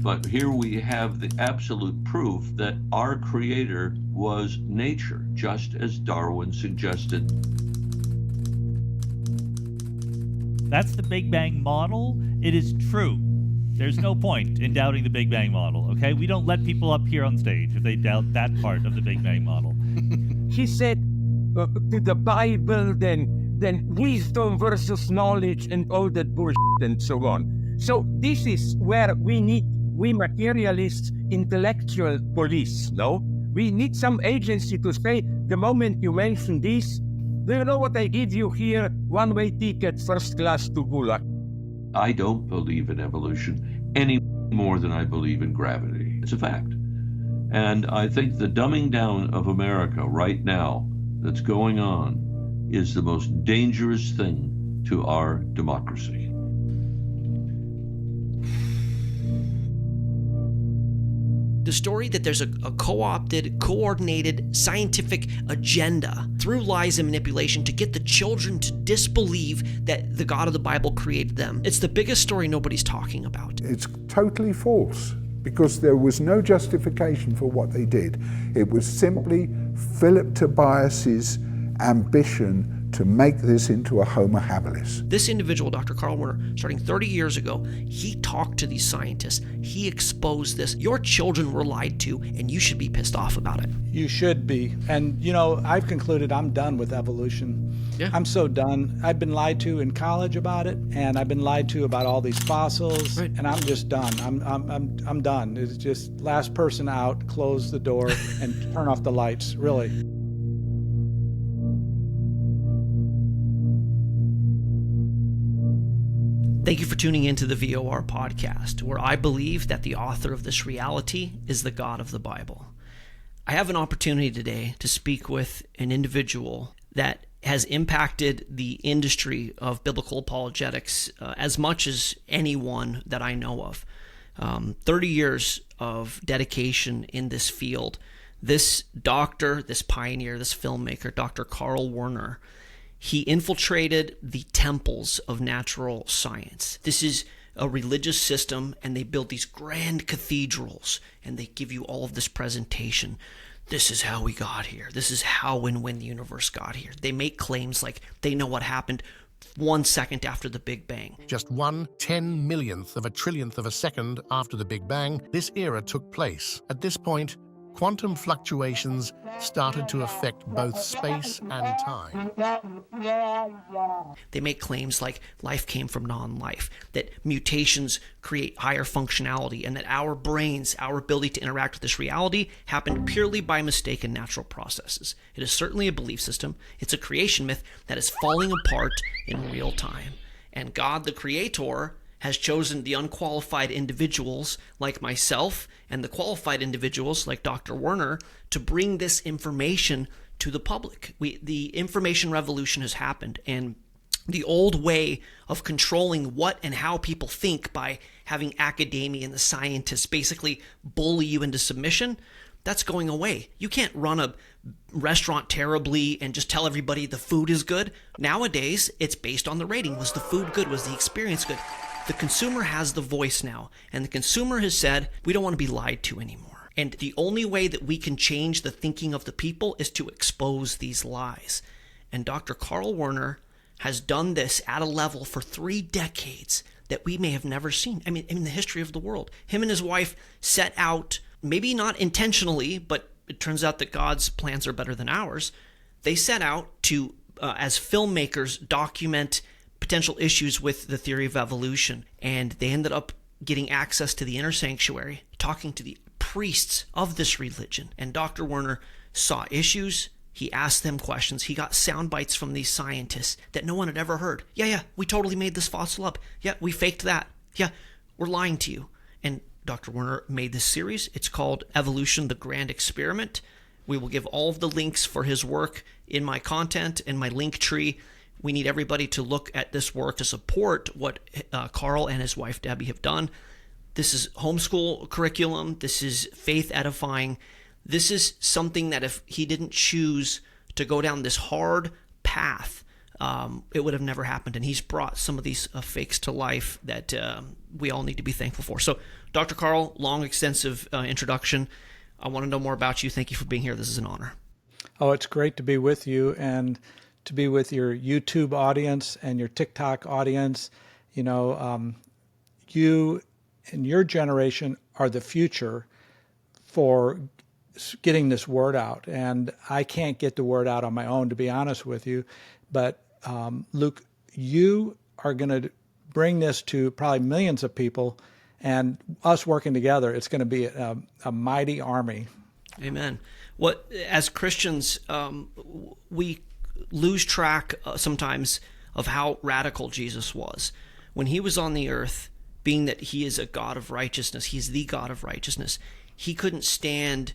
But here we have the absolute proof that our creator was nature, just as Darwin suggested. That's the Big Bang model. It is true. There's no point in doubting the Big Bang model, okay? We don't let people up here on stage if they doubt that part of the Big Bang model. He said to the Bible, then wisdom versus knowledge and all that bullshit and so on. So this is where we materialists, intellectual police, no? We need some agency to say, the moment you mention this, do you know what I give you here? One-way ticket, first class to Gulag. I don't believe in evolution any more than I believe in gravity. It's a fact. And I think the dumbing down of America right now that's going on is the most dangerous thing to our democracy. The story that there's a co-opted, coordinated scientific agenda through lies and manipulation to get the children to disbelieve that the God of the Bible created them. It's the biggest story nobody's talking about. It's totally false because there was no justification for what they did. It was simply Philip Tobias's ambition to make this into a Homo habilis. This individual, Dr. Carl Werner, starting 30 years ago, he talked to these scientists. He exposed this. Your children were lied to, and you should be pissed off about it. You should be. And, you know, I've concluded I'm done with evolution. Yeah. I'm so done. I've been lied to in college about it, and I've been lied to about all these fossils, right. And I'm just done. I'm done. It's just last person out, close the door, and turn off the lights, really. Thank you for tuning into the VOR podcast, where I believe that the author of this reality is the God of the Bible. I have an opportunity today to speak with an individual that has impacted the industry of biblical apologetics as much as anyone that I know of. 30 years of dedication in this field. This doctor, this pioneer, this filmmaker, Dr. Carl Werner, he infiltrated the temples of natural science. This is a religious system, and they build these grand cathedrals, and they give you all of this presentation. This is how we got here. This is how and when the universe got here. They make claims like they know what happened 1 second after the Big Bang. Just 1/10,000,000th of a trillionth of a second after the Big Bang, this era took place. At this point, quantum fluctuations started to affect both space and time. They make claims like life came from non-life, that mutations create higher functionality, and that our brains, our ability to interact with this reality happened purely by mistaken natural processes. It is certainly a belief system. It's a creation myth that is falling apart in real time. And God, the Creator, has chosen the unqualified individuals like myself and the qualified individuals like Dr. Werner to bring this information to the public. The information revolution has happened, and the old way of controlling what and how people think by having academia and the scientists basically bully you into submission, that's going away. You can't run a restaurant terribly and just tell everybody the food is good. Nowadays, it's based on the rating. Was the food good? Was the experience good? The consumer has the voice now, and the consumer has said, we don't want to be lied to anymore. And the only way that we can change the thinking of the people is to expose these lies. And Dr. Carl Werner has done this at a level for 3 decades that we may have never seen. I mean, in the history of the world. Him and his wife set out, maybe not intentionally, but it turns out that God's plans are better than ours. They set out to, as filmmakers, document potential issues with the theory of evolution, and they ended up getting access to the inner sanctuary, talking to the priests of this religion. And Dr. Werner saw issues. He asked them questions. He got sound bites from these scientists that no one had ever heard. Yeah, we totally made this fossil up. Yeah, we faked that. Yeah, we're lying to you. And Dr. Werner made this series. It's called Evolution, the Grand Experiment. We will give all of the links for his work in my content and my link tree. We need everybody to look at this work to support what Carl and his wife Debbie have done. This is homeschool curriculum. This is faith edifying. This is something that if he didn't choose to go down this hard path it would have never happened. And he's brought some of these fakes to life that we all need to be thankful for. So, Dr. Carl, long, extensive introduction. I want to know more about you. Thank you for being here. This is an honor. Oh, it's great to be with you and to be with your YouTube audience and your TikTok audience. You know, you and your generation are the future for getting this word out. And I can't get the word out on my own, to be honest with you. But Luke, you are going to bring this to probably millions of people, and us working together, it's going to be a mighty army. Amen. What, as Christians, we lose track sometimes of how radical Jesus was. When he was on the earth, being that he is a God of righteousness, he's the God of righteousness, he couldn't stand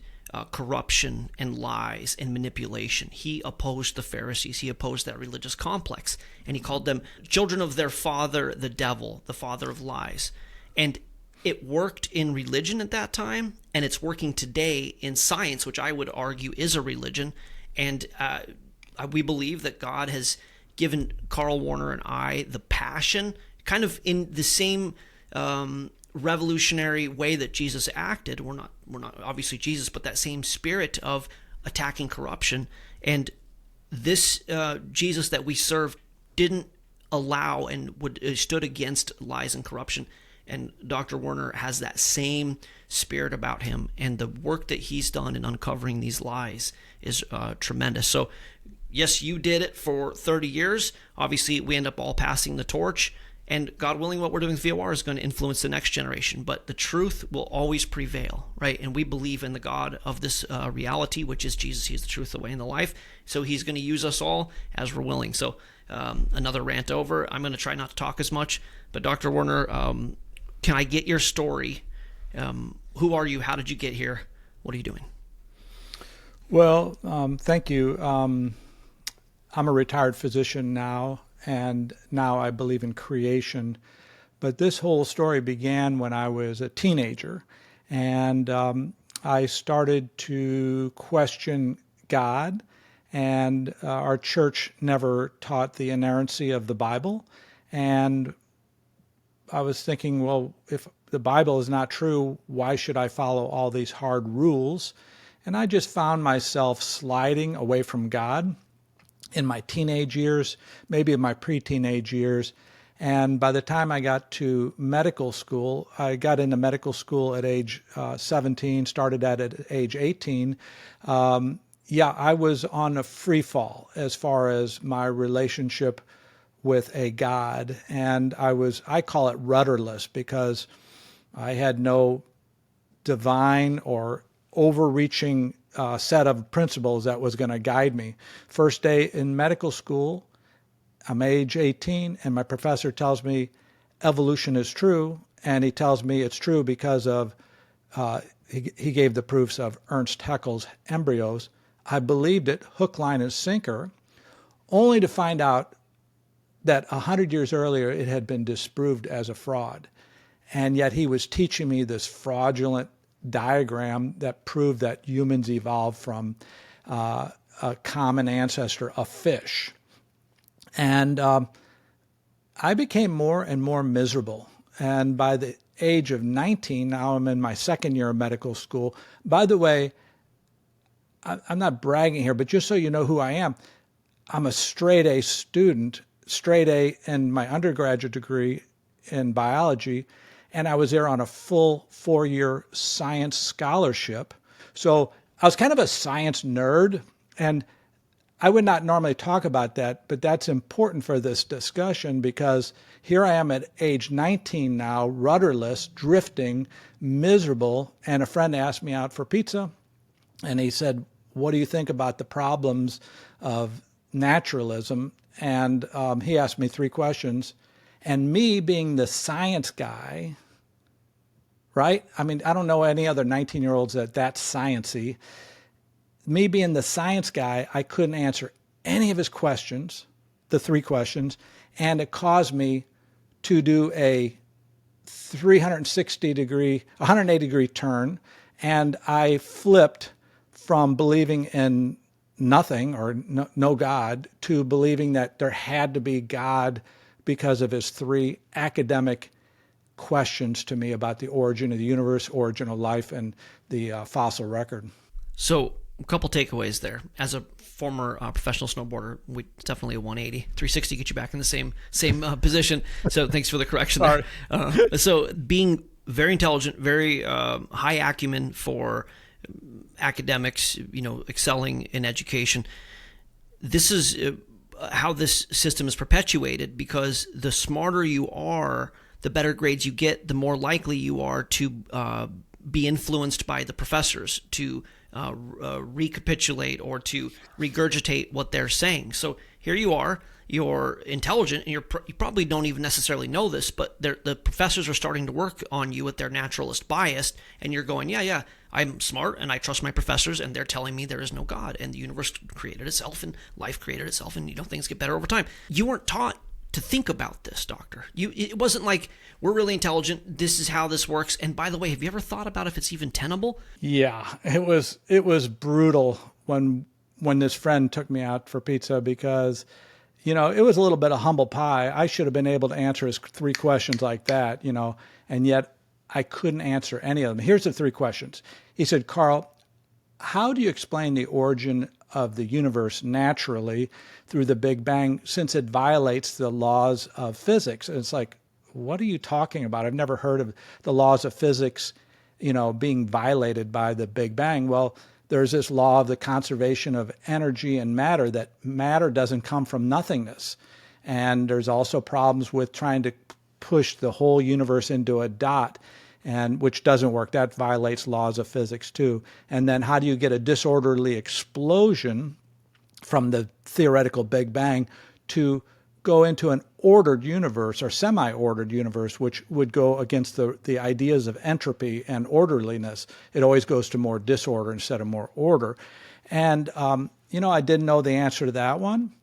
corruption and lies and manipulation. He opposed the Pharisees. He opposed that religious complex. And he called them children of their father, the devil, the father of lies. And it worked in religion at that time, and it's working today in science, which I would argue is a religion. And we believe that God has given Carl Werner and I the passion, kind of in the same revolutionary way that Jesus acted. We're not obviously Jesus, but that same spirit of attacking corruption. And this Jesus that we serve didn't allow and stood against lies and corruption. And Dr. Werner has that same spirit about him, and the work that he's done in uncovering these lies is tremendous. So yes, you did it for 30 years. Obviously, we end up all passing the torch. And God willing, what we're doing with VOR is going to influence the next generation. But the truth will always prevail, right? And we believe in the God of this reality, which is Jesus. He's the truth, the way, and the life. So he's going to use us all as we're willing. So another rant over. I'm going to try not to talk as much. But Dr. Werner, can I get your story? Who are you? How did you get here? What are you doing? Well, thank you. I'm a retired physician now, and now I believe in creation. But this whole story began when I was a teenager, and I started to question God, and our church never taught the inerrancy of the Bible. And I was thinking, well, if the Bible is not true, why should I follow all these hard rules? And I just found myself sliding away from God in my teenage years, maybe in my pre-teenage years. And by the time I got to medical school, I got into medical school at age 17, started that at age 18. I was on a free fall as far as my relationship with a God. And I call it rudderless, because I had no divine or overreaching set of principles that was going to guide me. First day in medical school, I'm age 18, and my professor tells me evolution is true, and he tells me it's true because of, he gave the proofs of Ernst Haeckel's embryos. I believed it, hook, line, and sinker, only to find out that 100 years earlier it had been disproved as a fraud. And yet he was teaching me this fraudulent diagram that proved that humans evolved from a common ancestor, a fish. And I became more and more miserable. And by the age of 19, now I'm in my second year of medical school. By the way, I'm not bragging here, but just so you know who I am, I'm a straight A student, straight A in my undergraduate degree in biology, and I was there on a full 4-year science scholarship. So I was kind of a science nerd, and I would not normally talk about that, but that's important for this discussion, because here I am at age 19 now, rudderless, drifting, miserable, and a friend asked me out for pizza, and he said, what do you think about the problems of naturalism? And he asked me 3 questions, and me being the science guy, right? I mean, I don't know any other 19-year-olds that's sciencey. Me being the science guy, I couldn't answer any of his questions, the 3 questions, and it caused me to do a 180-degree turn, and I flipped from believing in nothing or no God to believing that there had to be God because of his three academic questions to me about the origin of the universe, origin of life, and the fossil record. So a couple takeaways there. As a former professional snowboarder, it's definitely a 180. 360 get you back in the same position. So thanks for the correction there. So being very intelligent, very high acumen for academics, excelling in education. This is how this system is perpetuated, because the smarter you are, the better grades you get, the more likely you are to be influenced by the professors, to recapitulate or to regurgitate what they're saying. So here you are, you're intelligent, and you probably don't even necessarily know this, but the professors are starting to work on you with their naturalist bias, and you're going, yeah, I'm smart, and I trust my professors, and they're telling me there is no God, and the universe created itself, and life created itself, and things get better over time. You weren't taught to think about this, Doctor. It wasn't like, we're really intelligent, this is how this works, and by the way, have you ever thought about if it's even tenable? Yeah, it was brutal when this friend took me out for pizza, because it was a little bit of humble pie. I should have been able to answer his three questions like that, and yet I couldn't answer any of them. Here's the three questions. He said, Carl, how do you explain the origin of the universe naturally through the Big Bang, since it violates the laws of physics? And it's like, what are you talking about? I've never heard of the laws of physics, being violated by the Big Bang. Well, there's this law of the conservation of energy and matter, that matter doesn't come from nothingness. And there's also problems with trying to push the whole universe into a dot, and which doesn't work. That violates laws of physics too. And then how do you get a disorderly explosion from the theoretical Big Bang to go into an ordered universe or semi-ordered universe, which would go against the ideas of entropy and orderliness? It always goes to more disorder instead of more order. And, I didn't know the answer to that one.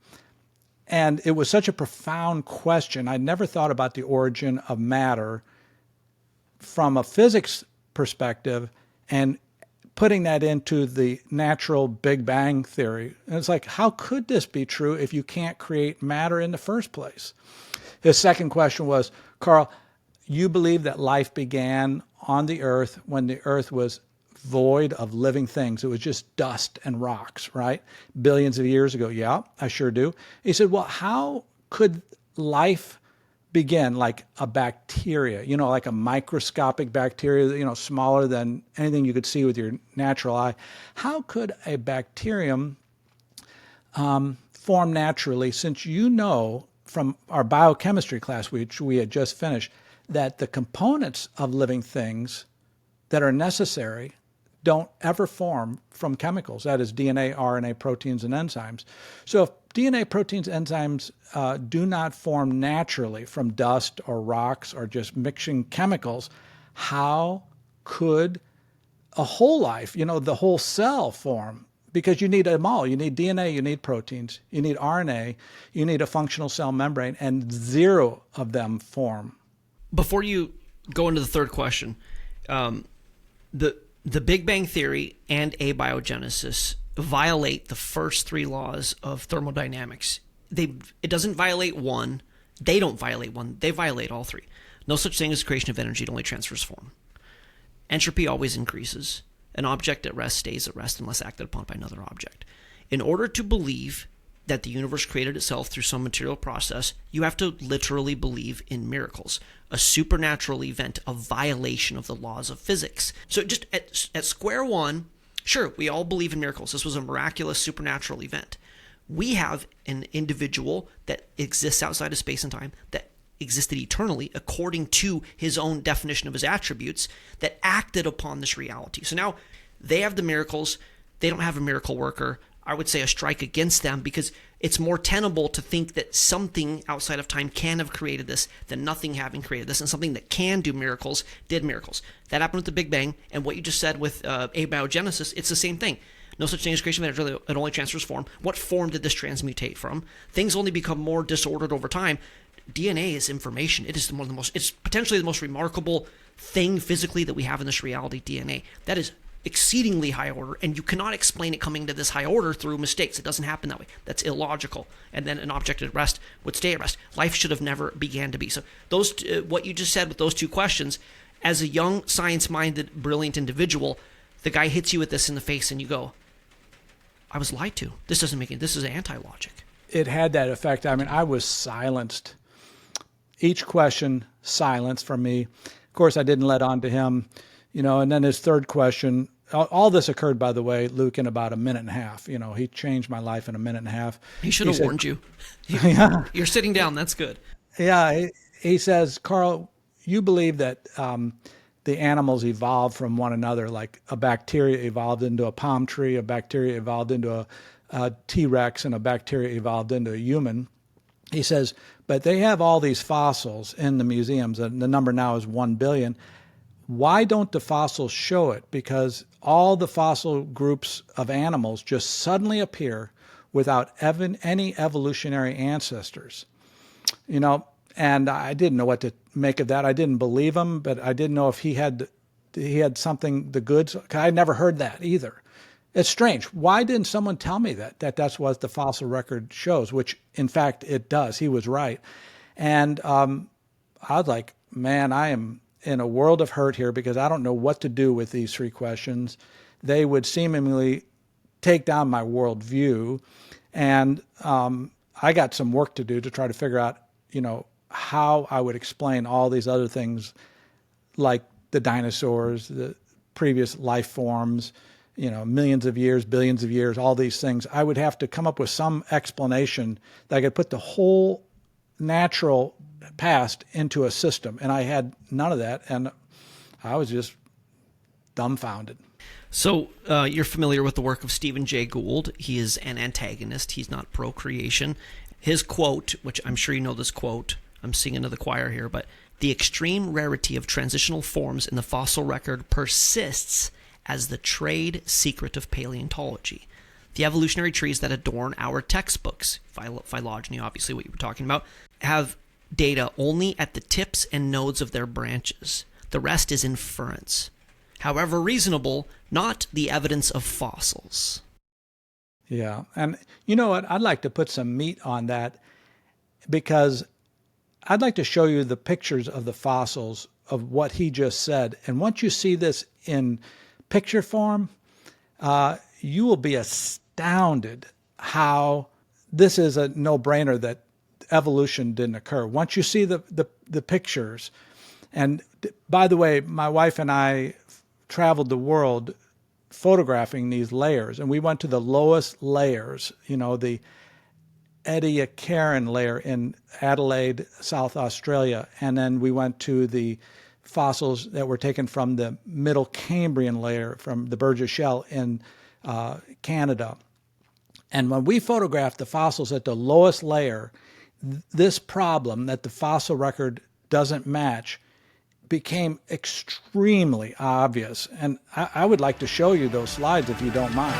And it was such a profound question. I'd never thought about the origin of matter from a physics perspective and putting that into the natural Big Bang theory. And it's like, how could this be true if you can't create matter in the first place? His second question was, Carl, you believe that life began on the earth when the earth was void of living things. It was just dust and rocks, right? Billions of years ago. Yeah, I sure do. He said, well, how could life begin, like a bacteria, like a microscopic bacteria, smaller than anything you could see with your natural eye? How could a bacterium form naturally, since from our biochemistry class, which we had just finished, that the components of living things that are necessary don't ever form from chemicals. That is DNA, RNA, proteins, and enzymes. So if DNA, proteins, enzymes do not form naturally from dust or rocks or just mixing chemicals, how could a whole life, the whole cell form? Because you need them all. You need DNA, you need proteins, you need RNA, you need a functional cell membrane, and zero of them form. Before you go into the third question, the Big Bang Theory and abiogenesis violate the first three laws of thermodynamics. It doesn't violate one. They don't violate one. They violate all three. No such thing as creation of energy. It only transfers form. Entropy always increases. An object at rest stays at rest unless acted upon by another object. In order to believe that the universe created itself through some material process, you have to literally believe in miracles, a supernatural event, a violation of the laws of physics. So just at square one, sure, we all believe in miracles. This was a miraculous supernatural event. We have an individual that exists outside of space and time, that existed eternally according to his own definition of his attributes, that acted upon this reality. So now they have the miracles. They don't have a miracle worker. I would say a strike against them, because it's more tenable to think that something outside of time can have created this than nothing having created this, and something that can do miracles did miracles. That happened with the Big Bang, and what you just said with abiogenesis, it's the same thing. No such thing as creation of energy, it only transfers form. What form did this transmutate from? Things only become more disordered over time. DNA is information. It is it's potentially the most remarkable thing physically that we have in this reality, DNA. That is exceedingly high order, and you cannot explain it coming to this high order through mistakes. It doesn't happen that way. That's illogical. And then an object at rest would stay at rest. Life should have never began to be. So those, what you just said with those two questions, as a young, science-minded, brilliant individual, the guy hits you with this in the face, and you go, I was lied to. This doesn't make it. This is anti-logic. It had that effect. I mean, I was silenced. Each question, silence from me. Of course, I didn't let on to him, and then his third question, all this occurred, by the way, Luke, in about a minute and a half. He changed my life in a minute and a half. He should have warned you. Yeah. You're sitting down. That's good. Yeah. He says, Carl, you believe that the animals evolved from one another, like a bacteria evolved into a palm tree, a bacteria evolved into a T-Rex, and a bacteria evolved into a human. He says, but they have all these fossils in the museums, and the number now is 1 billion. Why don't the fossils show it? Because all the fossil groups of animals just suddenly appear without any evolutionary ancestors. And I didn't know what to make of that. I didn't believe him, but I didn't know if he had something, the goods. I never heard that either. It's strange. Why didn't someone tell me that's what the fossil record shows, which in fact it does. He was right. And I was like, man, I am in a world of hurt here because I don't know what to do with these three questions. They would seemingly take down my worldview. And I got some work to do to try to figure out, how I would explain all these other things like the dinosaurs, the previous life forms, millions of years, billions of years, all these things. I would have to come up with some explanation that I could put the whole natural past into a system. And I had none of that. And I was just dumbfounded. So you're familiar with the work of Stephen Jay Gould. He is an antagonist. He's not pro-creation. His quote, which I'm sure you know this quote, I'm singing to the choir here, but the extreme rarity of transitional forms in the fossil record persists as the trade secret of paleontology. The evolutionary trees that adorn our textbooks, phylogeny, obviously what you were talking about, have data only at the tips and nodes of their branches. The rest is inference. However reasonable, not the evidence of fossils. Yeah, and you know what? I'd like to put some meat on that because I'd like to show you the pictures of the fossils of what he just said. And once you see this in picture form, you will be astounded how this is a no-brainer that evolution didn't occur. Once you see the pictures, and by the way, my wife and I traveled the world photographing these layers, and we went to the lowest layers, the Ediacaran layer in Adelaide, South Australia, and then we went to the fossils that were taken from the Middle Cambrian layer from the Burgess Shell in Canada. And when we photographed the fossils at the lowest layer, this problem that the fossil record doesn't match became extremely obvious. And I would like to show you those slides if you don't mind.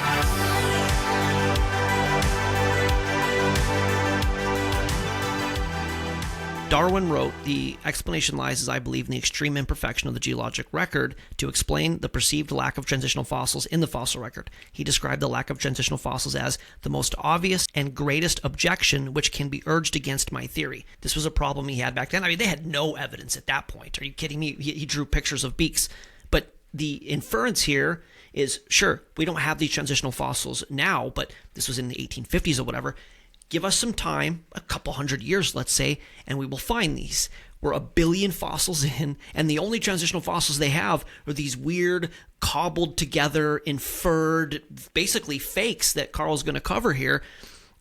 Darwin wrote, "The explanation lies, as I believe, in the extreme imperfection of the geologic record to explain the perceived lack of transitional fossils in the fossil record." He described the lack of transitional fossils as the most obvious and greatest objection which can be urged against my theory. This was a problem he had back then. I mean, they had no evidence at that point. Are you kidding me? He drew pictures of beaks. But the inference here is, sure, we don't have these transitional fossils now, but this was in the 1850s or whatever. Give us some time, a couple hundred years, let's say, and we will find these. We're 1 billion fossils in, and the only transitional fossils they have are these weird, cobbled together, inferred, basically fakes that Carl's going to cover here.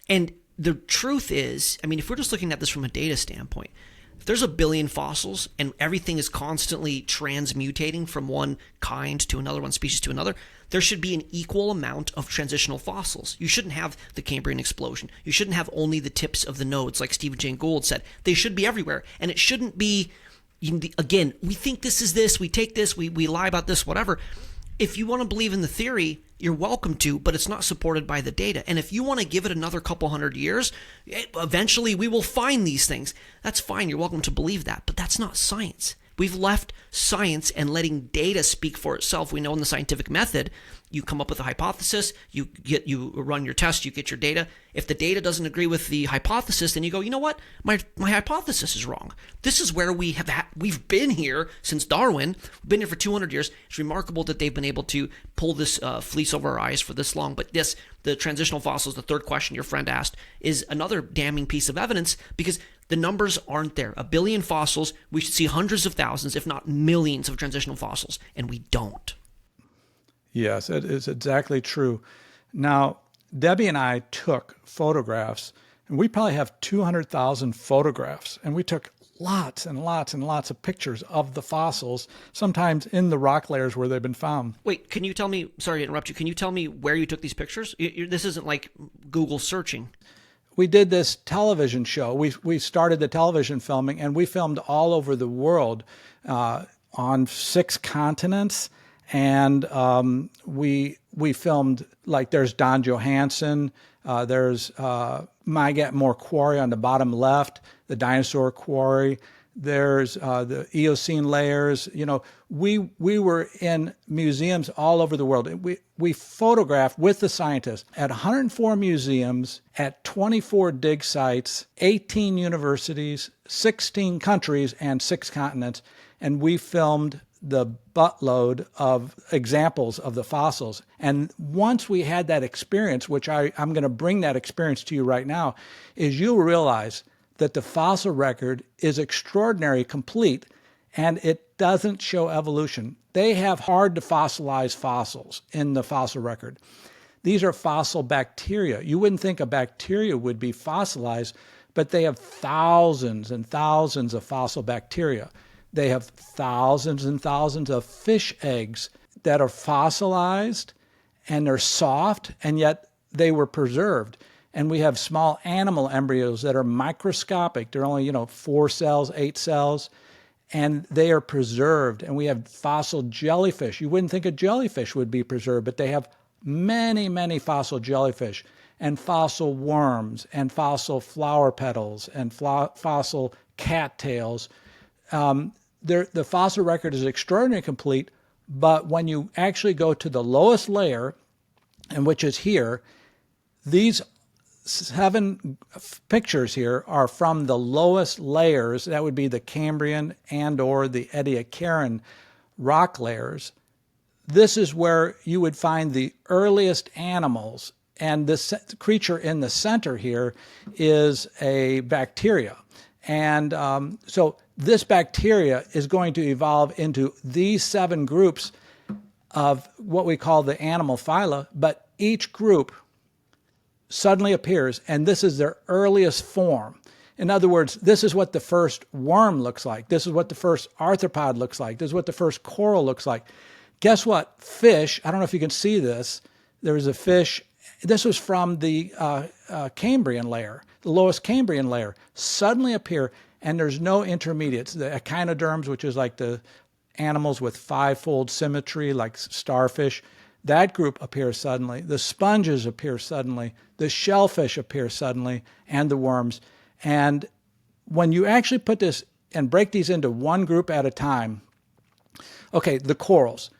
And the truth is, I mean, if we're just looking at this from a data standpoint, if there's 1 billion fossils and everything is constantly transmutating from one kind to another, one species to another, there should be an equal amount of transitional fossils. You shouldn't have the Cambrian explosion. You shouldn't have only the tips of the nodes, like Stephen Jay Gould said. They should be everywhere. And it shouldn't be, again, we think this is this, we take this, we lie about this, whatever. If you want to believe in the theory, you're welcome to, but it's not supported by the data. And if you want to give it another couple hundred years, eventually we will find these things. That's fine. You're welcome to believe that, but that's not science. We've left science and letting data speak for itself. We know in the scientific method, you come up with a hypothesis, you run your test, you get your data. If the data doesn't agree with the hypothesis, then you go, you know what? My hypothesis is wrong. This is where we've been here since Darwin. We've been here for 200 years. It's remarkable that they've been able to pull this fleece over our eyes for this long. But this, the transitional fossils, the third question your friend asked, is another damning piece of evidence, because the numbers aren't there. 1 billion fossils, we should see hundreds of thousands, if not millions of transitional fossils, and we don't. Yes, it is exactly true. Now, Debbie and I took photographs, and we probably have 200,000 photographs, and we took lots and lots and lots of pictures of the fossils, sometimes in the rock layers where they've been found. Wait, can you tell me, sorry to interrupt you, can you tell me where you took these pictures? This isn't like Google searching. We did this television show. We started the television filming, and we filmed all over the world on 6 continents. And we filmed, like, there's Don Johanson, there's Mygatmore Quarry on the bottom left, the dinosaur quarry, there's the Eocene layers. You know, we were in museums all over the world. We photographed with the scientists at 104 museums, at 24 dig sites, 18 universities, 16 countries, and 6 continents. And we filmed the buttload of examples of the fossils. And once we had that experience, which I'm going to bring that experience to you right now, is you'll realize that the fossil record is extraordinarily complete, and it doesn't show evolution. They have hard to fossilize fossils in the fossil record. These are fossil bacteria. You wouldn't think a bacteria would be fossilized, but they have thousands and thousands of fossil bacteria. They have thousands and thousands of fish eggs that are fossilized, and they're soft, and yet they were preserved. And we have small animal embryos that are microscopic. They're only, 4 cells, 8 cells, and they are preserved. And we have fossil jellyfish. You wouldn't think a jellyfish would be preserved, but they have many, many fossil jellyfish, and fossil worms, and fossil flower petals, and fossil cattails. The fossil record is extraordinarily complete, but when you actually go to the lowest layer, and which is here, these 7 pictures here are from the lowest layers. That would be the Cambrian and or the Ediacaran rock layers. This is where you would find the earliest animals, and this creature in the center here is a bacteria. And so this bacteria is going to evolve into these 7 groups of what we call the animal phyla, but each group suddenly appears, and this is their earliest form. In other words, this is what the first worm looks like. This is what the first arthropod looks like. This is what the first coral looks like. Guess what? Fish, I don't know if you can see this. There was a fish. This was from the Cambrian layer, the lowest Cambrian layer, suddenly appear, and there's no intermediates. The echinoderms, which is like the animals with 5-fold symmetry, like starfish, that group appears suddenly. The sponges appear suddenly. The shellfish appear suddenly, and the worms. And when you actually put this and break these into one group at a time, okay, the corals.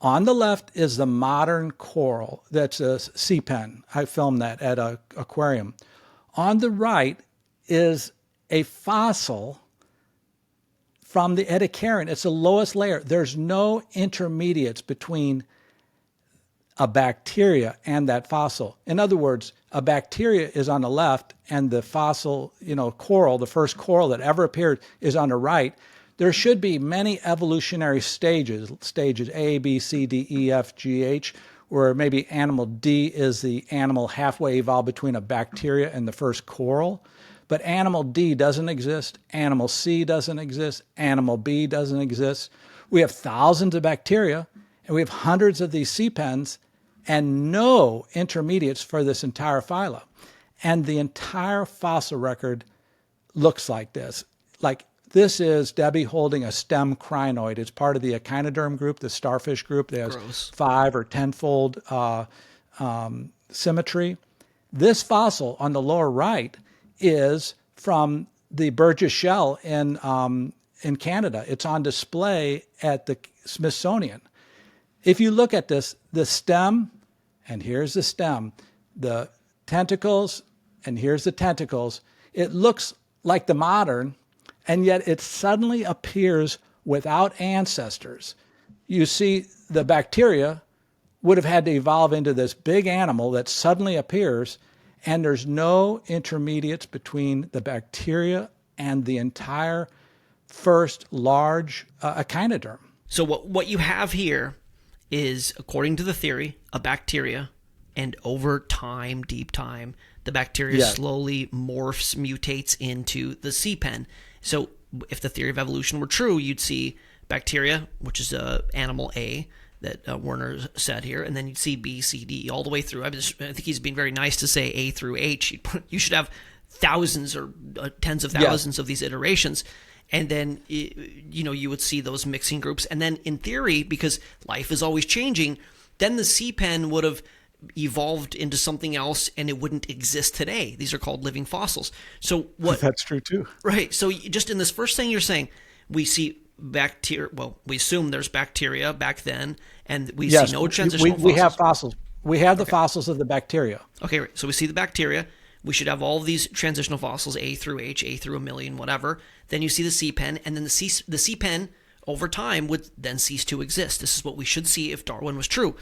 On the left is the modern coral. That's a sea pen. I filmed that at an aquarium. On the right is a fossil from the Ediacaran. It's the lowest layer. There's no intermediates between a bacteria and that fossil. In other words, a bacteria is on the left, and the fossil, coral, the first coral that ever appeared, is on the right. There should be many evolutionary stages A, B, C, D, E, F, G, H, where maybe animal D is the animal halfway evolved between a bacteria and the first coral. But animal D doesn't exist, animal C doesn't exist, animal B doesn't exist. We have thousands of bacteria, and we have hundreds of these sea pens, and no intermediates for this entire phyla. And the entire fossil record looks like this. Like, this is Debbie holding a stem crinoid. It's part of the echinoderm group, the starfish group. They have 5 or 10-fold symmetry. This fossil on the lower right is from the Burgess shell in in Canada. It's on display at the Smithsonian. If you look at this, the stem, and here's the stem, the tentacles, and here's the tentacles, it looks like the modern, and yet it suddenly appears without ancestors. You see, the bacteria would have had to evolve into this big animal that suddenly appears, and there's no intermediates between the bacteria and the entire first large echinoderm. So what you have here is, according to the theory, a bacteria, and over time, deep time, the bacteria slowly morphs, mutates into the sea pen. So if the theory of evolution were true, you'd see bacteria, which is animal A, that Werner said here, and then you'd see B, C, D, all the way through. I think he's being very nice to say A through H. You should have thousands or tens of thousands of these iterations, and then you would see those mixing groups. And then in theory, because life is always changing, then the sea pen would have evolved into something else, and it wouldn't exist today. These are called living fossils. So what? That's true too. Right. So just in this first thing you're saying, we see bacteria. Well, we assume there's bacteria back then, and we see no transitional fossils. We have fossils. We have the fossils of the bacteria. Okay, right. So we see the bacteria. We should have all of these transitional fossils, A through H, A through a million, whatever. Then you see the sea pen, and then the sea pen over time would then cease to exist. This is what we should see if Darwin was true,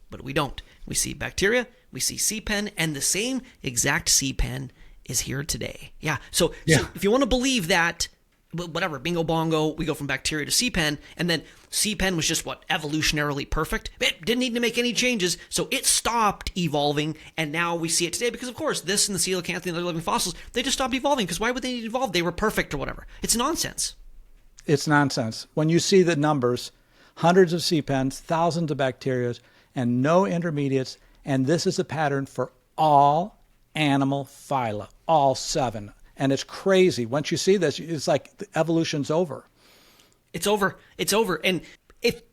but we don't. We see bacteria, we see sea pen, and the same exact sea pen is here today. So if you want to believe that, whatever, bingo bongo, we go from bacteria to sea pen, and then sea pen was just evolutionarily perfect. It didn't need to make any changes, so it stopped evolving, and now we see it today because, of course, this and the coelacanth and other living fossils, they just stopped evolving because why would they need to evolve? They were perfect or whatever. It's nonsense. It's nonsense. When you see the numbers, hundreds of sea pens, thousands of bacteria, and no intermediates, and this is a pattern for all animal phyla, all 7. And it's crazy. Once you see this, it's like the evolution's over. It's over. It's over. And if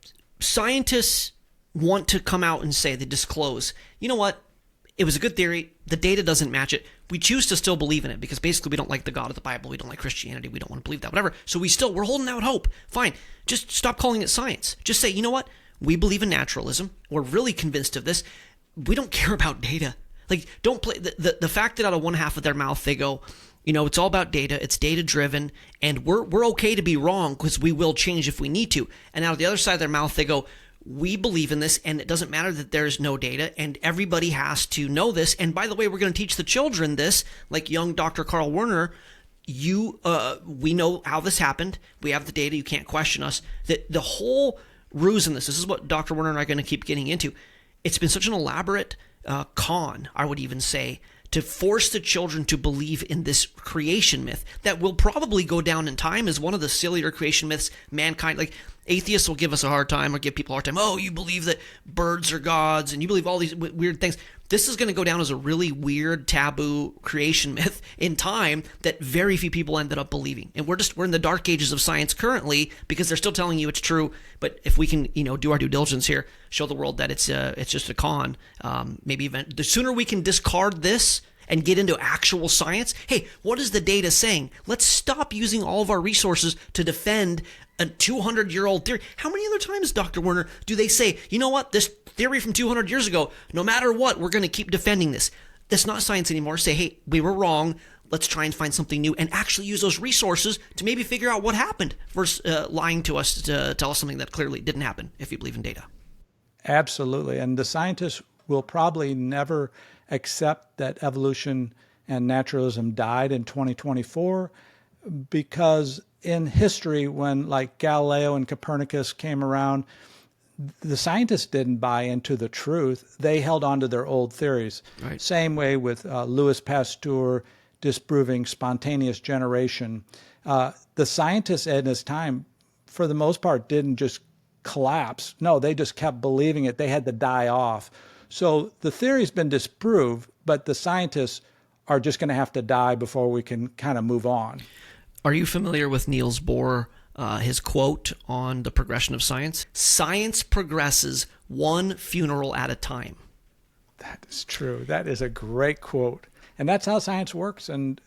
scientists want to come out and say, they disclose, you know what? It was a good theory. The data doesn't match it. We choose to still believe in it because basically we don't like the God of the Bible. We don't like Christianity. We don't want to believe that, whatever. So we're holding out hope. Fine. Just stop calling it science. Just say, you know what? We believe in naturalism. We're really convinced of this. We don't care about data. Don't play the fact that out of one half of their mouth they go, it's all about data. It's data driven, and we're okay to be wrong because we will change if we need to. And out of the other side of their mouth they go, we believe in this, and it doesn't matter that there's no data, and everybody has to know this. And by the way, we're going to teach the children this, like young Dr. Carl Werner. We know how this happened. We have the data. You can't question us. The whole ruse in this is what Dr. Werner and I are going to keep getting into. It's been such an elaborate con, I would even say, to force the children to believe in this creation myth that will probably go down in time as one of the sillier creation myths mankind, atheists will give us a hard time or give people a hard time. Oh, you believe that birds are gods and you believe all these weird things. This is going to go down as a really weird, taboo creation myth in time that very few people ended up believing. And we're in the dark ages of science currently because they're still telling you it's true. But if we can, do our due diligence here, show the world that it's just a con, the sooner we can discard this and get into actual science. Hey, what is the data saying? Let's stop using all of our resources to defend a 200-year-old theory. How many other times, Dr. Werner, do they say, you know what, this theory from 200 years ago, no matter what, we're going to keep defending this. That's not science anymore. Say, hey, we were wrong. Let's try and find something new and actually use those resources to maybe figure out what happened versus lying to us to tell us something that clearly didn't happen if you believe in data. Absolutely. And the scientists will probably never accept that evolution and naturalism died in 2024 because in history, when Galileo and Copernicus came around, the scientists didn't buy into the truth. They held on to their old theories. Right. Same way with Louis Pasteur disproving spontaneous generation. The scientists at his time, for the most part, didn't just collapse. No, they just kept believing it. They had to die off. So the theory's been disproved, but the scientists are just going to have to die before we can kind of move on. Are you familiar with Niels Bohr, his quote on the progression of science? Science progresses one funeral at a time. That is true. That is a great quote. And that's how science works. And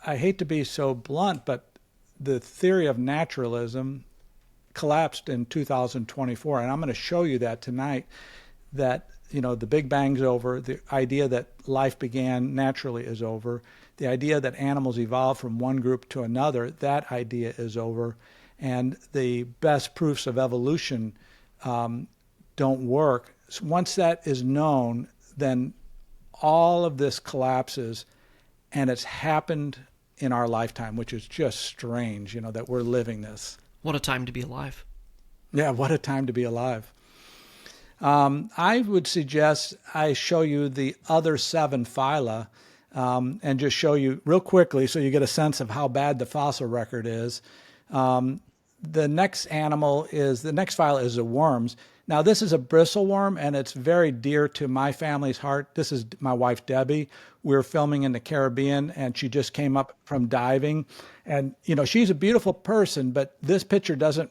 I hate to be so blunt, but the theory of naturalism collapsed in 2024, and I'm going to show you that tonight, that the Big Bang's over, the idea that life began naturally is over, the idea that animals evolved from one group to another, that idea is over, and the best proofs of evolution don't work. So once that is known, then all of this collapses, and it's happened in our lifetime, which is just strange, that we're living this. What a time to be alive. Yeah, what a time to be alive. I would suggest I show you the other 7 phyla and just show you real quickly so you get a sense of how bad the fossil record is. The next phyla is the worms. Now, this is a bristleworm, and it's very dear to my family's heart. This is my wife, Debbie. We're filming in the Caribbean, and she just came up from diving. And, she's a beautiful person, but this picture doesn't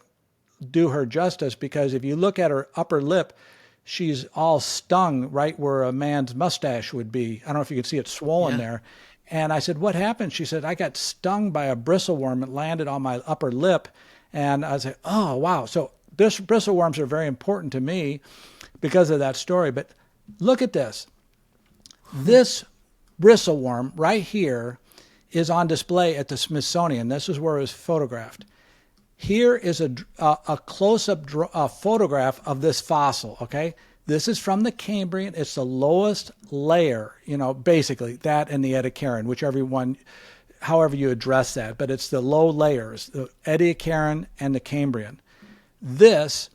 do her justice, because if you look at her upper lip, she's all stung right where a man's mustache would be. I don't know if you can see it swollen there. And I said, what happened? She said, I got stung by a bristleworm. It landed on my upper lip. And I said, oh, wow. So bristleworms are very important to me because of that story. But look at this. This bristleworm right here is on display at the Smithsonian. This is where it was photographed. Here is a close-up photograph of this fossil, okay? This is from the Cambrian. It's the lowest layer, basically, that and the Ediacaran, however you address that. But it's the low layers, the Ediacaran and the Cambrian. This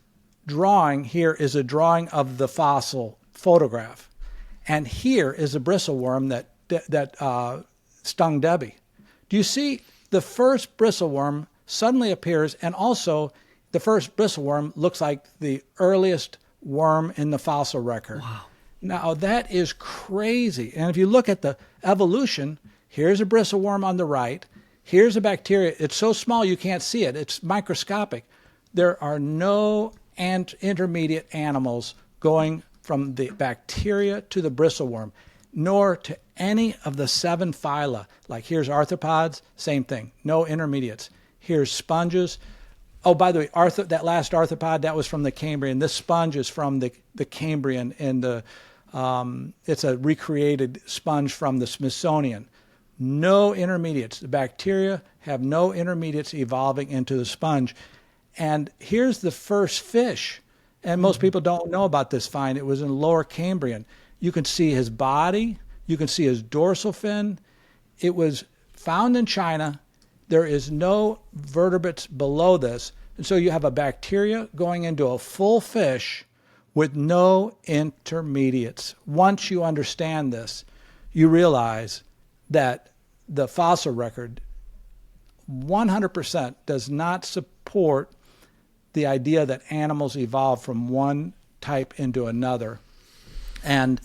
drawing here is a drawing of the fossil photograph. And here is a bristleworm that stung Debbie. Do you see the first bristleworm suddenly appears, and also the first bristleworm looks like the earliest worm in the fossil record. Wow. Now, that is crazy. And if you look at the evolution, here's a bristleworm on the right. Here's a bacteria. It's so small you can't see it. It's microscopic. There are no intermediate animals going from the bacteria to the bristleworm, nor to any of the 7 phyla. Like here's arthropods, same thing, no intermediates. Here's sponges. Oh, by the way, that last arthropod, that was from the Cambrian. This sponge is from the Cambrian, and it's a recreated sponge from the Smithsonian. No intermediates. The bacteria have no intermediates evolving into the sponge. And here's the first fish. And most people don't know about this find. It was in Lower Cambrian. You can see his body. You can see his dorsal fin. It was found in China. There is no vertebrates below this. And so you have a bacteria going into a full fish with no intermediates. Once you understand this, you realize that the fossil record 100% does not support the idea that animals evolved from one type into another. And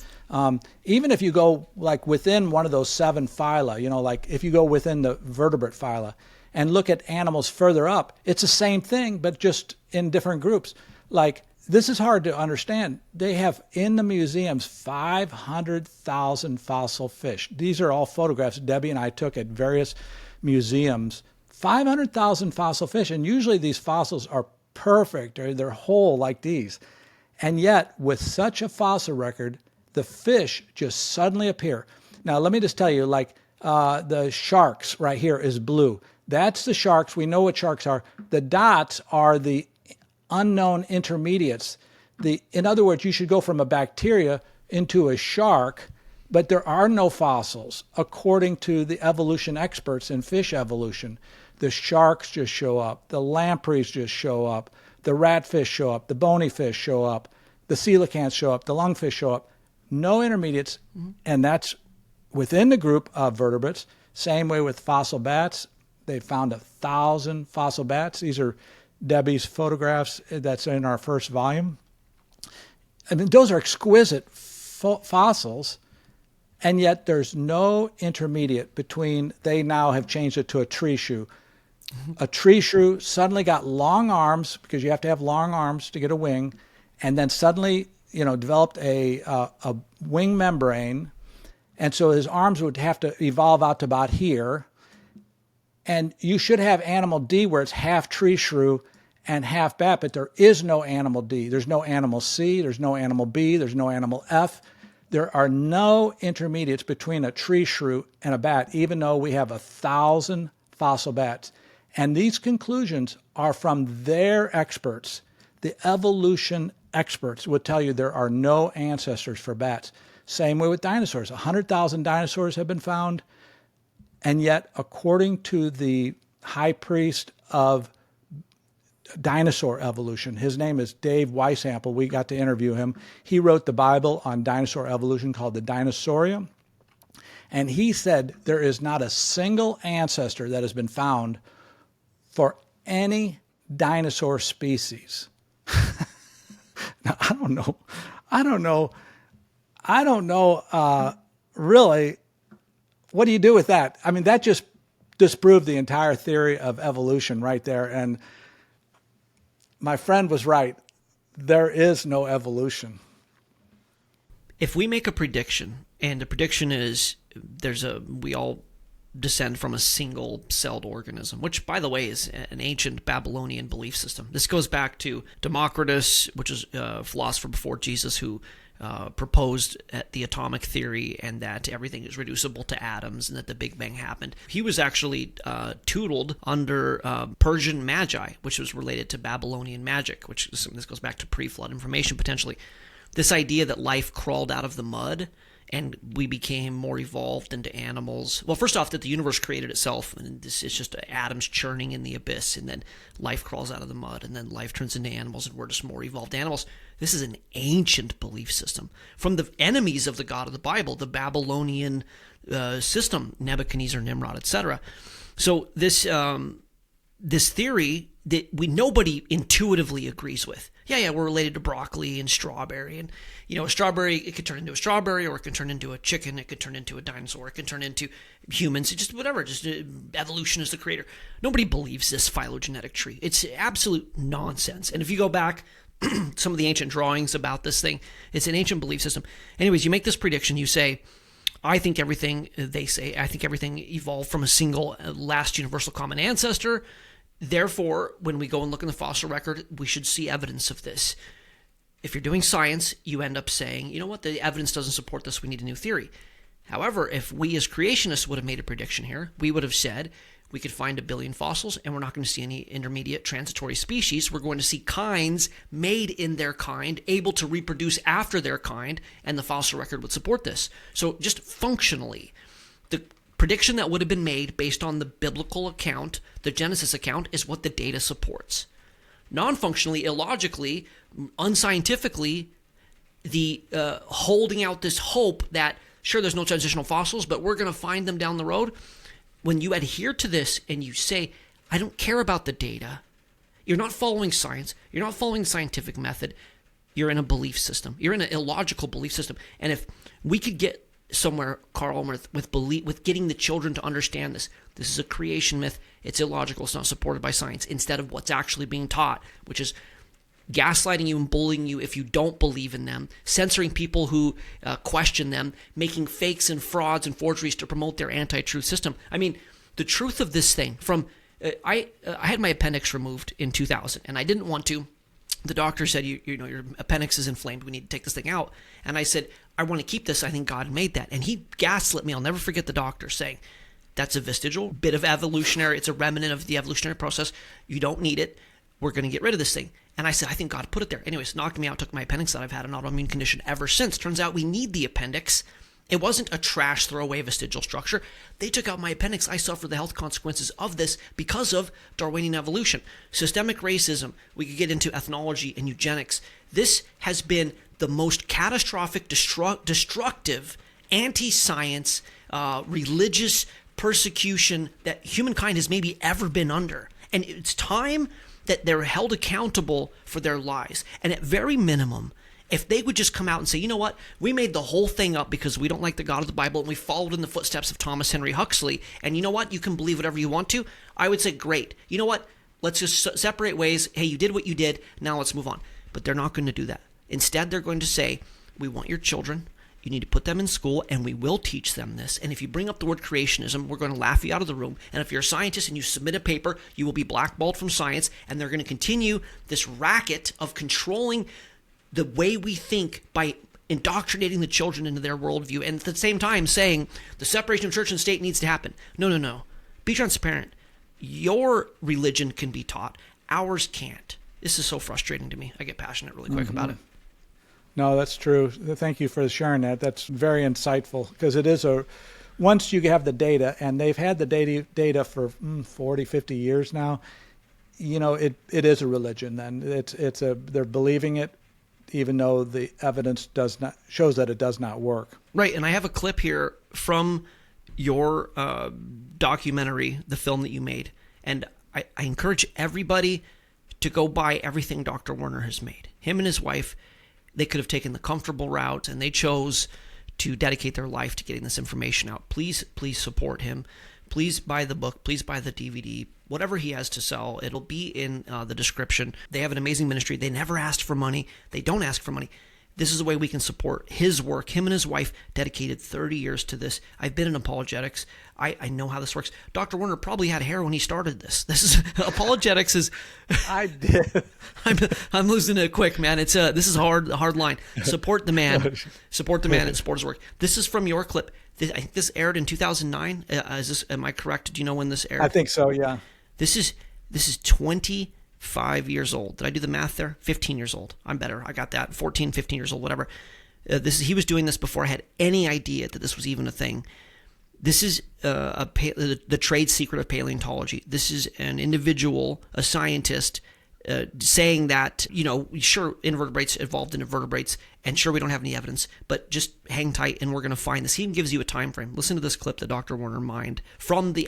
even if you go like within one of those 7 phyla, like if you go within the vertebrate phyla and look at animals further up, it's the same thing, but just in different groups. Like, this is hard to understand. They have in the museums 500,000 fossil fish. These are all photographs Debbie and I took at various museums. 500,000 fossil fish, and usually these fossils are perfect, or they're whole like these. And yet, with such a fossil record, the fish just suddenly appear. Now, let me just tell you, like the sharks right here is blue. That's the sharks. We know what sharks are. The dots are the unknown intermediates. In other words, you should go from a bacteria into a shark, but there are no fossils, according to the evolution experts in fish evolution. The sharks just show up. The lampreys just show up. The ratfish show up. The bony fish show up. The coelacanths show up. The lungfish show up. No intermediates, and that's within the group of vertebrates. Same way with fossil bats. They found 1,000 fossil bats. These are Debbie's photographs that's in our first volume. I mean, those are exquisite fossils, and yet there's no intermediate between. They now have changed it to a tree shrew. A tree shrew suddenly got long arms, because you have to have long arms to get a wing, and then suddenly, developed a wing membrane, and so his arms would have to evolve out to about here. And you should have animal D where it's half tree shrew and half bat, but there is no animal D. There's no animal C, there's no animal B, there's no animal F. There are no intermediates between a tree shrew and a bat, even though we have 1,000 fossil bats. And these conclusions are from their experts. The evolution experts would tell you there are no ancestors for bats. Same way with dinosaurs. 100,000 dinosaurs have been found. And yet, according to the high priest of dinosaur evolution, his name is Dave Weissample. We got to interview him. He wrote the Bible on dinosaur evolution called the Dinosaurium. And he said there is not a single ancestor that has been found for any dinosaur species. Now, I don't know, really, what do you do with that? I mean, that just disproved the entire theory of evolution right there. And my friend was right. There is no evolution. If we make a prediction, and the prediction is we all descend from a single-celled organism, which, by the way, is an ancient Babylonian belief system. This goes back to Democritus, which is a philosopher before Jesus, who proposed the atomic theory and that everything is reducible to atoms and that the Big Bang happened. He was actually tuteled under Persian magi, which was related to Babylonian magic, which this goes back to pre-flood information potentially. This idea that life crawled out of the mud and we became more evolved into animals. Well, first off, that the universe created itself, and this is just atoms churning in the abyss, and then life crawls out of the mud, and then life turns into animals, and we're just more evolved animals. This is an ancient belief system from the enemies of the God of the Bible, the Babylonian system, Nebuchadnezzar, Nimrod, etc. So this theory that nobody intuitively agrees with. Yeah, we're related to broccoli and strawberry, and a strawberry, it could turn into a strawberry, or it can turn into a chicken, it could turn into a dinosaur, it can turn into humans, just whatever, just evolution is the creator. Nobody believes this phylogenetic tree. It's absolute nonsense. And if you go back some of the ancient drawings about this thing, it's an ancient belief system. Anyways, you make this prediction, you say, I think everything evolved from a single last universal common ancestor. Therefore, when we go and look in the fossil record, we should see evidence of this. If you're doing science, you end up saying, you know what, the evidence doesn't support this, we need a new theory. However, if we as creationists would have made a prediction here, we would have said we could find 1 billion fossils and we're not going to see any intermediate transitory species. We're going to see kinds made in their kind, able to reproduce after their kind, and the fossil record would support this. So just functionally, the prediction that would have been made based on the biblical account, the Genesis account, is what the data supports. Non-functionally, illogically, unscientifically, the holding out this hope that, sure, there's no transitional fossils, but we're going to find them down the road. When you adhere to this and you say, I don't care about the data, you're not following science, you're not following the scientific method, you're in a belief system. You're in an illogical belief system. And if we could get somewhere, Carl, with getting the children to understand this is a creation myth, it's illogical, it's not supported by science, instead of what's actually being taught, which is gaslighting you and bullying you if you don't believe in them, censoring people who question them, making fakes and frauds and forgeries to promote their anti-truth system. I mean, the truth of this thing, I had my appendix removed in 2000, and I didn't want to. The doctor said, your appendix is inflamed. We need to take this thing out. And I said, I want to keep this. I think God made that. And he gaslit me. I'll never forget the doctor saying, that's a vestigial bit of evolutionary. It's a remnant of the evolutionary process. You don't need it. We're going to get rid of this thing. And I said, I think God put it there. Anyways, knocked me out, took my appendix out. I've had an autoimmune condition ever since. Turns out we need the appendix. It wasn't a trash throwaway vestigial structure. They took out my appendix. I suffered the health consequences of this because of Darwinian evolution. Systemic racism. We could get into ethnology and eugenics. This has been the most catastrophic, destructive, anti-science, religious persecution that humankind has maybe ever been under. And it's time that they're held accountable for their lies. And at very minimum, if they would just come out and say, you know what, we made the whole thing up because we don't like the God of the Bible and we followed in the footsteps of Thomas Henry Huxley, and you know what, you can believe whatever you want to, I would say, great. You know what, let's just separate ways. Hey, you did what you did, now let's move on. But they're not going to do that. Instead, they're going to say, we want your children, You need to put them in school, and we will teach them this. And if you bring up the word creationism, we're going to laugh you out of the room. And if you're a scientist and you submit a paper, you will be blackballed from science, and they're going to continue this racket of controlling the way we think by indoctrinating the children into their worldview, and at the same time saying the separation of church and state needs to happen. No. Be transparent. Your religion can be taught. Ours can't. This is so frustrating to me. I get passionate really quick about it. No, that's true. Thank you for sharing that. That's very insightful, because it is once you have the data, and they've had the data for 40, 50 years now, it is a religion then. They're believing it, even though the evidence shows that it does not work. Right, and I have a clip here from your documentary, the film that you made, and I encourage everybody to go buy everything Dr. Werner has made. Him and his wife, they could have taken the comfortable route, and they chose to dedicate their life to getting this information out. Please support him. Please buy the book. Please buy the DVD. Whatever he has to sell, it'll be in the description. They have an amazing ministry. They never asked for money. They don't ask for money. This is a way we can support his work. Him and his wife dedicated 30 years to this. I've been in apologetics. I know how this works. Dr. Werner probably had hair when he started this. This is apologetics is. I did. I'm losing it quick, man. This is a hard line. Support the man. Support the man and support his work. This is from your clip. I think this aired in 2009. Am I correct? Do you know when this aired? I think so. Yeah. This is 25 years old. Did I do the math there? 15 years old. I'm better. I got that. 14, 15 years old, whatever. He was doing this before I had any idea that this was even a thing. This is the trade secret of paleontology. This is an individual, a scientist, saying that, sure, invertebrates evolved into vertebrates, and sure, we don't have any evidence, but just hang tight and we're going to find this. He even gives you a time frame. Listen to this clip that Dr. Werner mined from the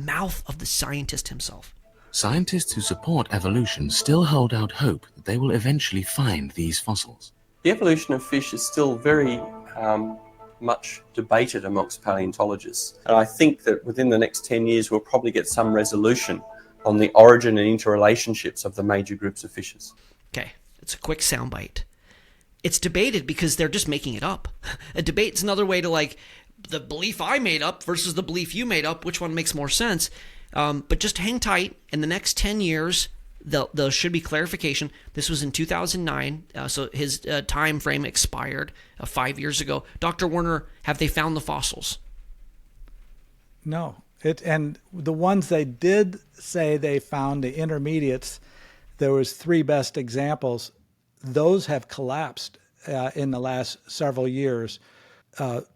mouth of the scientist himself. Scientists who support evolution still hold out hope that they will eventually find these fossils. The evolution of fish is still very much debated amongst paleontologists. And I think that within the next 10 years, we'll probably get some resolution on the origin and interrelationships of the major groups of fishes. Okay, it's a quick soundbite. It's debated because they're just making it up. A debate's another way to the belief I made up versus the belief you made up, which one makes more sense? But just hang tight. In the next 10 years, there should be clarification. This was in 2009, so his time frame expired 5 years ago. Dr. Werner, have they found the fossils? No. And the ones they did say they found, the intermediates, there was 3 best examples. Those have collapsed in the last several years.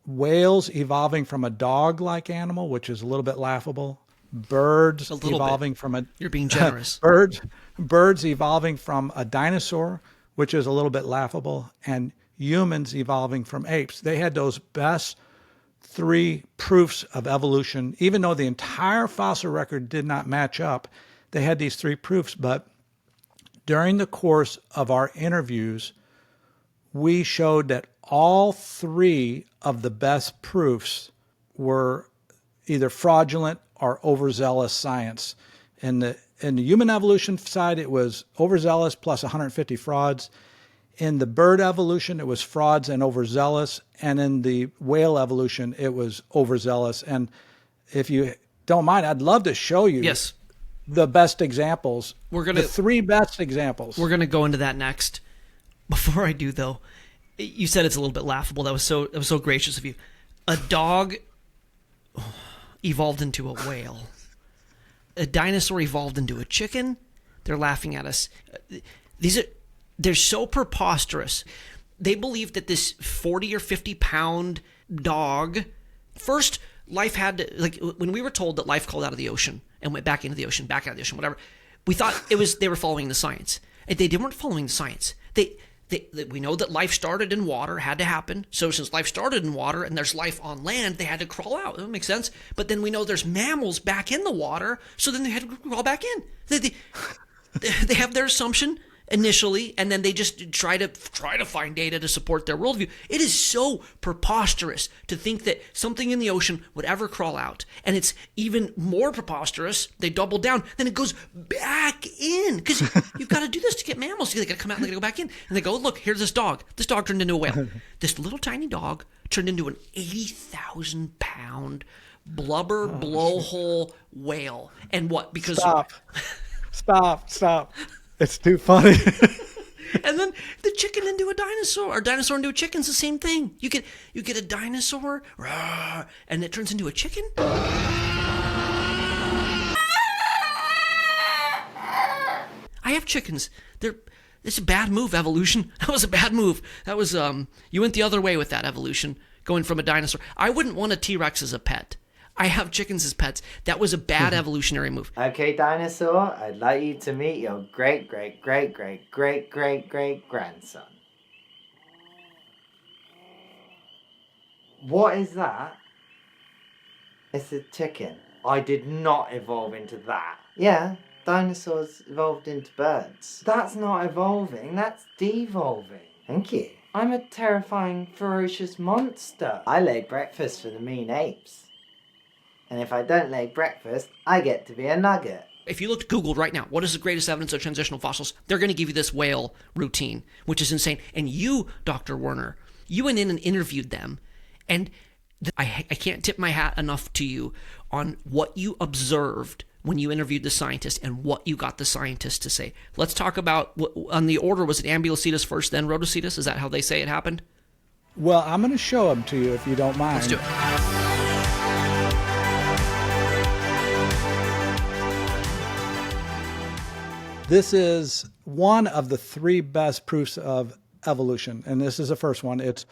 Whales evolving from a dog-like animal, which is a little bit laughable. Birds evolving from a... You're being generous. Birds evolving from a dinosaur, which is a little bit laughable, and humans evolving from apes. They had those best 3 proofs of evolution. Even though the entire fossil record did not match up, they had these 3 proofs. But during the course of our interviews, we showed that all 3 of the best proofs were either fraudulent or overzealous science. In the human evolution side, it was overzealous plus 150 frauds. In the bird evolution, it was frauds and overzealous. And in the whale evolution, it was overzealous. And if you don't mind, I'd love to show you the best examples. The 3 best examples. We're going to go into that next. Before I do, though, you said it's a little bit laughable. That was so gracious of you. A dog evolved into a whale. A dinosaur evolved into a chicken. They're laughing at us. They're so preposterous. They believe that this 40 or 50 pound dog, first life had to, when we were told that life crawled out of the ocean and went back into the ocean, back out of the ocean, whatever, we thought they were following the science. And they weren't following the science. We know that life started in water, had to happen. So since life started in water and there's life on land, they had to crawl out. That makes sense. But then we know there's mammals back in the water, so then they had to crawl back in. They have their assumption initially, and then they just try to find data to support their worldview. It is so preposterous to think that something in the ocean would ever crawl out. And it's even more preposterous, they double down, then it goes back in. Because you've got to do this to get mammals. They got to come out and they got to go back in. And they go, look, here's this dog. This dog turned into a whale. This little tiny dog turned into an 80,000 pound blubber blowhole whale. And what? Because Stop. It's too funny. And then the chicken into a dinosaur, or dinosaur into a chicken is the same thing. You get a dinosaur, and it turns into a chicken. I have chickens. It's a bad move, evolution. That was a bad move. That was you went the other way with that, evolution, going from a dinosaur. I wouldn't want a T-Rex as a pet. I have chickens as pets. That was a bad evolutionary move. Okay, dinosaur, I'd like you to meet your great-great-great-great-great-great-great-grandson. What is that? It's a chicken. I did not evolve into that. Yeah, dinosaurs evolved into birds. That's not evolving, that's devolving. Thank you. I'm a terrifying, ferocious monster. I lay breakfast for the mean apes. And if I don't lay breakfast, I get to be a nugget. If you looked Google right now, what is the greatest evidence of transitional fossils? They're going to give you this whale routine, which is insane. And you, Dr. Werner, you went in and interviewed them. And I can't tip my hat enough to you on what you observed when you interviewed the scientist and what you got the scientist to say. Let's talk about, on the order, was it Ambulocetus first, then Rhodocetus? Is that how they say it happened? Well, I'm going to show them to you if you don't mind. Let's do it. This is one of the three best proofs of evolution, and this is the first one. It's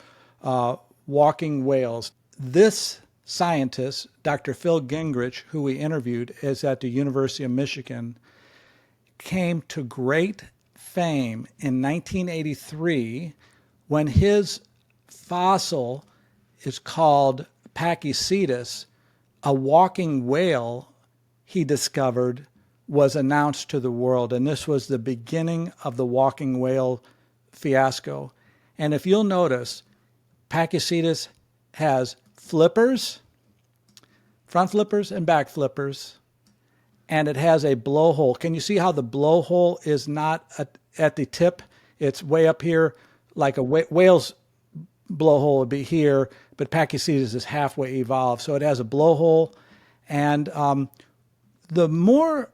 walking whales. This scientist, Dr. Phil Gingrich, who we interviewed, is at the University of Michigan, came to great fame in 1983 when his fossil is called Pachycetus, a walking whale he discovered was announced to the world, and this was the beginning of the walking whale fiasco. And if you'll notice, Pachycetus has flippers, front flippers and back flippers, and it has a blowhole. Can you see how the blowhole is not at the tip? It's way up here, like a whale's blowhole would be here, but Pachycetus is halfway evolved. So it has a blowhole, and the more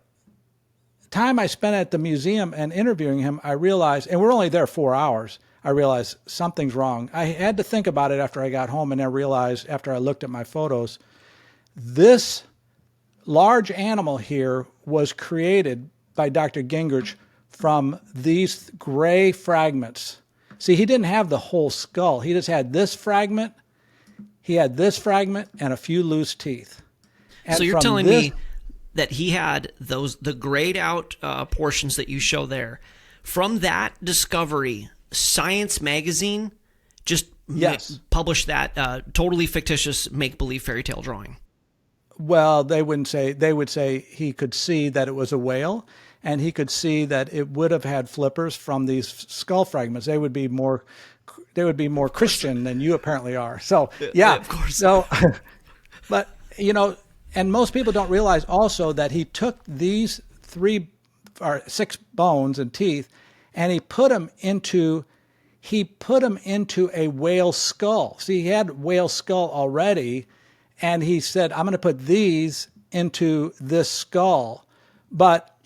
time I spent at the museum and interviewing him, I realized, and we're only there 4 hours, I realized something's wrong. I had to think about it after I got home, and I realized after I looked at my photos, this large animal here was created by Dr. Gingrich from these gray fragments. See, he didn't have the whole skull. He just had this fragment, he had this fragment, and a few loose teeth. And so you're telling me that he had the grayed out portions that you show there. From that discovery, Science magazine just published that totally fictitious make-believe fairy tale drawing. Well, they wouldn't say. They would say he could see that it was a whale, and he could see that it would have had flippers from these skull fragments. They would be more Christian than you apparently are. So yeah, of course. So, but you know. And most people don't realize also that he took these 3 or 6 bones and teeth, and he put them into a whale skull. See, he had whale skull already, and he said, "I'm going to put these into this skull." But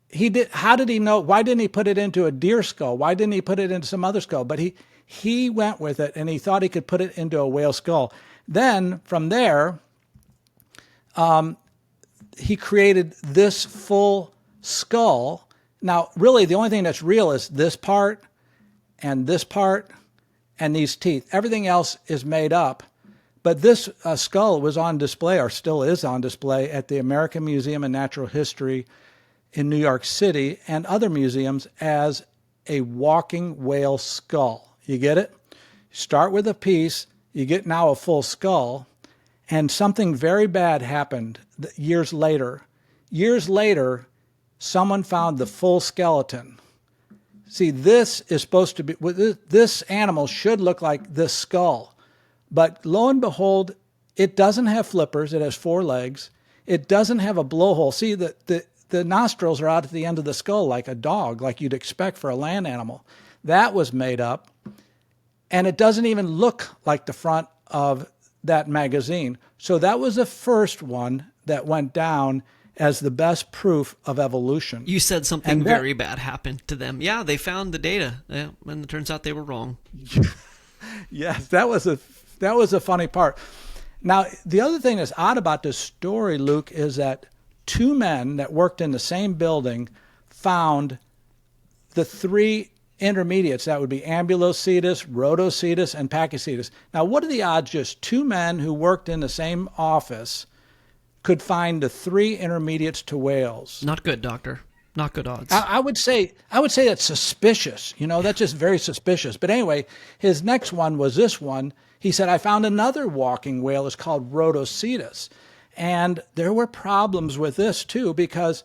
he did. How did he know? Why didn't he put it into a deer skull? Why didn't he put it into some other skull? But he went with it, and he thought he could put it into a whale skull. Then from there, he created this full skull. Now, really, the only thing that's real is this part and these teeth. Everything else is made up. But this skull was on display, or still is on display, at the American Museum of Natural History in New York City and other museums as a walking whale skull. You get it? Start with a piece, you get now a full skull. And something very bad happened years later. Years later, someone found the full skeleton. See, this is supposed to be, this animal should look like this skull. But lo and behold, it doesn't have flippers. It has 4 legs. It doesn't have a blowhole. See, the nostrils are out at the end of the skull like a dog, like you'd expect for a land animal. That was made up. And it doesn't even look like the front of that magazine. So that was the first one that went down as the best proof of evolution. You said something very bad happened to them. Yeah, they found the data, and it turns out they were wrong. Yes, that was a funny part. Now, the other thing that's odd about this story, Luke, is that 2 men that worked in the same building found the 3 intermediates. That would be Ambulocetus, Rhodocetus, and Pachycetus. Now, what are the odds just 2 men who worked in the same office could find the 3 intermediates to whales? Not good, Doctor. Not good odds. I would say that's suspicious. That's just very suspicious. But anyway, his next one was this one. He said, I found another walking whale. It's called Rhodocetus. And there were problems with this too, because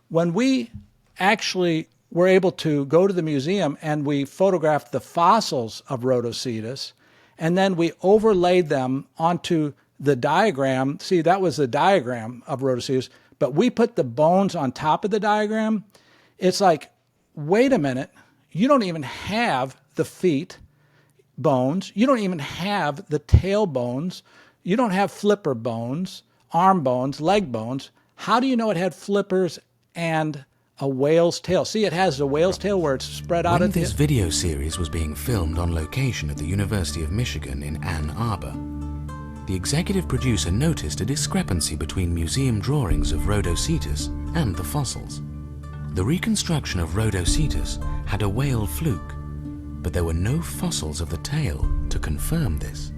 when we actually were able to go to the museum and we photographed the fossils of Rhodocetus, and then we overlaid them onto the diagram. See, that was the diagram of Rhodocetus, but we put the bones on top of the diagram. It's like, wait a minute, you don't even have the feet bones. You don't even have the tail bones. You don't have flipper bones, arm bones, leg bones. How do you know it had flippers and a whale's tail? See, it has the whale's tail where it's spread out. When this video series was being filmed on location at the University of Michigan in Ann Arbor, the executive producer noticed a discrepancy between museum drawings of Rhodocetus and the fossils. The reconstruction of Rhodocetus had a whale fluke, but there were no fossils of the tail to confirm this.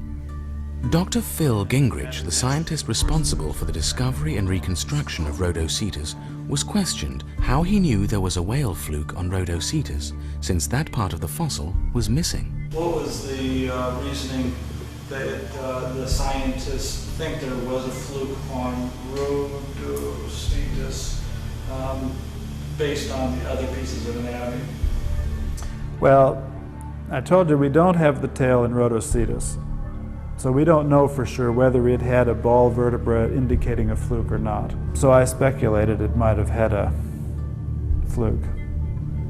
Dr. Phil Gingrich, the scientist responsible for the discovery and reconstruction of Rhodocetus, was questioned how he knew there was a whale fluke on Rhodocetus, since that part of the fossil was missing. What was the reasoning that the scientists think there was a fluke on Rhodocetus based on the other pieces of anatomy? Well, I told you we don't have the tail in Rhodocetus, so we don't know for sure whether it had a ball vertebra indicating a fluke or not. So I speculated it might have had a fluke.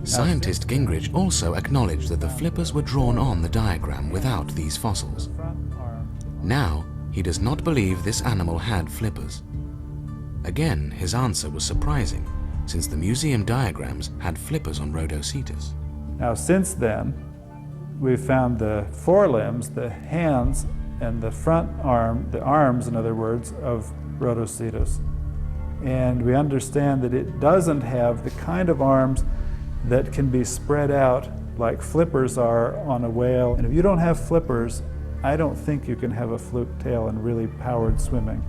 Scientist Gingrich also acknowledged that the flippers were drawn on the diagram without these fossils. Now, he does not believe this animal had flippers. Again, his answer was surprising, since the museum diagrams had flippers on Rhodocetus. Now, since then, we've found the forelimbs, the hands, and the front arm, the arms, in other words, of Rhodocetus. And we understand that it doesn't have the kind of arms that can be spread out like flippers are on a whale. And if you don't have flippers, I don't think you can have a fluke tail in really powered swimming.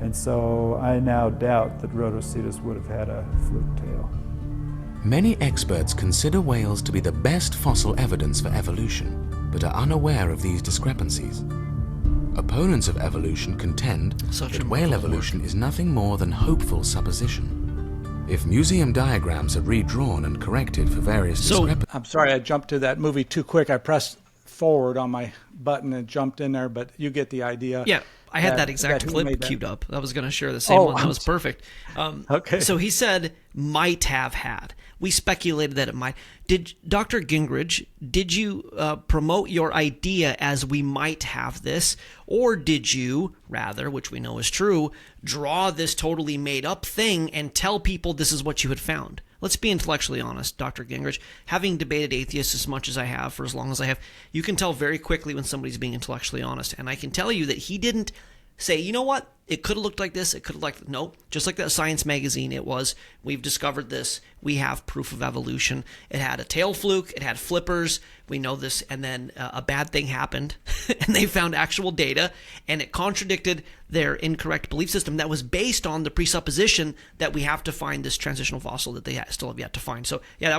And so I now doubt that Rhodocetus would have had a fluke tail. Many experts consider whales to be the best fossil evidence for evolution, but are unaware of these discrepancies. Opponents of evolution contend that whale evolution is nothing more than hopeful supposition. If museum diagrams are redrawn and corrected for various discrepancies... I'm sorry, I jumped to that movie too quick. I pressed forward on my button and jumped in there, but you get the idea. Yeah, I had that exact clip queued up. I was going to share the same one. That was perfect. Okay. So he said, might have had. We speculated that it might. Did Dr. Gingrich, did you promote your idea as we might have this? Or did you, rather, which we know is true, draw this totally made up thing and tell people this is what you had found? Let's be intellectually honest, Dr. Gingrich. Having debated atheists as much as I have, for as long as I have, you can tell very quickly when somebody's being intellectually honest. And I can tell you that he didn't say, you know what? It could have looked like this. It could have like, no, just like that Science magazine, it was, we've discovered this. We have proof of evolution. It had a tail fluke. It had flippers. We know this. And then a bad thing happened and they found actual data and it contradicted their incorrect belief system that was based on the presupposition that we have to find this transitional fossil that they still have yet to find. So yeah,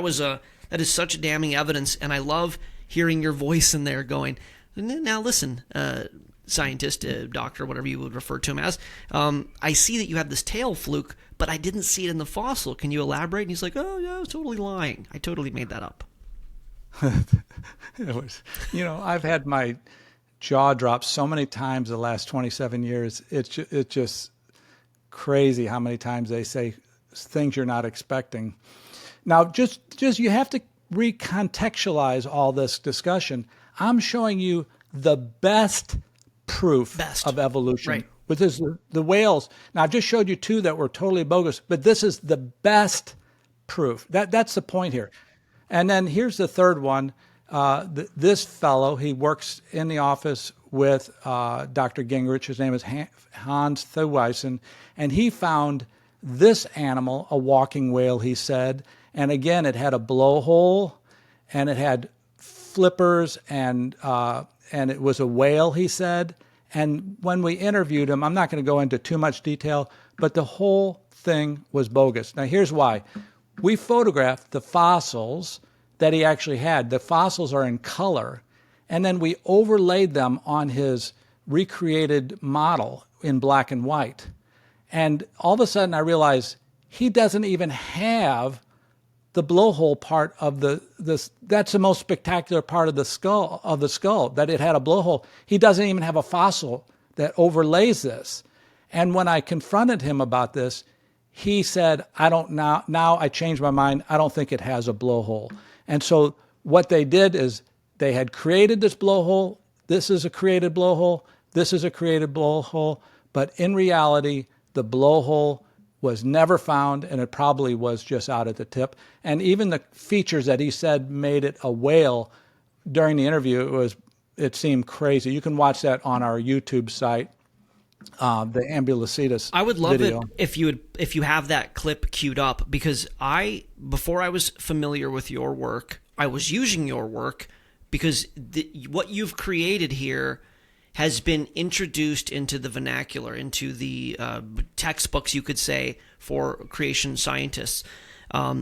that is such damning evidence. And I love hearing your voice in there going, now listen, scientist, doctor, whatever you would refer to him as, I see that you have this tail fluke, but I didn't see it in the fossil. Can you elaborate? And he's like, oh, yeah, I was totally lying. I totally made that up. It was, I've had my jaw drop so many times the last 27 years. It's just crazy how many times they say things you're not expecting. Now, just you have to recontextualize all this discussion. I'm showing you the best proof of evolution, right, which is the whales. Now, I just showed you two that were totally bogus, but this is the best proof. That's the point here. And then here's the third one. This fellow, he works in the office with Dr. Gingrich. His name is Hans Thewissen, and he found this animal, a walking whale, he said. And again, it had a blowhole, and it had flippers, and it was a whale, he said. And when we interviewed him, I'm not going to go into too much detail, but the whole thing was bogus. Now, here's why. We photographed the fossils that he actually had. The fossils are in color, and then we overlaid them on his recreated model in black and white. And all of a sudden I realized he doesn't even have the blowhole part of that's the most spectacular part of the skull, that it had a blowhole. He doesn't even have a fossil that overlays this. And when I confronted him about this, he said, now I changed my mind. I don't think it has a blowhole. And so what they did is they had created this blowhole. This is a created blowhole. This is a created blowhole. But in reality, the blowhole was never found, and it probably was just out at the tip. And even the features that he said made it a whale during the interview, it seemed crazy. You can watch that on our YouTube site. The Ambulocetus I would love video. it if you have that clip queued up, because before I was familiar with your work, I was using your work because what you've created here has been introduced into the vernacular, into the textbooks, you could say, for creation scientists.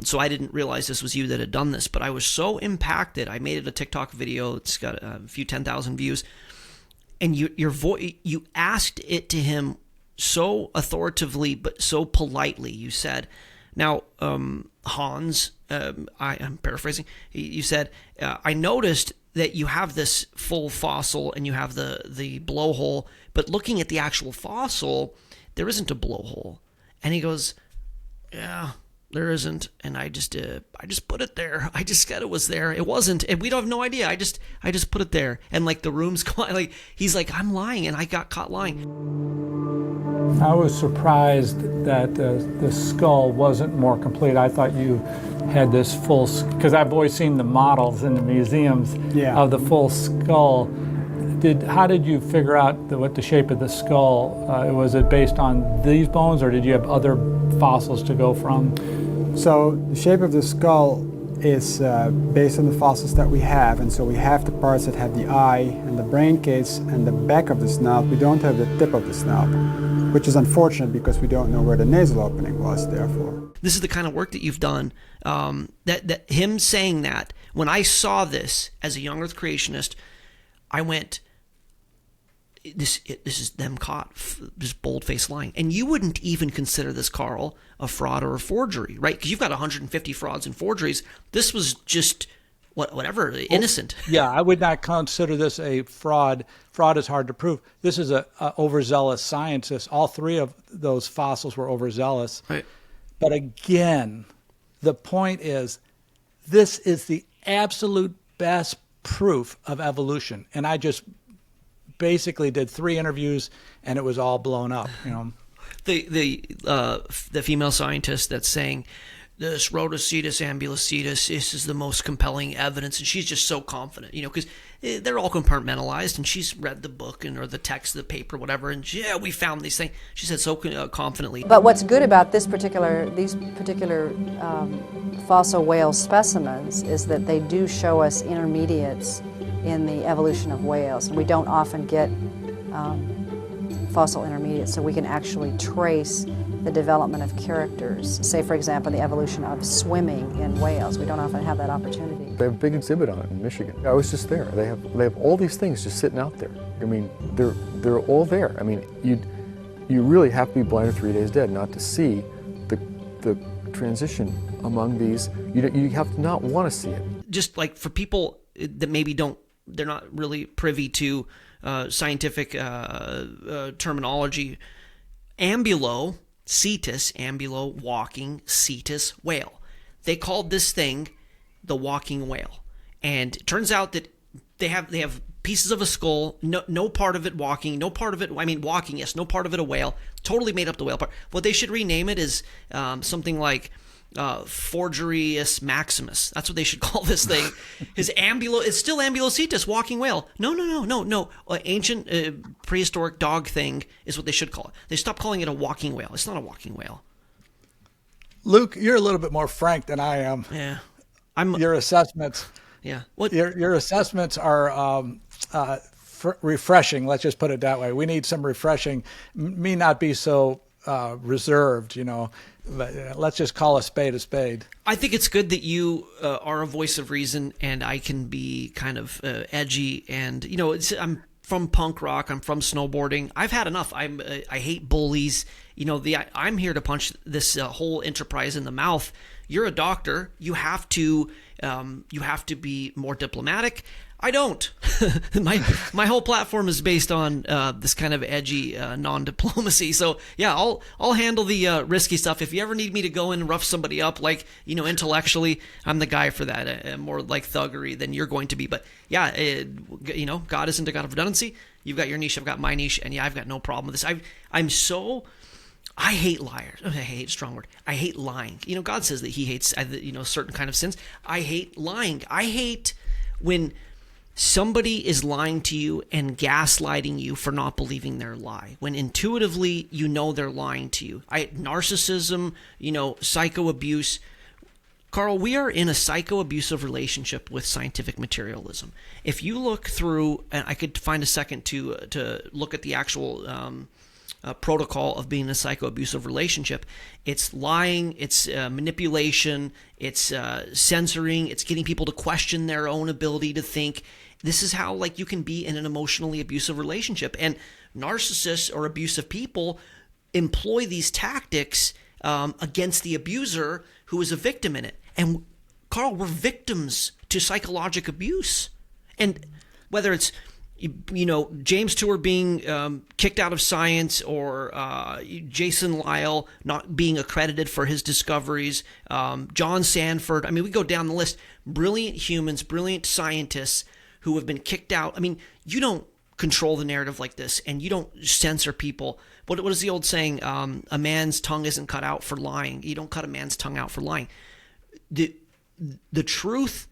So I didn't realize this was you that had done this, but I was so impacted. I made it a TikTok video. It's got a few 10,000 views. And you asked it to him so authoritatively, but so politely. You said, now, Hans, I'm paraphrasing, you said, I noticed that you have this full fossil and you have the blowhole, but looking at the actual fossil, there isn't a blowhole. And he goes, yeah, there isn't. And I just put it there. I just said it was there. It wasn't. And we don't have no idea. I just put it there. And like the room's like, he's like, I'm lying. And I got caught lying. I was surprised that the skull wasn't more complete. I thought you had this full, because I've always seen the models in the museums of the full skull. How did you figure out what the shape of the skull? Was it based on these bones, or did you have other fossils to go from? So the shape of the skull is based on the fossils that we have, and so we have the parts that have the eye and the brain case and the back of the snout. We don't have the tip of the snout, which is unfortunate because we don't know where the nasal opening was, therefore. This is the kind of work that you've done. That him saying that, when I saw this as a young Earth creationist, I went, this is them caught, just bold-faced lying. And you wouldn't even consider this, Carl, a fraud or a forgery, right? Because you've got 150 frauds and forgeries. This was just whatever, innocent. Yeah, I would not consider this a fraud. Fraud is hard to prove. This is a overzealous scientist. All three of those fossils were overzealous. Right. But again, the point is, this is the absolute best proof of evolution. And I just basically did 3 interviews, and it was all blown up. The female scientist that's saying this Rhodocetus ambulocetus, this is the most compelling evidence, and she's just so confident, because they're all compartmentalized, and she's read the book or the text, the paper, whatever, and we found these things. She said so confidently. But what's good about these particular fossil whale specimens is that they do show us intermediates in the evolution of whales. We don't often get fossil intermediates, so we can actually trace the development of characters. Say, for example, the evolution of swimming in whales. We don't often have that opportunity. They have a big exhibit on it in Michigan. I was just there. They have all these things just sitting out there. I mean, they're all there. I mean, you really have to be blind or 3 days dead not to see the transition among these. You have to not want to see it. just like for people that maybe they're not really privy to scientific terminology, ambulo, walking, cetus, whale. They called this thing the walking whale. And it turns out that they have pieces of a skull, no part of it walking, no part of it, walking, yes, no part of it a whale, totally made up the whale part. What they should rename it is something like forgeries maximus. That's what they should call this thing. It's still ambulocetus, walking whale. No. Ancient prehistoric dog thing is what they should call it. They stopped calling it a walking whale. It's not a walking whale. Luke, you're a little bit more frank than I am. Yeah. Your assessments. Yeah. Your assessments are refreshing. Let's just put it that way. We need some refreshing. Me not be so reserved, But let's just call a spade a spade. I think it's good that you are a voice of reason, and I can be kind of edgy. And I'm from punk rock. I'm from snowboarding. I've had enough. I hate bullies. I'm here to punch this whole enterprise in the mouth. You're a doctor. You have to be more diplomatic. I don't. my whole platform is based on this kind of edgy non-diplomacy. So yeah, I'll handle the risky stuff. If you ever need me to go in and rough somebody up, like intellectually, I'm the guy for that. More like thuggery than you're going to be. But yeah, God isn't a God of redundancy. You've got your niche, I've got my niche, and yeah, I've got no problem with this. I hate liars. I hate, strong word. I hate lying. God says that He hates certain kind of sins. I hate lying. I hate when somebody is lying to you and gaslighting you for not believing their lie, when intuitively they're lying to you. Narcissism, psychoabuse. Carl, we are in a psychoabusive relationship with scientific materialism. If you look through, and I could find a second to look at the actual protocol of being in a psychoabusive relationship, it's lying, it's manipulation, it's censoring, it's getting people to question their own ability to think. This is how you can be in an emotionally abusive relationship. And narcissists or abusive people employ these tactics against the abuser who is a victim in it. And Carl, we're victims to psychological abuse. And whether it's James Tour being kicked out of science, or Jason Lyle not being accredited for his discoveries, John Sanford. We go down the list. Brilliant humans, brilliant scientists who have been kicked out. You don't control the narrative like this, and you don't censor people. What is the old saying? A man's tongue isn't cut out for lying. You don't cut a man's tongue out for lying. The truth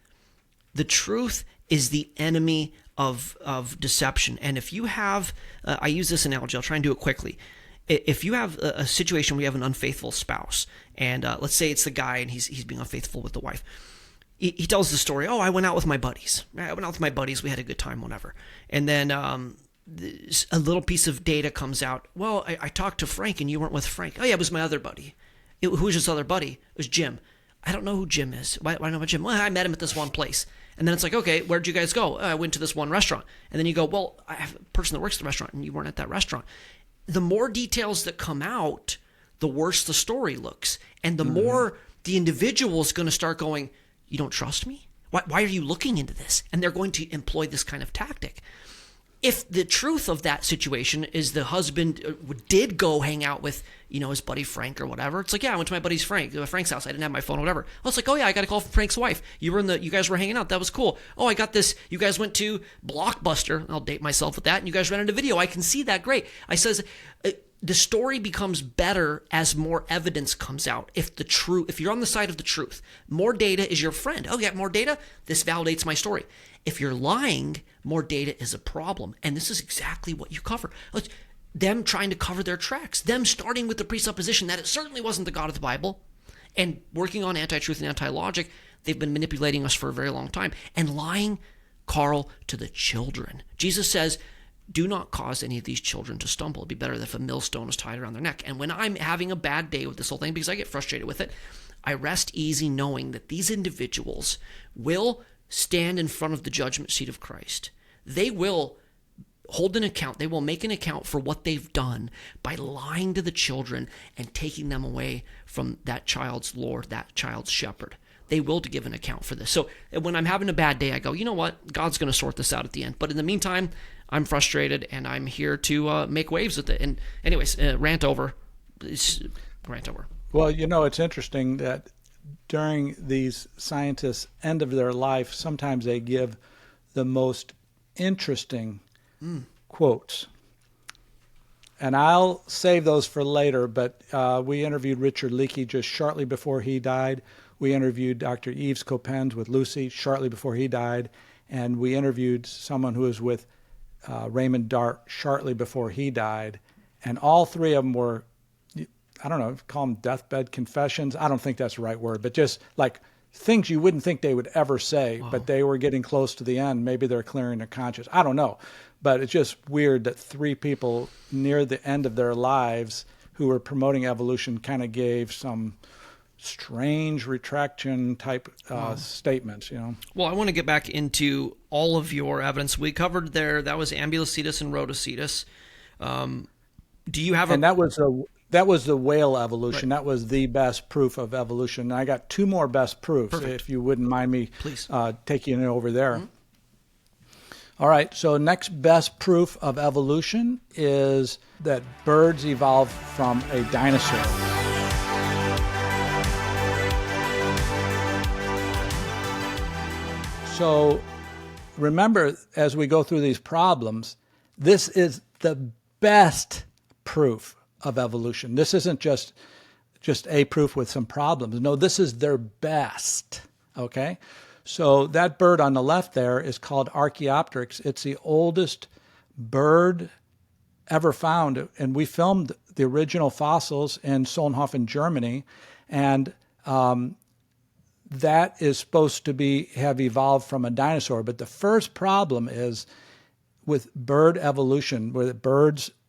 is the enemy of deception. And if you have, I use this analogy, I'll try and do it quickly. If you have a situation where you have an unfaithful spouse, and let's say it's the guy and he's being unfaithful with the wife. He tells the story, I went out with my buddies. We had a good time, whatever. And then a little piece of data comes out. Well, I talked to Frank and you weren't with Frank. Oh yeah, it was my other buddy. Who was this other buddy? It was Jim. I don't know who Jim is. Why do I know about Jim? Well, I met him at this one place. And then it's like, okay, where'd you guys go? I went to this one restaurant. And then you go, well, I have a person that works at the restaurant and you weren't at that restaurant. The more details that come out, the worse the story looks. And the more the individual is going to start going, you don't trust me? Why are you looking into this? And they're going to employ this kind of tactic. If the truth of that situation is the husband did go hang out with, his buddy Frank or whatever, it's like, yeah, I went to my buddy's Frank's house. I didn't have my phone or whatever. Well, it's like, oh yeah, I got a call from Frank's wife. You guys were hanging out. That was cool. Oh, I got this. You guys went to Blockbuster. I'll date myself with that. And you guys rented a video. I can see that. Great. I says, the story becomes better as more evidence comes out. If you're on the side of the truth, more data is your friend. Oh, you got more data? This validates my story. If you're lying, more data is a problem. And this is exactly what you cover. Them trying to cover their tracks. Them starting with the presupposition that it certainly wasn't the God of the Bible. And working on anti-truth and anti-logic. They've been manipulating us for a very long time. And lying, Carl, to the children. Jesus says, do not cause any of these children to stumble. It'd be better if a millstone was tied around their neck. And when I'm having a bad day with this whole thing, because I get frustrated with it, I rest easy knowing that these individuals will stand in front of the judgment seat of Christ. They will hold an account. They will make an account for what they've done by lying to the children and taking them away from that child's Lord, that child's shepherd. they will give an account for this. So when I'm having a bad day, I go, you know what? God's going to sort this out at the end. But in the meantime, I'm frustrated, and I'm here to make waves with it. And anyways, rant over. Rant over. Well, it's interesting that during these scientists' end of their life, sometimes they give the most interesting quotes. And I'll save those for later, but we interviewed Richard Leakey just shortly before he died. We interviewed Dr. Yves Coppens with Lucy shortly before he died. And we interviewed someone who was with Raymond Dart shortly before he died. And all three of them were, I don't know, call them deathbed confessions. I don't think that's the right word, but just like things you wouldn't think they would ever say, but they were getting close to the end. Maybe they're clearing their conscience. I don't know. But it's just weird that three people near the end of their lives who were promoting evolution kind of gave some strange retraction type statements, Well, I want to get back into all of your evidence. We covered there, that was Ambulocetus and Rhodocetus. Do you have And that was the whale evolution. Right. That was the best proof of evolution. And I got two more best proofs, if you wouldn't mind me taking it over there. Mm-hmm. All right, so next best proof of evolution is that birds evolved from a dinosaur. So remember, as we go through these problems, this is the best proof of evolution. This isn't just a proof with some problems. No, this is their best, okay? So that bird on the left there is called Archaeopteryx. It's the oldest bird ever found, and we filmed the original fossils in Solnhofen, Germany, and that is supposed to have evolved from a dinosaur. But the first problem is with bird evolution, where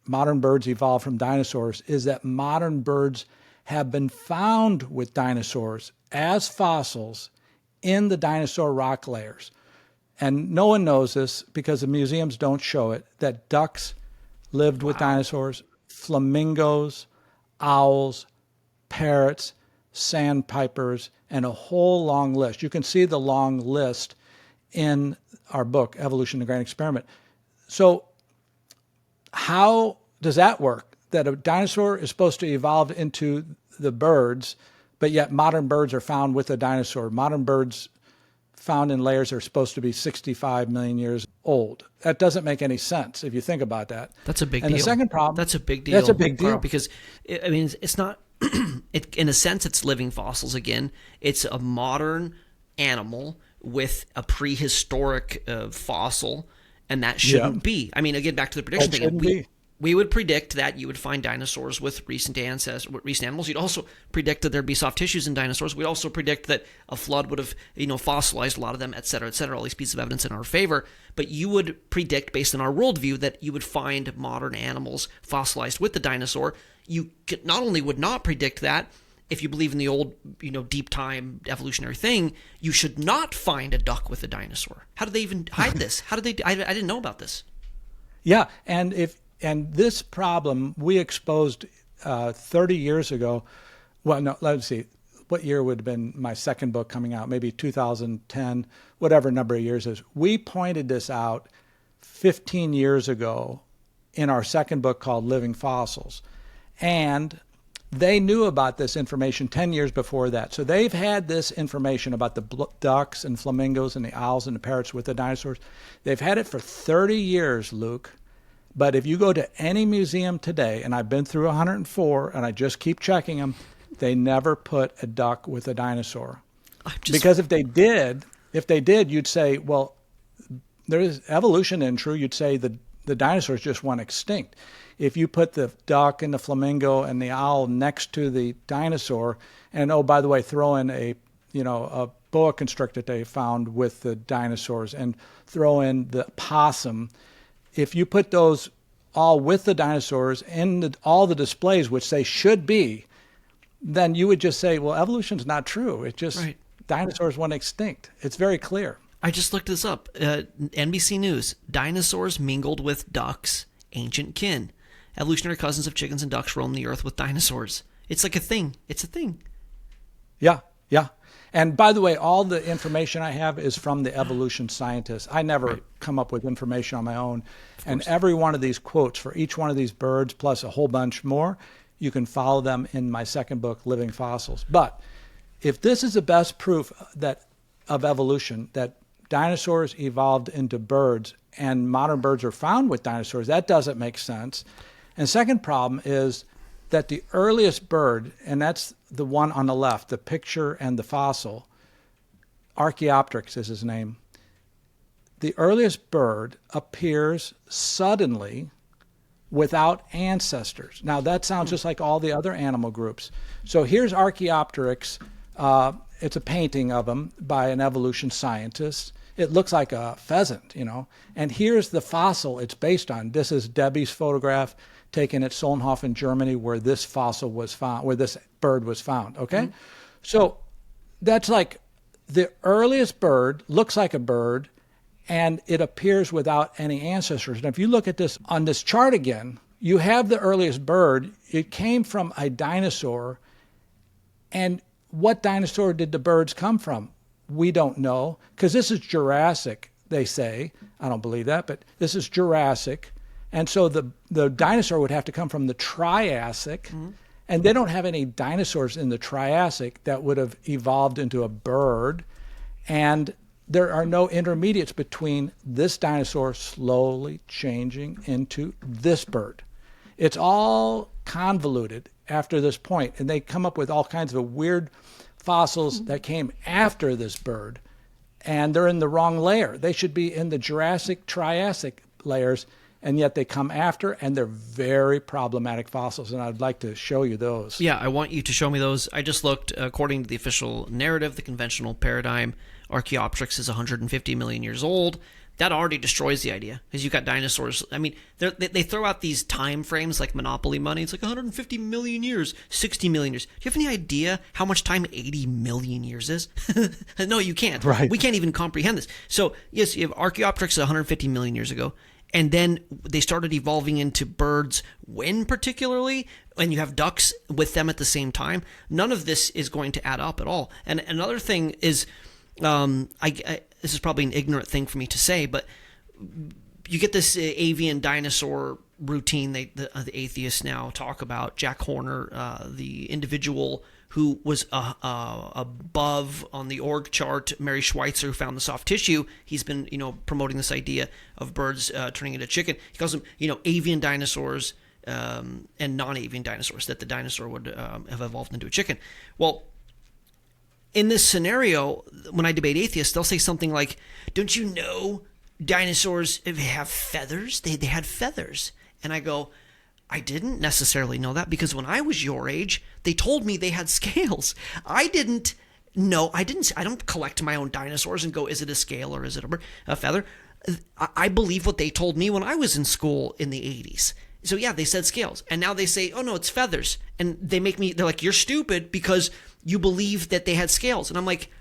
modern birds evolved from dinosaurs, is that modern birds have been found with dinosaurs as fossils in the dinosaur rock layers. And no one knows this because the museums don't show it, that ducks lived with dinosaurs, flamingos, owls, parrots, sandpipers, and a whole long list. You can see the long list in our book, Evolution, the Grand Experiment. So how does that work? That a dinosaur is supposed to evolve into the birds, but yet modern birds are found with a dinosaur. Modern birds found in layers are supposed to be 65 million years old. That doesn't make any sense if you think about that. That's a big deal. And the second problem... That's a big deal. That's a big deal. Because, I mean, it's not... in a sense, it's living fossils again. It's a modern animal with a prehistoric fossil, and that shouldn't be. I mean, again, back to the prediction thing. We would predict that you would find dinosaurs with recent animals. You'd also predict that there'd be soft tissues in dinosaurs. We'd also predict that a flood would have, fossilized a lot of them, et cetera, all these pieces of evidence in our favor. But you would predict, based on our worldview, that you would find modern animals fossilized with the dinosaur. You not only would not predict that, if you believe in the old, deep time evolutionary thing, you should not find a duck with a dinosaur. How did they even hide this? I didn't know about this. Yeah, and this problem we exposed 30 years ago. Well, no, let's see. What year would have been my second book coming out? Maybe 2010, whatever number of years is. We pointed this out 15 years ago in our second book called Living Fossils. And they knew about this information 10 years before that. So they've had this information about the ducks and flamingos and the owls and the parrots with the dinosaurs. They've had it for 30 years, Luke. But if you go to any museum today, and I've been through 104, and I just keep checking them, they never put a duck with a dinosaur. Because if they did, you'd say, well, there is evolution isn't true. You'd say the dinosaurs just went extinct. If you put the duck and the flamingo and the owl next to the dinosaur, and oh, by the way, throw in a boa constrictor they found with the dinosaurs, and throw in the possum. If you put those all with the dinosaurs in all the displays, which they should be, then you would just say, well, evolution's not true. It's just dinosaurs went extinct. It's very clear. I just looked this up. NBC News, dinosaurs mingled with ducks, ancient kin. Evolutionary cousins of chickens and ducks roam the earth with dinosaurs. It's like a thing. It's a thing. Yeah. And by the way, all the information I have is from the evolution scientists. I never come up with information on my own. And every one of these quotes for each one of these birds, plus a whole bunch more, you can follow them in my second book, Living Fossils. But if this is the best proof that of evolution, that dinosaurs evolved into birds and modern birds are found with dinosaurs, that doesn't make sense. And second problem is that the earliest bird, and that's the one on the left, the picture and the fossil, Archaeopteryx is his name. The earliest bird appears suddenly without ancestors. Now that sounds just like all the other animal groups. So here's Archaeopteryx. It's a painting of him by an evolution scientist. It looks like a pheasant, you know. And here's the fossil it's based on. This is Debbie's photograph taken at Solnhofen, Germany, where this fossil was found, where this bird was found, okay? So that's like the earliest bird, looks like a bird, and it appears without any ancestors. And if you look at this on this chart again, you have the earliest bird. It came from a dinosaur. And what dinosaur did the birds come from? We don't know, because this is Jurassic, they say. I don't believe that, but this is Jurassic. And so the dinosaur would have to come from the Triassic. And they don't have any dinosaurs in the Triassic that would have evolved into a bird. And there are no intermediates between this dinosaur slowly changing into this bird. It's all convoluted after this point, and they come up with all kinds of weird fossils that came after this bird, and they're in the wrong layer. They should be in the Jurassic, Triassic layers, and yet they come after, and they're very problematic fossils, and I'd like to show you those. Yeah, I want you to show me those. I just looked, according to the official narrative, the conventional paradigm, Archaeopteryx is 150 million years old. That already destroys the idea, because you've got dinosaurs. I mean, they throw out these time frames like Monopoly money. It's like 150 million years, 60 million years. Do you have any idea how much time 80 million years is? No, you can't. Right. We can't even comprehend this. So, yes, you have Archaeopteryx 150 million years ago. And then they started evolving into birds when particularly, and you have ducks with them at the same time. None of this is going to add up at all. And another thing is, this is probably an ignorant thing for me to say, but you get this avian dinosaur routine the atheists now talk about. Jack Horner, the individual who was above on the org chart, Mary Schweitzer, who found the soft tissue, he's been, promoting this idea of birds turning into chicken. He calls them, avian dinosaurs and non-avian dinosaurs, that the dinosaur would have evolved into a chicken. Well, in this scenario, when I debate atheists, they'll say something like, don't you know dinosaurs have feathers? They had feathers. And I go, I didn't necessarily know that, because when I was your age, they told me they had scales. I didn't know. I don't collect my own dinosaurs and go, is it a scale or is it a feather? I believe what they told me when I was in school in the 80s. So yeah, they said scales. And now they say, oh no, it's feathers. And they're like, you're stupid because you believe that they had scales. And I'm like,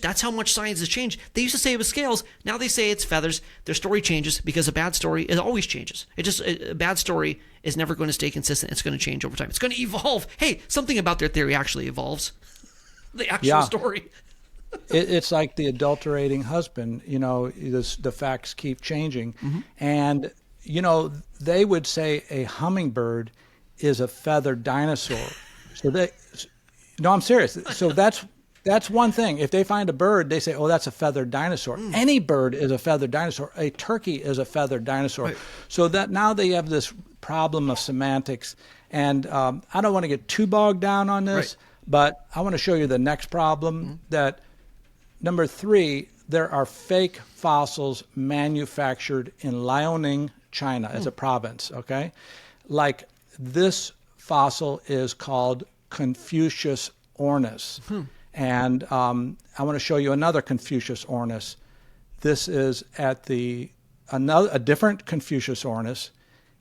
that's how much science has changed. They used to say it was scales. Now they say it's feathers. Their story changes, because a bad story, it always changes. A bad story is never going to stay consistent. It's going to change over time. It's going to evolve. Hey, something about their theory actually evolves. The actual story. It's like the adulterating husband. The facts keep changing. And, they would say a hummingbird is a feathered dinosaur. No, I'm serious. So that's one thing. If they find a bird, they say, oh, that's a feathered dinosaur. Any bird is a feathered dinosaur. A turkey is a feathered dinosaur. Right. So that now they have this problem of semantics. And I don't want to get too bogged down on this, but I want to show you the next problem, that number 3, there are fake fossils manufactured in Liaoning, China, as a province, okay? Like this fossil is called Confucius ornis. And I want to show you another Confucius ornis. This is at a different Confucius ornis.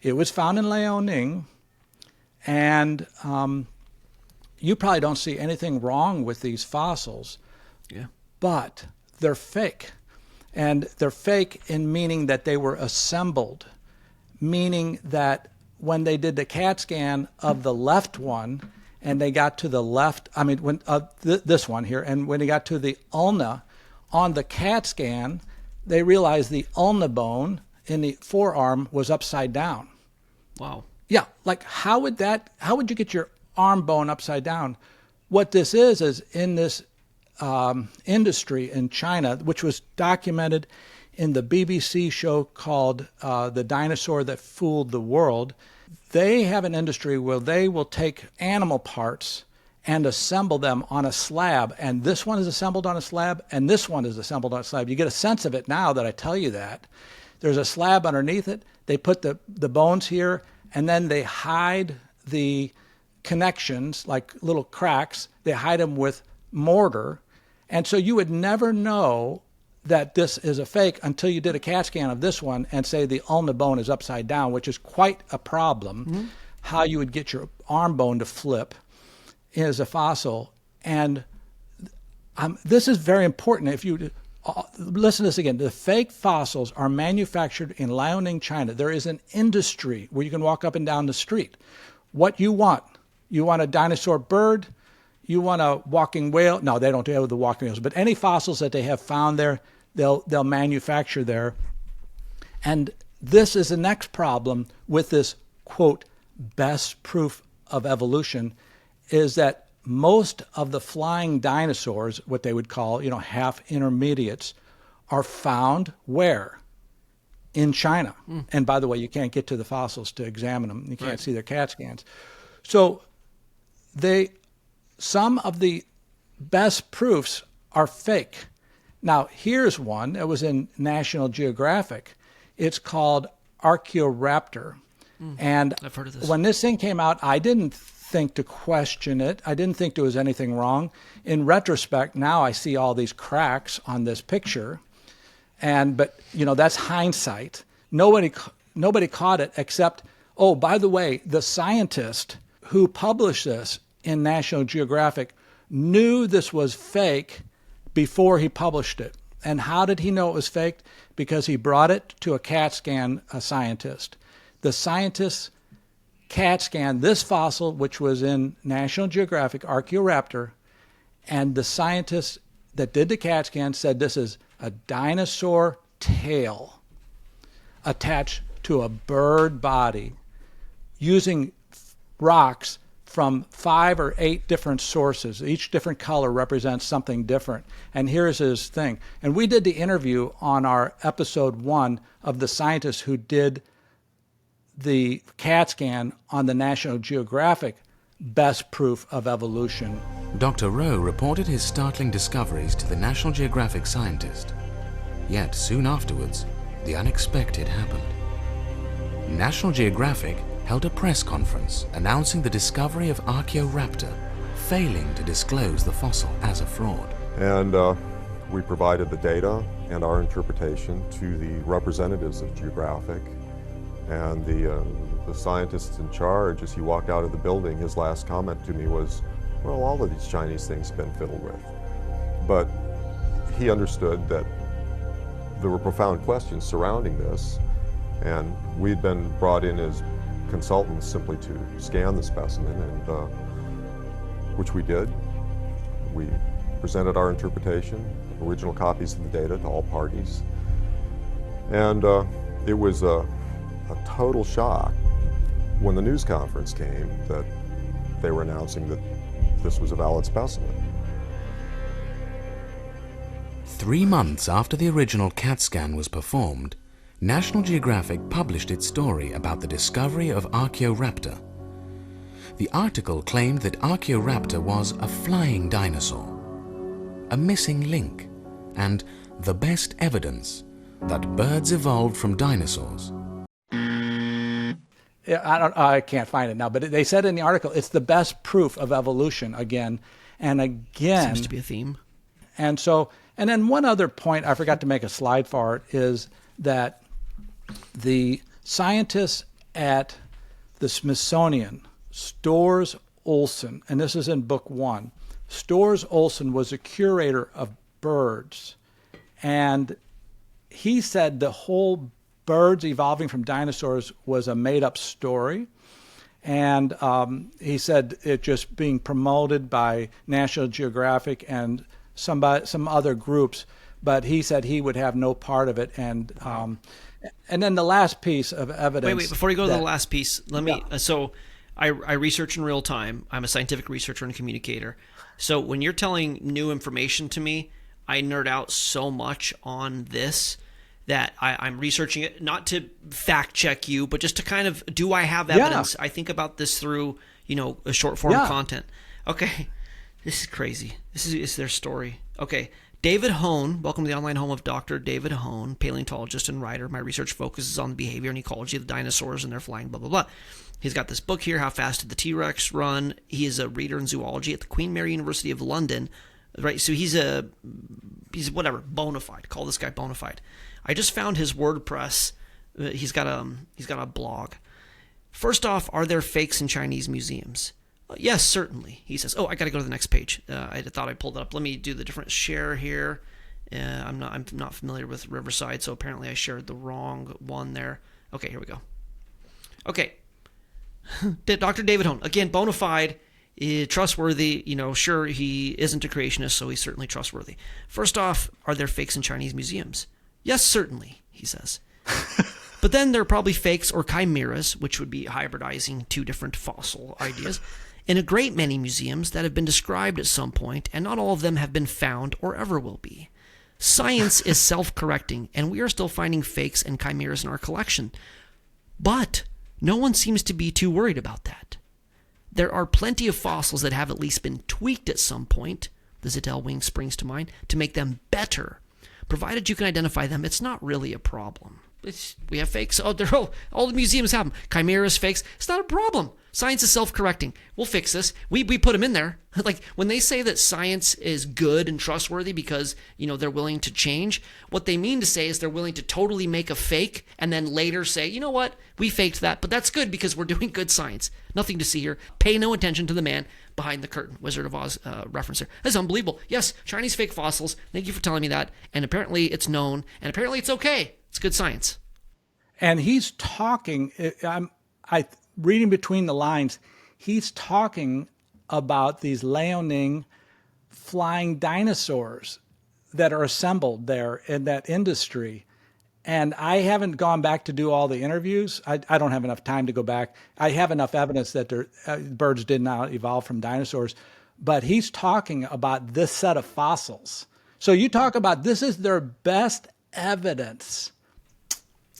It was found in Liaoning, and you probably don't see anything wrong with these fossils. Yeah. But they're fake. And they're fake in meaning that they were assembled, meaning that when they did the CAT scan of the left one and they got to the left, I mean, when this one here, and when they got to the ulna on the CAT scan, they realized the ulna bone in the forearm was upside down. Wow. Yeah, like how would you get your arm bone upside down? What this is in this industry in China, which was documented in the BBC show called The Dinosaur That Fooled the World, they have an industry where they will take animal parts and assemble them on a slab, and this one is assembled on a slab, and this one is assembled on a slab. You get a sense of it now that I tell you that. There's a slab underneath it. They put the bones here, and then they hide the connections, like little cracks. They hide them with mortar. And so you would never know that this is a fake until you did a CAT scan of this one and say the ulna bone is upside down, which is quite a problem, how you would get your arm bone to flip as a fossil. And this is very important. If you listen to this again, the fake fossils are manufactured in Liaoning, China. There is an industry where you can walk up and down the street. What you want a dinosaur bird, you want a walking whale. No, they don't have the walking whales, but any fossils that they have found there, they'll manufacture there. And this is the next problem with this, quote, best proof of evolution, is that most of the flying dinosaurs, what they would call, half intermediates, are found where? In China. And by the way, you can't get to the fossils to examine them. You can't see their CAT scans. So some of the best proofs are fake. Now, here's one that was in National Geographic. It's called Archaeoraptor. And I've heard of this. When this thing came out, I didn't think to question it. I didn't think there was anything wrong. In retrospect, now I see all these cracks on this picture. But that's hindsight. Nobody caught it except, oh, by the way, the scientist who published this in National Geographic knew this was fake before he published it. And how did he know it was fake? Because he brought it to a CAT scan, a scientist. The scientist CAT scanned this fossil, which was in National Geographic, Archaeoraptor, and the scientist that did the CAT scan said this is a dinosaur tail attached to a bird body using rocks from 5 or 8 different sources. Each different color represents something different. And here's his thing. And we did the interview on our episode 1 of the scientist who did the CAT scan on the National Geographic best proof of evolution. Dr. Rowe reported his startling discoveries to the National Geographic scientist. Yet soon afterwards, the unexpected happened. National Geographic held a press conference announcing the discovery of Archaeoraptor, failing to disclose the fossil as a fraud. And we provided the data and our interpretation to the representatives of Geographic. And the scientist in charge, as he walked out of the building, his last comment to me was, well, all of these Chinese things have been fiddled with. But he understood that there were profound questions surrounding this, and we'd been brought in as consultants simply to scan the specimen, and which we did. We presented our interpretation, original copies of the data to all parties. And it was a total shock when the news conference came that they were announcing that this was a valid specimen. 3 months after the original CAT scan was performed, National Geographic published its story about the discovery of Archaeoraptor. The article claimed that Archaeoraptor was a flying dinosaur, a missing link, and the best evidence that birds evolved from dinosaurs. I can't find it now, but they said in the article it's the best proof of evolution again and again. Seems to be a theme. And then one other point I forgot to make a slide for it is that the scientists at the Smithsonian, Storrs Olson, and this is in book 1, Storrs Olson was a curator of birds, and he said the whole birds evolving from dinosaurs was a made-up story. And he said it just being promoted by National Geographic and some other groups, but he said he would have no part of it. And then the last piece of evidence. Wait, before you go to the last piece, let me. So I research in real time. I'm a scientific researcher and communicator. So when you're telling new information to me, I nerd out so much on this that I'm researching it, not to fact check you, but just to kind of, do I have evidence? I think about this through, a short form content. Okay. This is crazy. This is their story. Okay. David Hone, welcome to the online home of Dr. David Hone, paleontologist and writer. My research focuses on the behavior and ecology of the dinosaurs and their flying, blah, blah, blah. He's got this book here, How Fast Did the T-Rex Run? He is a reader in zoology at the Queen Mary University of London, right? So he's whatever, bona fide. Call this guy bona fide. I just found his WordPress. He's got a blog. First off, are there fakes in Chinese museums? Yes, certainly. He says. Oh, I got to go to the next page. I thought I pulled it up. Let me do the different share here. I'm not familiar with Riverside, so apparently I shared the wrong one there. Okay, here we go. Okay, Dr. David Hone, again, bona fide, trustworthy. Sure, he isn't a creationist, so he's certainly trustworthy. First off, are there fakes in Chinese museums? Yes, certainly, he says. But then there are probably fakes or chimeras, which would be hybridizing two different fossil ideas, in a great many museums that have been described at some point, and not all of them have been found or ever will be. Science is self-correcting, and we are still finding fakes and chimeras in our collection. But no one seems to be too worried about that. There are plenty of fossils that have at least been tweaked at some point, the Zettel wing springs to mind, to make them better. Provided you can identify them, it's not really a problem. We have fakes. Oh, all the museums have them. Chimeras, fakes. It's not a problem. Science is self-correcting. We'll fix this. We put them in there. Like when they say that science is good and trustworthy because, they're willing to change, what they mean to say is they're willing to totally make a fake and then later say, you know what, we faked that, but that's good because we're doing good science. Nothing to see here. Pay no attention to the man behind the curtain. Wizard of Oz reference there. That's unbelievable. Yes, Chinese fake fossils. Thank you for telling me that. And apparently it's known, and apparently it's okay. It's good science. And he's talking, reading between the lines, he's talking about these Liaoning flying dinosaurs that are assembled there in that industry. And I haven't gone back to do all the interviews. I don't have enough time to go back. I have enough evidence that birds did not evolve from dinosaurs. But he's talking about this set of fossils. So you talk about this is their best evidence.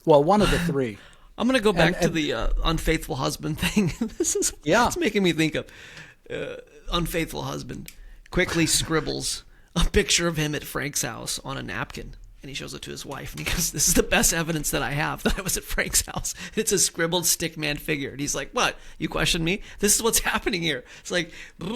Well, one of the three. I'm going to go back to the unfaithful husband thing. This is what's making me think of unfaithful husband. Quickly scribbles a picture of him at Frank's house on a napkin. And he shows it to his wife. And he goes, this is the best evidence that I have that I was at Frank's house. It's a scribbled stickman figure. And he's like, what? You question me? This is what's happening here. It's like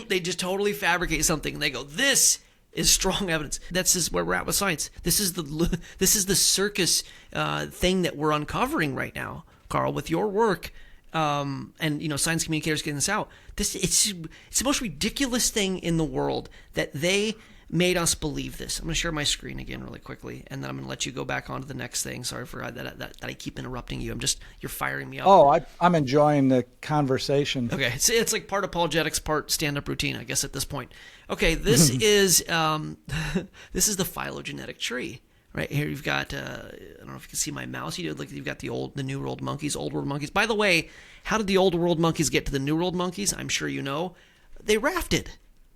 they just totally fabricate something. And they go, this is strong evidence. That's just where we're at with science. This is the circus thing that we're uncovering right now, Carl, with your work, and science communicators getting this out. It's the most ridiculous thing in the world that they made us believe this. I'm going to share my screen again really quickly, and then I'm going to let you go back on to the next thing. Sorry for that I keep interrupting you. You're firing me up. Oh, I'm enjoying the conversation. Okay, it's like part apologetics, part stand-up routine, I guess, at this point. Okay, this is this is the phylogenetic tree. Right here, you've got I don't know if you can see my mouse. You've got the New World monkeys, Old World monkeys. By the way, how did the Old World monkeys get to the New World monkeys? I'm sure you know. They rafted,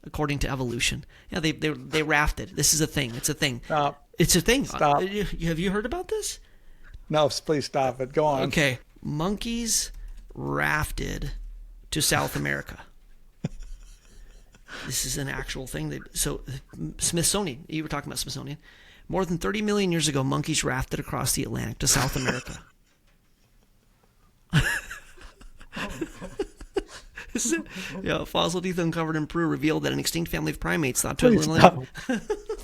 according to evolution. Yeah, they rafted. This is a thing. It's a thing. Stop. It's a thing. Stop. Have you heard about this? No, please stop it. Go on. Okay, monkeys rafted to South America. This is an actual thing. So Smithsonian. You were talking about Smithsonian. More than 30 million years ago, monkeys rafted across the Atlantic to South America. Fossil teeth uncovered in Peru revealed that an extinct family of primates thought to Please stop.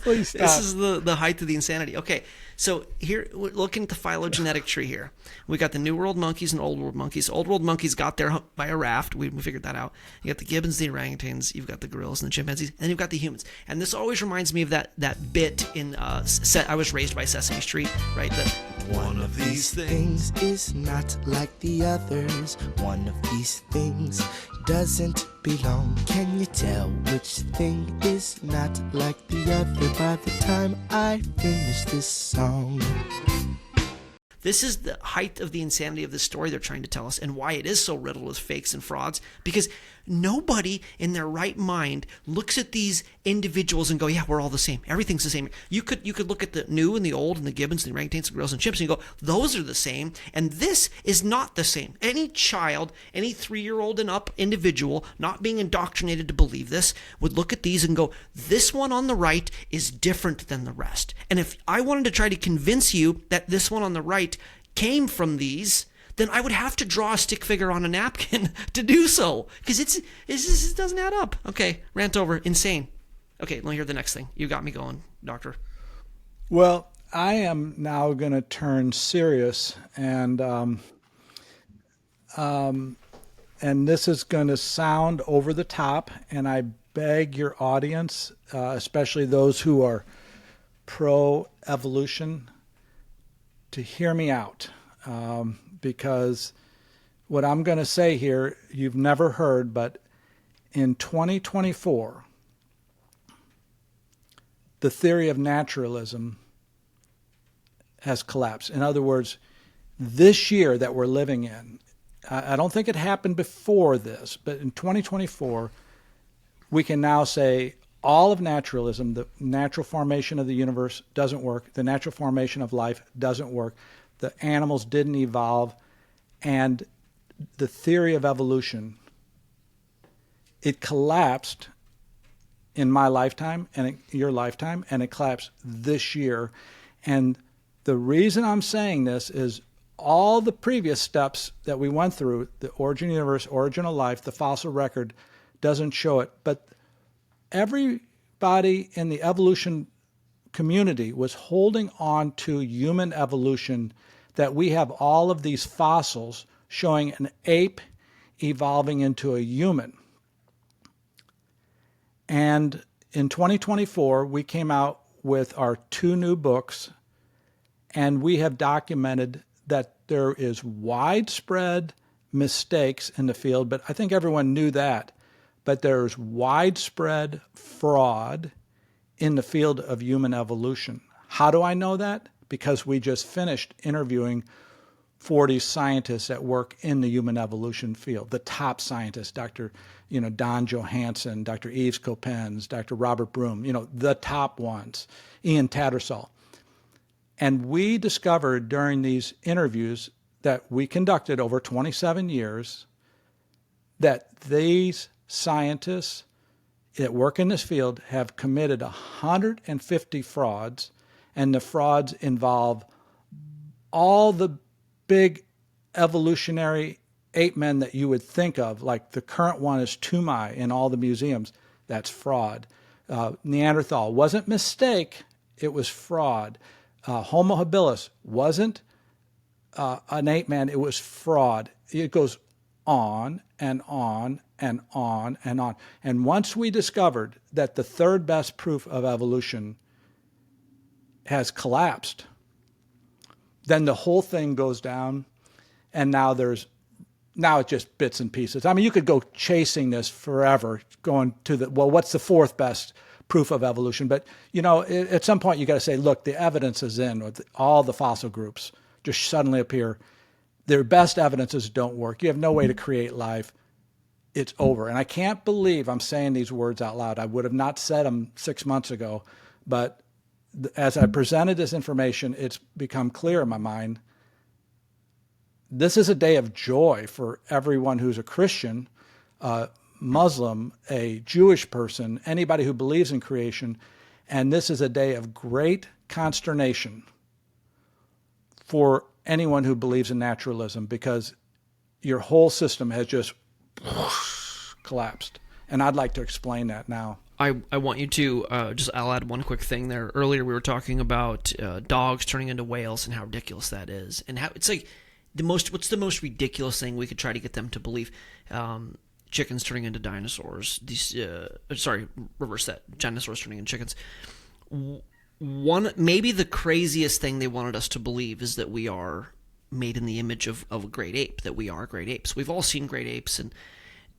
Please stop. This is the height of the insanity. Okay, so here we're looking at the phylogenetic tree here. We got the New World monkeys and Old World monkeys. Old World monkeys got there by a raft. We figured that out. You got the gibbons, the orangutans. You've got the gorillas and the chimpanzees, and then you've got the humans. And this always reminds me of that bit in I Was Raised by Sesame Street, right? One of these these things is not like the others. One of these things doesn't belong. Can you tell which thing is not like the other by the time I finish this song? This is the height of the insanity of this story they're trying to tell us, and why it is so riddled with fakes and frauds, because nobody in their right mind looks at these individuals and go, yeah, we're all the same. Everything's the same. You could look at the new and the old and the gibbons and the orangutans and gorillas and chimps and you go, those are the same, and this is not the same. Any child, any 3-year-old and up individual not being indoctrinated to believe this would look at these and go, this one on the right is different than the rest. And if I wanted to try to convince you that this one on the right came from these, then I would have to draw a stick figure on a napkin to do so, because it doesn't add up. Okay, rant over. Insane. Okay, let me hear the next thing. You got me going, Doctor. Well, I am now going to turn serious, and this is going to sound over the top, and I beg your audience, especially those who are pro-evolution, to hear me out, because what I'm going to say here, you've never heard, but in 2024, the theory of naturalism has collapsed. In other words, this year that we're living in, I don't think it happened before this, but in 2024, we can now say all of naturalism, the natural formation of the universe doesn't work, the natural formation of life doesn't work, the animals didn't evolve, and the theory of evolution, it collapsed in my lifetime and your lifetime, and it collapsed this year. And the reason I'm saying this is all the previous steps that we went through, the origin of the universe, origin of life, the fossil record doesn't show it, but everybody in the evolution community was holding on to human evolution, that we have all of these fossils showing an ape evolving into a human. And in 2024, we came out with our 2 new books, and we have documented that there is widespread mistakes in the field, but I think everyone knew that. But there's widespread fraud in the field of human evolution. How do I know that? Because we just finished interviewing 40 scientists that work in the human evolution field, the top scientists, Dr. Don Johansson, Dr. Yves Coppens, Dr. Robert Broom, the top ones, Ian Tattersall. And we discovered during these interviews that we conducted over 27 years that these scientists that work in this field have committed 150 frauds, and the frauds involve all the big evolutionary ape men that you would think of, like the current one is Toomai in all the museums. That's fraud. Neanderthal wasn't mistake, it was fraud. Homo habilis wasn't an ape man, it was fraud. It goes on and on and on and on. And once we discovered that the third best proof of evolution has collapsed, then the whole thing goes down, and now it's just bits and pieces. I mean, you could go chasing this forever, going to what's the 4th best proof of evolution? But, at some point you got to say, look, the evidence is in, with all the fossil groups just suddenly appear. Their best evidences don't work. You have no way to create life. It's over. And I can't believe I'm saying these words out loud. I would have not said them 6 months ago, but as I presented this information, it's become clear in my mind. This is a day of joy for everyone who's a Christian, Muslim, a Jewish person, anybody who believes in creation. And this is a day of great consternation for anyone who believes in naturalism, because your whole system has just collapsed. And I'd like to explain that now. I want you to, I'll add one quick thing there. Earlier we were talking about dogs turning into whales and how ridiculous that is. And how it's like what's the most ridiculous thing we could try to get them to believe? Chickens turning into dinosaurs. Reverse that. Dinosaurs turning into chickens. Maybe the craziest thing they wanted us to believe is that we are made in the image of a great ape, that we are great apes. We've all seen great apes and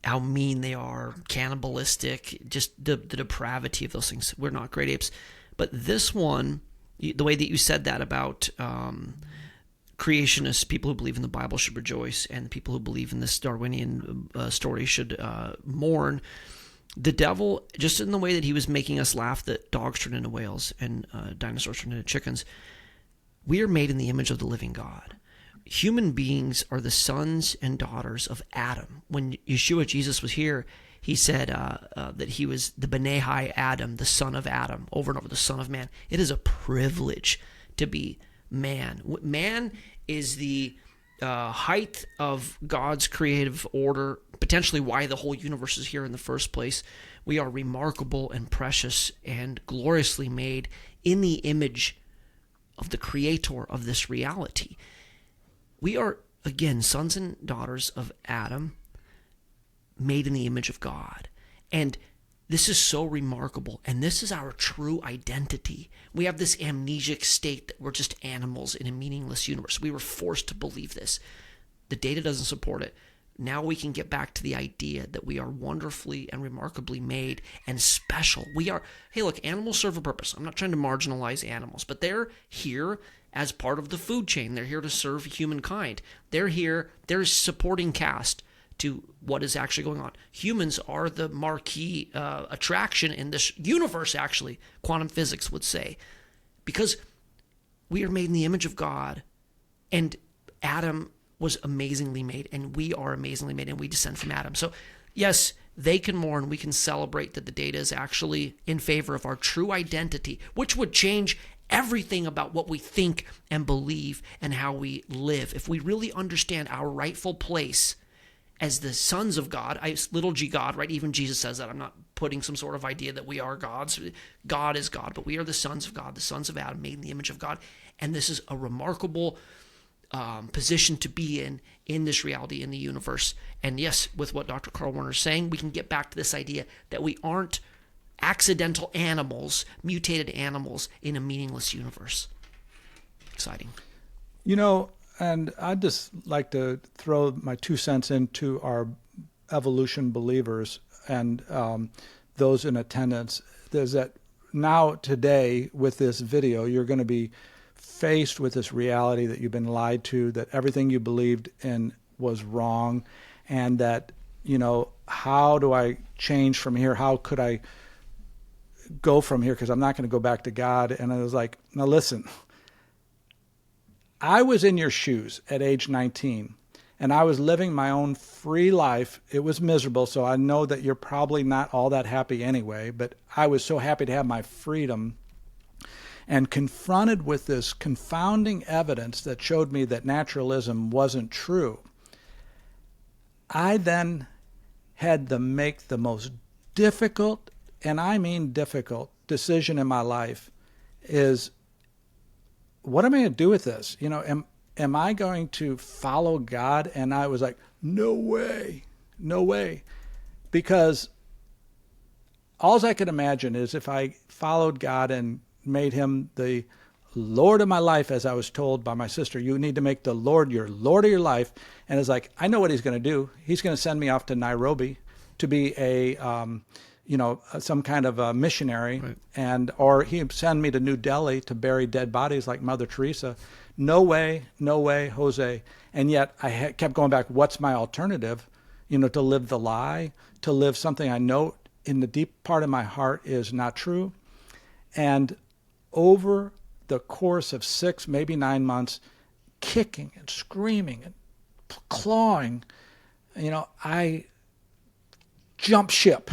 how mean they are, cannibalistic, just the depravity of those things. We're not great apes. But this one, the way that you said that about creationists, people who believe in the Bible should rejoice, and the people who believe in this Darwinian story should mourn. The devil, just in the way that he was making us laugh that dogs turned into whales and dinosaurs turned into chickens, we are made in the image of the living God. Human beings are the sons and daughters of Adam. When Yeshua, Jesus, was here, he said that he was the B'nai Adam, the son of Adam, over and over, the son of man. It is a privilege to be man. Man is the height of God's creative order, potentially why the whole universe is here in the first place. We are remarkable and precious and gloriously made in the image of the creator of this reality. We are, again, sons and daughters of Adam, made in the image of God. And this is so remarkable, and this is our true identity. We have this amnesic state that we're just animals in a meaningless universe. We were forced to believe this. The data doesn't support it. Now we can get back to the idea that we are wonderfully and remarkably made and special. We are, hey, look, animals serve a purpose. I'm not trying to marginalize animals, but they're here as part of the food chain. They're here to serve humankind. They're here, they're supporting cast to what is actually going on. Humans are the marquee attraction in this universe, actually, quantum physics would say, because we are made in the image of God, and Adam was amazingly made, and we are amazingly made, and we descend from Adam. So yes, they can mourn. We can celebrate that the data is actually in favor of our true identity, which would change everything about what we think and believe and how we live. If we really understand our rightful place as the sons of God, little g God, right? Even Jesus says that. I'm not putting some sort of idea that we are gods. God is God, but we are the sons of God, the sons of Adam, made in the image of God. And this is a remarkable position to be in this reality, in the universe. And yes, with what Dr. Carl Werner is saying, we can get back to this idea that we aren't accidental animals, mutated animals in a meaningless universe. Exciting. You know, and I'd just like to throw my 2 cents into our evolution believers and those in attendance. There's that now today with this video, you're going to be faced with this reality that you've been lied to, that everything you believed in was wrong, and that, you know, how do I change from here? How could I go from here? Because I'm not going to go back to God. And I was like, now listen, I was in your shoes at age 19, and I was living my own free life. It was miserable, so I know that you're probably not all that happy anyway, but I was so happy to have my freedom. And confronted with this confounding evidence that showed me that naturalism wasn't true, I then had to make the most difficult, and I mean difficult, decision in my life is, what am I going to do with this? You know, am I going to follow God? And I was like, no way, no way. Because all I could imagine is if I followed God and made him the Lord of my life, as I was told by my sister, you need to make the Lord your Lord of your life. And it's like, I know what he's going to do. He's going to send me off to Nairobi to be a, some kind of a missionary, right. Or he'd send me to New Delhi to bury dead bodies like Mother Teresa. No way, Jose. And yet I kept going back, what's my alternative? You know, to live the lie, to live something I know in the deep part of my heart is not true. And over the course of 6, maybe 9 months, kicking and screaming and clawing, you know, I jumped ship.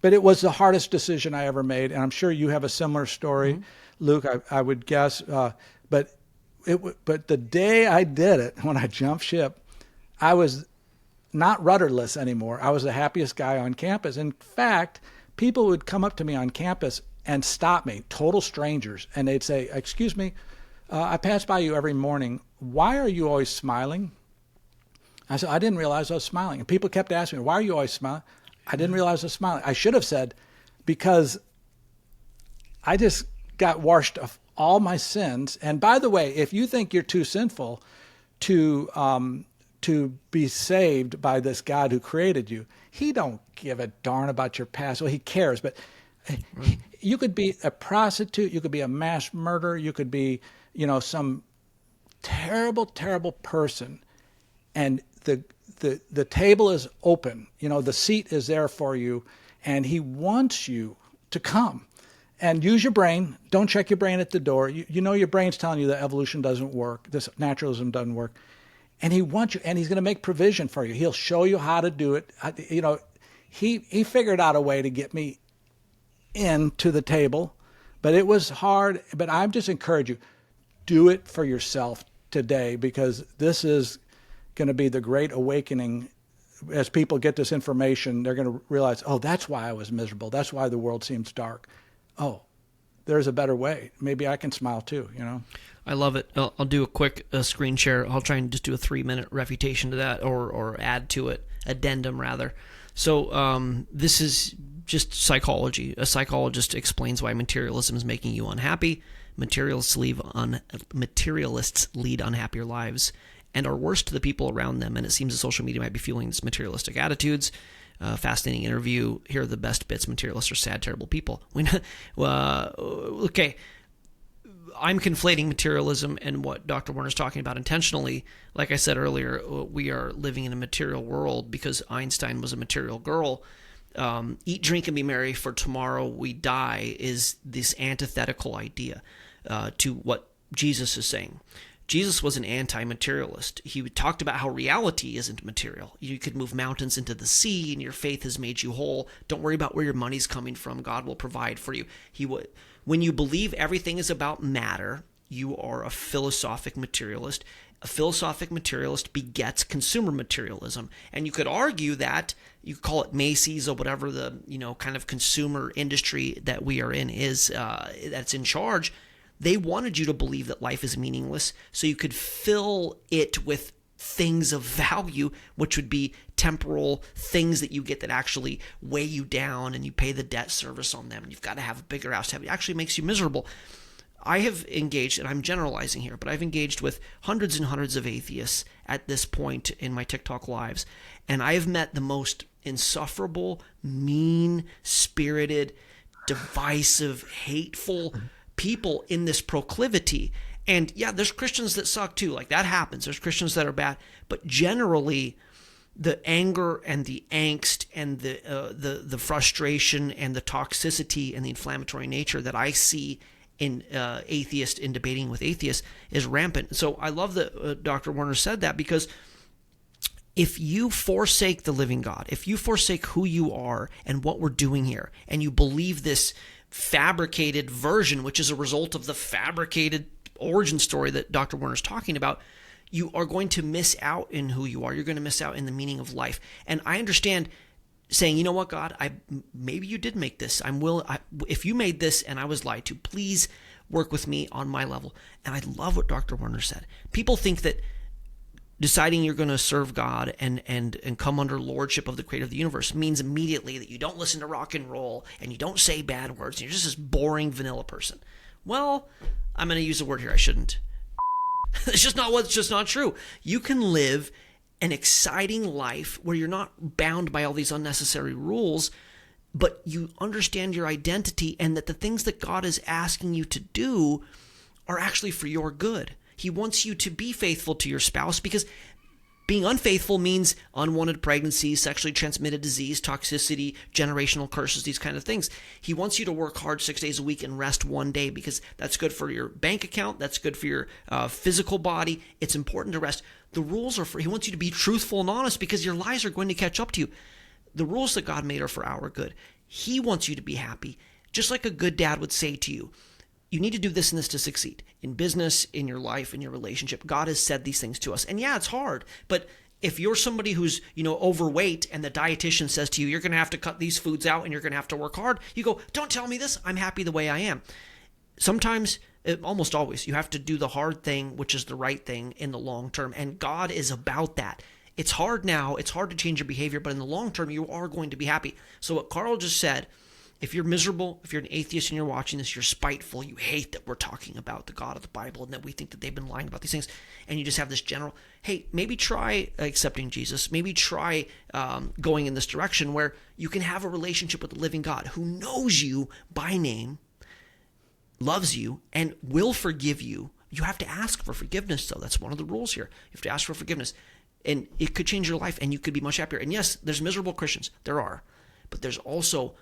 But it was the hardest decision I ever made, and I'm sure you have a similar story, mm-hmm. Luke, I would guess. But the day I did it, when I jumped ship, I was not rudderless anymore. I was the happiest guy on campus. In fact, people would come up to me on campus and stop me, total strangers, and they'd say, excuse me, I pass by you every morning. Why are you always smiling? I said, I didn't realize I was smiling. And people kept asking me, why are you always smiling? I didn't realize I was smiling. I should have said, because I just got washed of all my sins. And by the way, if you think you're too sinful to be saved by this God who created you. He don't give a darn about your past. Well, he cares, but you could be a prostitute, you could be a mass murderer, you could be, some terrible, terrible person, and the table is open. The seat is there for you, and he wants you to come and use your brain. Don't check your brain at the door. Your brain's telling you that evolution doesn't work, this naturalism doesn't work. And he wants you, and he's going to make provision for you. He'll show you how to do it. He figured out a way to get me into the table, but it was hard. But I'm just encourage you, do it for yourself today, because this is going to be the great awakening. As people get this information, they're going to realize, oh, that's why I was miserable. That's why the world seems dark. Oh, there's a better way. Maybe I can smile too, I love it. I'll do a quick screen share. I'll try and just do a 3-minute refutation to that, or add to it, addendum rather. So this is just psychology. A psychologist explains why materialism is making you unhappy. Materialists lead unhappier lives and are worse to the people around them. And it seems that social media might be fueling this materialistic attitudes. Fascinating interview. Here are the best bits. Materialists are sad, terrible people. Okay. I'm conflating materialism and what Dr. Werner is talking about intentionally. Like I said earlier, we are living in a material world because Einstein was a material girl. Eat, drink, and be merry, for tomorrow we die is this antithetical idea to what Jesus is saying. Jesus was an anti-materialist. He talked about how reality isn't material. You could move mountains into the sea, and your faith has made you whole. Don't worry about where your money's coming from. God will provide for you. When you believe everything is about matter, you are a philosophic materialist. A philosophic materialist begets consumer materialism. And you could argue that, you call it Macy's or whatever the kind of consumer industry that we are in is, that's in charge. They wanted you to believe that life is meaningless so you could fill it with things of value, which would be temporal things that you get that actually weigh you down, and you pay the debt service on them, and you've got to have a bigger house to have it. It actually makes you miserable. I have engaged, and I'm generalizing here, but I've engaged with hundreds and hundreds of atheists at this point in my TikTok lives, and I have met the most insufferable, mean-spirited, divisive, hateful people in this proclivity. And yeah, there's Christians that suck too. Like, that happens. There's Christians that are bad. But generally, the anger and the angst and the frustration and the toxicity and the inflammatory nature that I see in atheists, in debating with atheists, is rampant. So I love that Dr. Werner said that, because if you forsake the living God, if you forsake who you are and what we're doing here, and you believe this fabricated version, which is a result of the fabricated origin story that Dr. Werner is talking about, you are going to miss out in who you are. You're going to miss out in the meaning of life. And I understand saying, you know what, God, maybe you did make this. If you made this and I was lied to, please work with me on my level. And I love what Dr. Werner said. People think that deciding you're going to serve God and come under lordship of the creator of the universe means immediately that you don't listen to rock and roll and you don't say bad words and you're just this boring vanilla person. Well, I'm going to use a word here I shouldn't. It's just not true. You can live an exciting life where you're not bound by all these unnecessary rules, but you understand your identity and that the things that God is asking you to do are actually for your good. He wants you to be faithful to your spouse, because being unfaithful means unwanted pregnancy, sexually transmitted disease, toxicity, generational curses, these kind of things. He wants you to work hard 6 days a week and rest 1 day, because that's good for your bank account. That's good for your physical body. It's important to rest. The rules are he wants you to be truthful and honest, because your lies are going to catch up to you. The rules that God made are for our good. He wants you to be happy, just like a good dad would say to you. You need to do this and this to succeed in business, in your life, in your relationship. God has said these things to us. And yeah, it's hard. But if you're somebody who's, overweight and the dietitian says to you, you're going to have to cut these foods out and you're going to have to work hard, you go, don't tell me this. I'm happy the way I am. Sometimes, almost always, you have to do the hard thing, which is the right thing in the long term. And God is about that. It's hard now. It's hard to change your behavior, but in the long term, you are going to be happy. So what Carl just said If you're miserable, if you're an atheist and you're watching this, you're spiteful, you hate that we're talking about the God of the Bible and that we think that they've been lying about these things, and you just have this general, hey, maybe try accepting Jesus. Maybe try going in this direction where you can have a relationship with the living God who knows you by name, loves you, and will forgive you. You have to ask for forgiveness, though. That's one of the rules here. You have to ask for forgiveness. And it could change your life, and you could be much happier. And yes, there's miserable Christians. There are. But there's also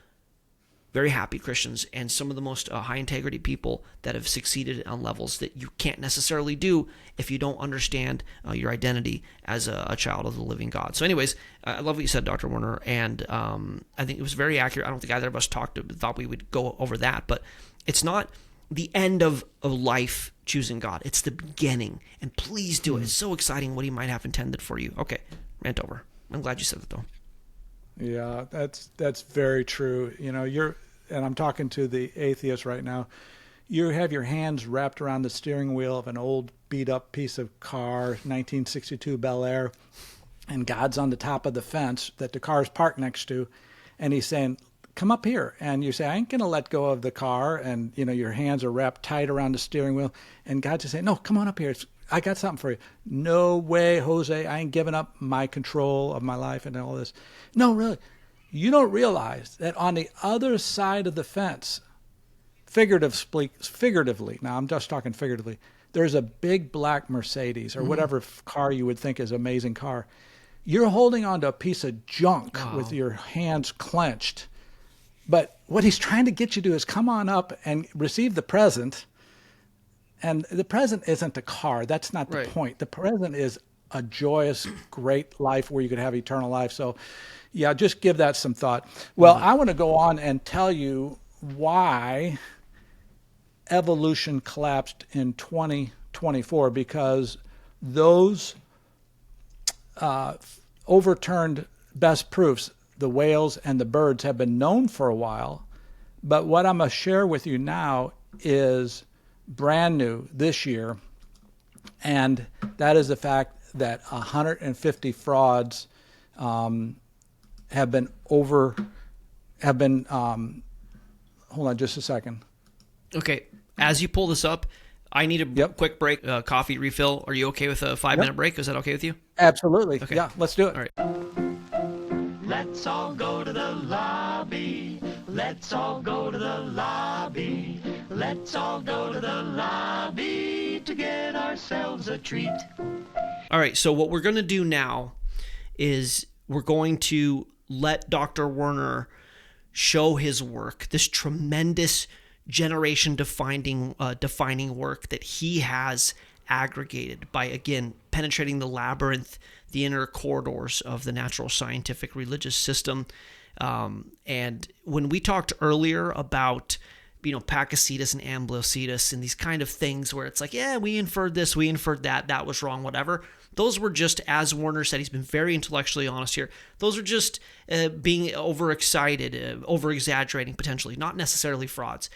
very happy Christians and some of the most high integrity people that have succeeded on levels that you can't necessarily do if you don't understand your identity as a child of the living God. So anyways, I love what you said, Dr. Werner, and I think it was very accurate. I don't think either of us thought we would go over that, but it's not the end of life choosing God. It's the beginning, and please do it. It's so exciting what he might have intended for you. Okay, rant over. I'm glad you said that, though. Yeah, that's very true. You know, and I'm talking to the atheist right now. You have your hands wrapped around the steering wheel of an old beat up piece of car, 1962 Bel Air, and God's on the top of the fence that the car's parked next to, and he's saying, come up here. And you say, I ain't going to let go of the car. And, you know, your hands are wrapped tight around the steering wheel. And God's just saying, no, come on up here. I got something for you. No way, Jose. I ain't giving up my control of my life and all this. No, really. You don't realize that on the other side of the fence, figuratively, now I'm just talking figuratively, there's a big black Mercedes or whatever car you would think is an amazing car. You're holding onto a piece of junk with your hands clenched. But what he's trying to get you to do is come on up and receive the present. And the present isn't the car. That's not the point. The present is a joyous, great life where you could have eternal life. So, yeah, just give that some thought. Well, I want to go on and tell you why evolution collapsed in 2024, because those overturned best proofs, the whales and the birds, have been known for a while. But what I'm going to share with you now is brand new this year, and that is the fact that 150 frauds have been hold on just a second. Okay, as you pull this up, I need a quick break, coffee refill. Are you okay with a 5-minute break? Is that okay with you? Absolutely. Okay. Yeah, let's do it. All right. Let's all go to the lobby. Let's all go to the lobby. Let's all go to the lobby to get ourselves a treat. All right, so what we're going to do now is we're going to let Dr. Werner show his work, this tremendous generation-defining work that he has aggregated by, again, penetrating the labyrinth, the inner corridors of the natural scientific religious system. And when we talked earlier about, Pakicetus and Ambliocetus and these kind of things where it's like, yeah, we inferred this, we inferred that, that was wrong, whatever. Those were just, as Werner said, he's been very intellectually honest here. Those are just being overexcited, over-exaggerating potentially, not necessarily frauds.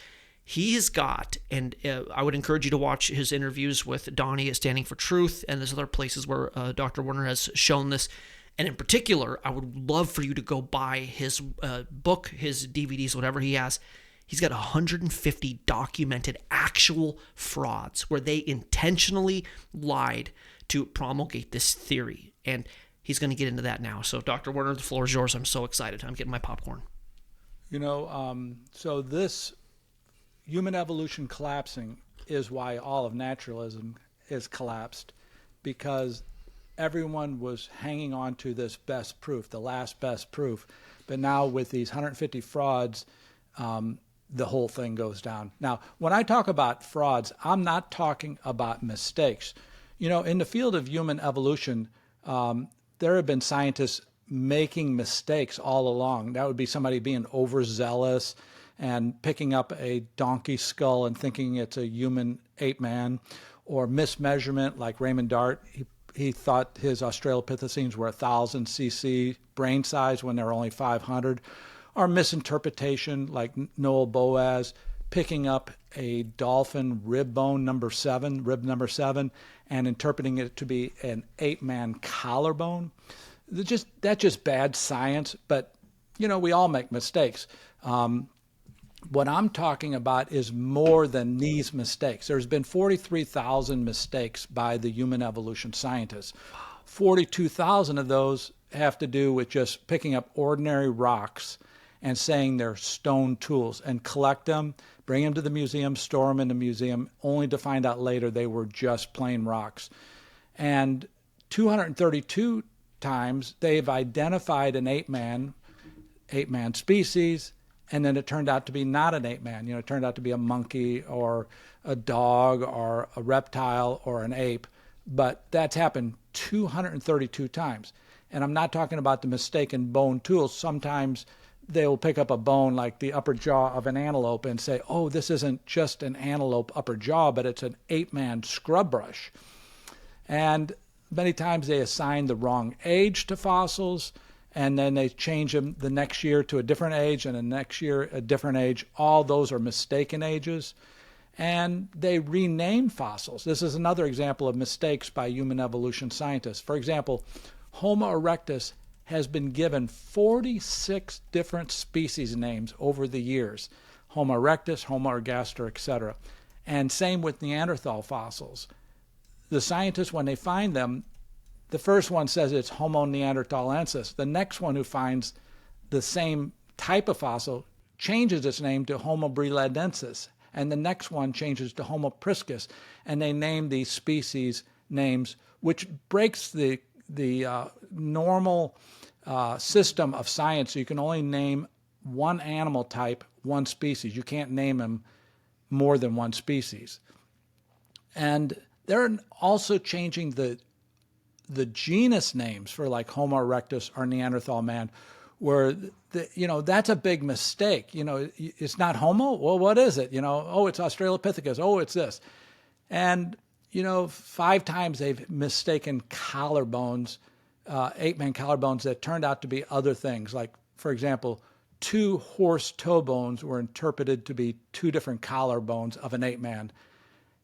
He has got, and I would encourage you to watch his interviews with Donnie at Standing for Truth, and there's other places where Dr. Werner has shown this. And in particular, I would love for you to go buy his book, his DVDs, whatever he has. He's got 150 documented actual frauds where they intentionally lied to promulgate this theory. And he's going to get into that now. So, Dr. Werner, the floor is yours. I'm so excited. I'm getting my popcorn. So this human evolution collapsing is why all of naturalism is collapsed, because everyone was hanging on to this best proof, the last best proof. But now with these 150 frauds, the whole thing goes down. Now, when I talk about frauds, I'm not talking about mistakes. In the field of human evolution, there have been scientists making mistakes all along. That would be somebody being overzealous and picking up a donkey skull and thinking it's a human ape man, or mismeasurement like Raymond Dart. He thought his Australopithecines were 1,000 cc brain size when they're only 500. Or misinterpretation like Noel Boaz picking up a dolphin rib number 7, and interpreting it to be an ape-man collarbone. That's just bad science, but, we all make mistakes. What I'm talking about is more than these mistakes. There's been 43,000 mistakes by the human evolution scientists. 42,000 of those have to do with just picking up ordinary rocks and saying they're stone tools and collect them, bring them to the museum, store them in the museum, only to find out later they were just plain rocks. And 232 times they've identified an ape-man species, and then it turned out to be not an ape-man. It turned out to be a monkey or a dog or a reptile or an ape. But that's happened 232 times. And I'm not talking about the mistaken bone tools. Sometimes they will pick up a bone like the upper jaw of an antelope and say, oh, this isn't just an antelope upper jaw, but it's an ape-man scrub brush. And many times they assign the wrong age to fossils, and then they change them the next year to a different age, and the next year a different age. All those are mistaken ages. And they rename fossils. This is another example of mistakes by human evolution scientists. For example, Homo erectus has been given 46 different species names over the years. Homo erectus, Homo ergaster, etc. And same with Neanderthal fossils. The scientists, when they find them, the first one says it's Homo neanderthalensis. The next one who finds the same type of fossil changes its name to Homo brelandensis. And the next one changes to Homo priscus. And they name these species names, which breaks the normal system of science. So you can only name one animal type, one species. You can't name them more than one species. And they're also changing the genus names for like Homo erectus or Neanderthal man, where that's a big mistake. It's not Homo. Well, what is it? Oh, it's Australopithecus. Oh, it's this. And 5 times they've mistaken collarbones, ape-man collarbones that turned out to be other things. Like, for example, 2 horse toe bones were interpreted to be 2 different collarbones of an ape-man.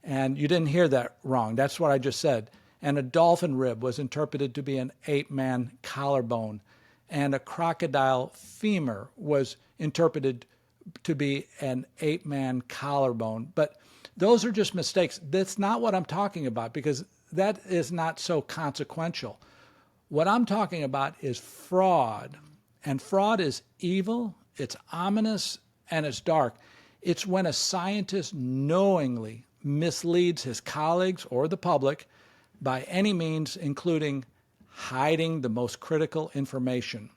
And you didn't hear that wrong. That's what I just said. And a dolphin rib was interpreted to be an ape-man collarbone. And a crocodile femur was interpreted to be an ape-man collarbone. But those are just mistakes. That's not what I'm talking about, because that is not so consequential. What I'm talking about is fraud. And fraud is evil, it's ominous, and it's dark. It's when a scientist knowingly misleads his colleagues or the public by any means, including hiding the most critical information,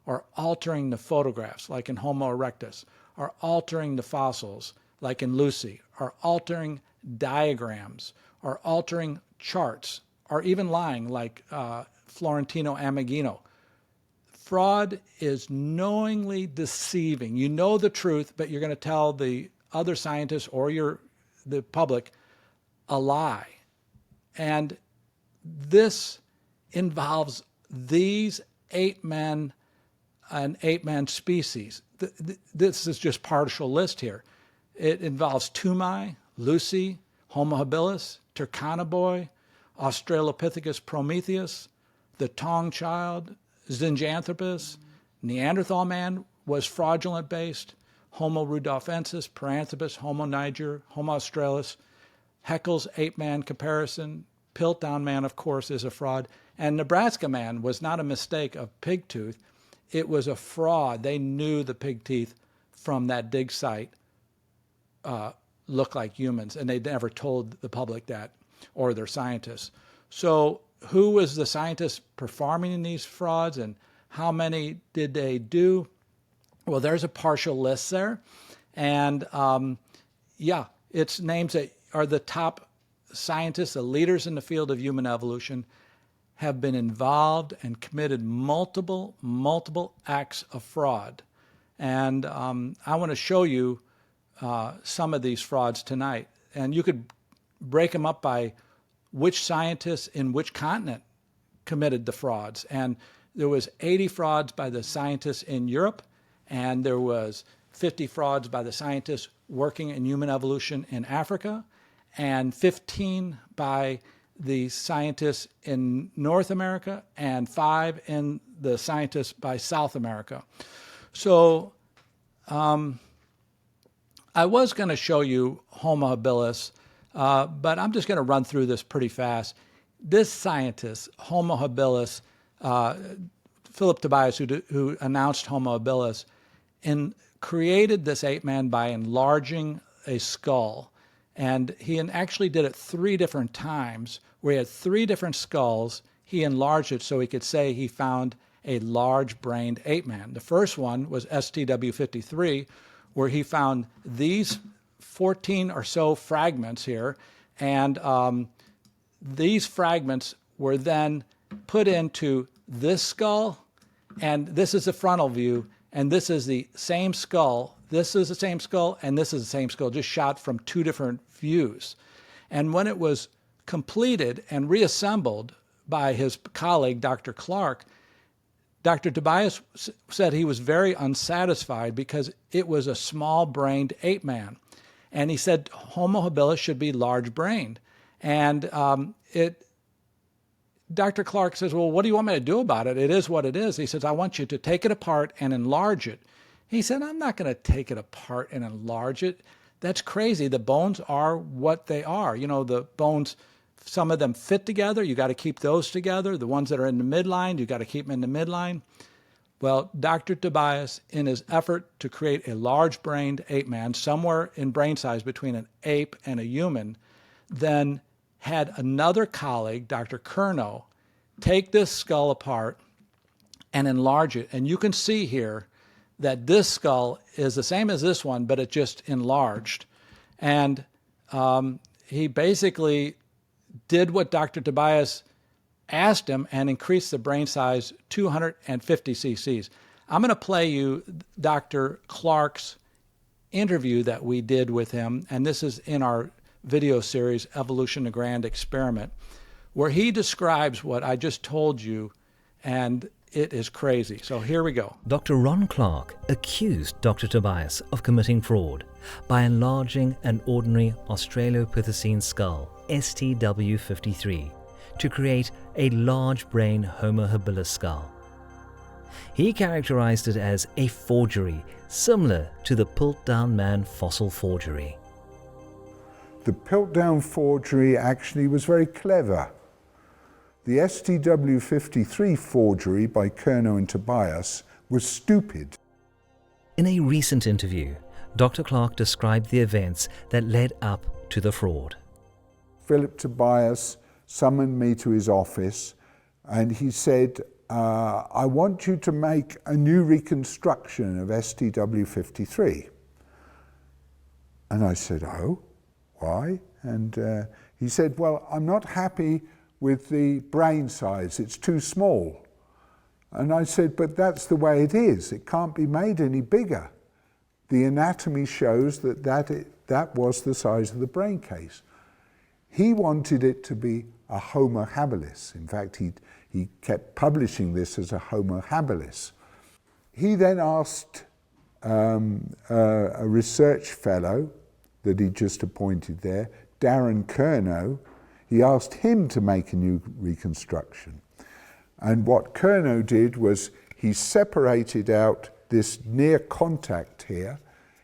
or altering the photographs, like in Homo erectus, or altering the fossils, like in Lucy, or altering diagrams, or altering charts, or even lying, like Florentino Amagino. Fraud is knowingly deceiving. You know the truth, but you're going to tell the other scientists or the public a lie. And this involves these ape-man and ape-man species. This is just partial list here. It involves Tumai, Lucy, Homo habilis, Turkana Australopithecus prometheus, the Tong child, Zinjanthropus, Neanderthal man was fraudulent based, Homo rudolfensis, Paranthropus, Homo niger, Homo australis, Haeckel's ape-man comparison, Piltdown man, of course, is a fraud. And Nebraska man was not a mistake of pig tooth. It was a fraud. They knew the pig teeth from that dig site look like humans, and they never told the public that, or their scientists. So who was the scientist performing these frauds, and how many did they do? Well, there's a partial list there. And it's names that are the top scientists, the leaders in the field of human evolution, have been involved and committed multiple acts of fraud. And I want to show you some of these frauds tonight. And you could break them up by which scientists in which continent committed the frauds. And there was 80 frauds by the scientists in Europe, and there was 50 frauds by the scientists working in human evolution in Africa, and 15 by the scientists in North America, and 5 in the scientists by South America. So I was going to show you Homo habilis, but I'm just going to run through this pretty fast. This scientist, Homo habilis, Philip Tobias, who announced Homo habilis, created this ape man by enlarging a skull. And he actually did it 3 different times, where he had 3 different skulls. He enlarged it so he could say he found a large-brained ape man. The first one was STW53, where he found these 14 or so fragments here, and these fragments were then put into this skull, and this is the frontal view, and this is the same skull. This is the same skull, and this is the same skull, just shot from 2 different views. And when it was completed and reassembled by his colleague, Dr. Clark, Dr. Tobias said he was very unsatisfied because it was a small-brained ape man. And he said Homo habilis should be large-brained. And Dr. Clark says, well, what do you want me to do about it? It is what it is. He says, I want you to take it apart and enlarge it. He said, I'm not going to take it apart and enlarge it. That's crazy. The bones are what they are. You know, the bones, some of them fit together. You got to keep those together. The ones that are in the midline, you got to keep them in the midline. Well, Dr. Tobias, in his effort to create a large-brained ape man, somewhere in brain size between an ape and a human, then had another colleague, Dr. Curnow, take this skull apart and enlarge it. And you can see here that this skull is the same as this one, but it just enlarged. And he basically did what Dr. Tobias asked him and increased the brain size 250 cc's. I'm going to play you Dr. Clark's interview that we did with him, and this is in our video series, Evolution, a Grand Experiment, where he describes what I just told you, and it is crazy. So here we go. Dr. Ron Clark accused Dr. Tobias of committing fraud by enlarging an ordinary Australopithecine skull, STW53, to create a large-brain Homo habilis skull. He characterized it as a forgery, similar to the Piltdown Man fossil forgery. The Piltdown forgery actually was very clever. The STW53 forgery by Curnow and Tobias was stupid. In a recent interview, Dr. Clark described the events that led up to the fraud. Philip Tobias summoned me to his office and he said, I want you to make a new reconstruction of STW53. And I said, oh, why? And he said, well, I'm not happy with the brain size, it's too small. And I said, but that's the way it is, it can't be made any bigger. The anatomy shows that was the size of the brain case. He wanted it to be a Homo habilis. In fact, he kept publishing this as a Homo habilis. He then asked a research fellow that he just appointed there, Darren Curnow, he asked him to make a new reconstruction. And what Curnow did was he separated out this near contact here.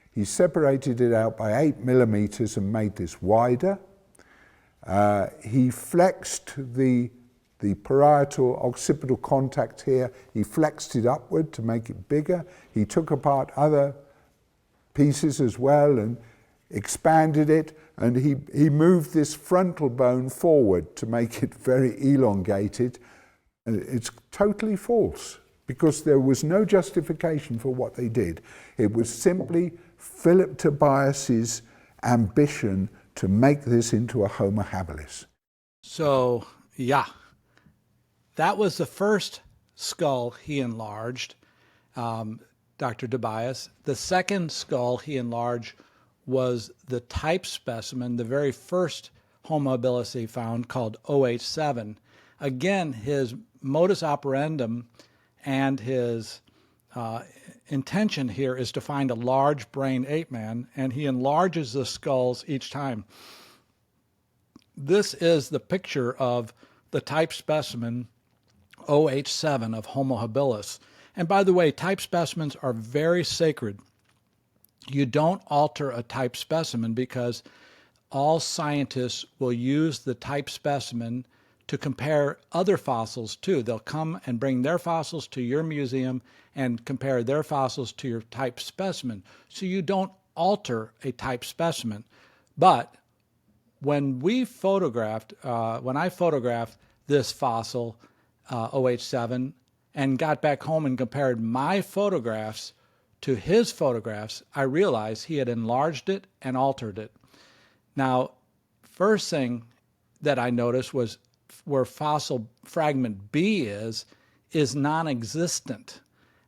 He separated it out by 8 millimeters and made this wider. He flexed the parietal occipital contact here. He flexed it upward to make it bigger. He took apart other pieces as well and expanded it, and he moved this frontal bone forward to make it very elongated. It's totally false because there was no justification for what they did. It was simply Philip Tobias's ambition to make this into a Homo habilis. So, yeah, that was the first skull he enlarged, Dr. Tobias. The second skull he enlarged was the type specimen, the very first Homo habilis he found, called OH7. Again, his modus operandum and his intention here is to find a large brain ape man, and he enlarges the skulls each time. This is the picture of the type specimen OH7 of Homo habilis. And by the way, type specimens are very sacred you don't alter a type specimen because all scientists will use the type specimen to compare other fossils too. They'll come and bring their fossils to your museum and compare their fossils to your type specimen. So you don't alter a type specimen. But when I photographed this fossil, OH7, and got back home and compared my photographs to his photographs, I realized he had enlarged it and altered it. Now, first thing that I noticed was where fossil fragment B is non-existent.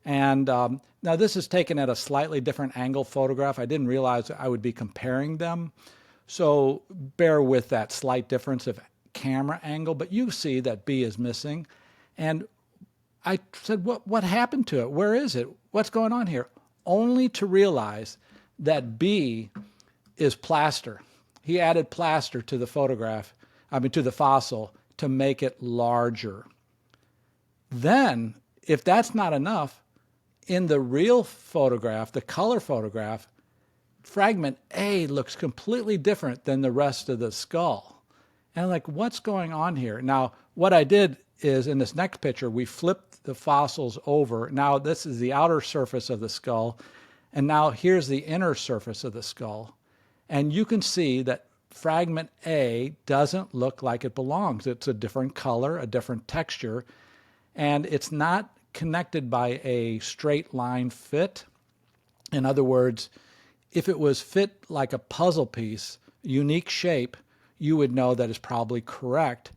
And now this is taken at a slightly different angle photograph. I didn't realize I would be comparing them. So bear with that slight difference of camera angle, but you see that B is missing. And I said, what happened to it? Where is it? What's going on here? Only to realize that B is plaster. He added plaster to the to the fossil to make it larger. Then, if that's not enough, in the real photograph, the color photograph, fragment A looks completely different than the rest of the skull. And I'm like, what's going on here? Now, what I did is in this next picture, we flipped the fossils over. Now, this is the outer surface of the skull. And now here's the inner surface of the skull. And you can see that fragment A doesn't look like it belongs. It's a different color, a different texture, and it's not connected by a straight line fit. In other words, if it was fit like a puzzle piece, unique shape, you would know that it's probably correct.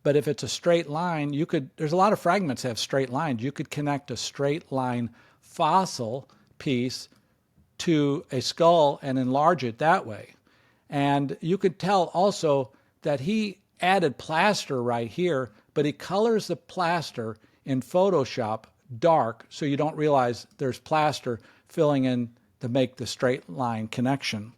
But if it's a straight line, there's a lot of fragments that have straight lines. You could connect a straight line fossil piece to a skull and enlarge it that way. And you could tell also that he added plaster right here, but he colors the plaster in Photoshop dark so you don't realize there's plaster filling in to make the straight line connection.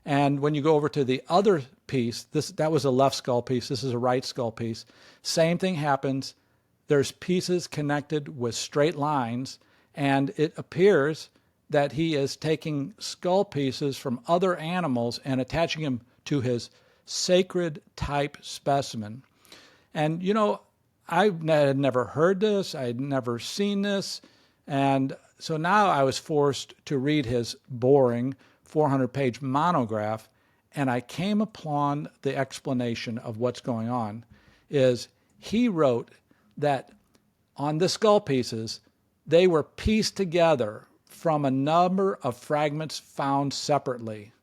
And when you go over to the other piece, that was a left skull piece, this is a right skull piece, same thing happens. There's pieces connected with straight lines, and it appears that he is taking skull pieces from other animals and attaching them to his sacred type specimen. And, I had never heard this, I had never seen this, and so now I was forced to read his boring 400-page monograph, and I came upon the explanation of what's going on. Is he wrote that on the skull pieces, they were pieced together from a number of fragments found separately.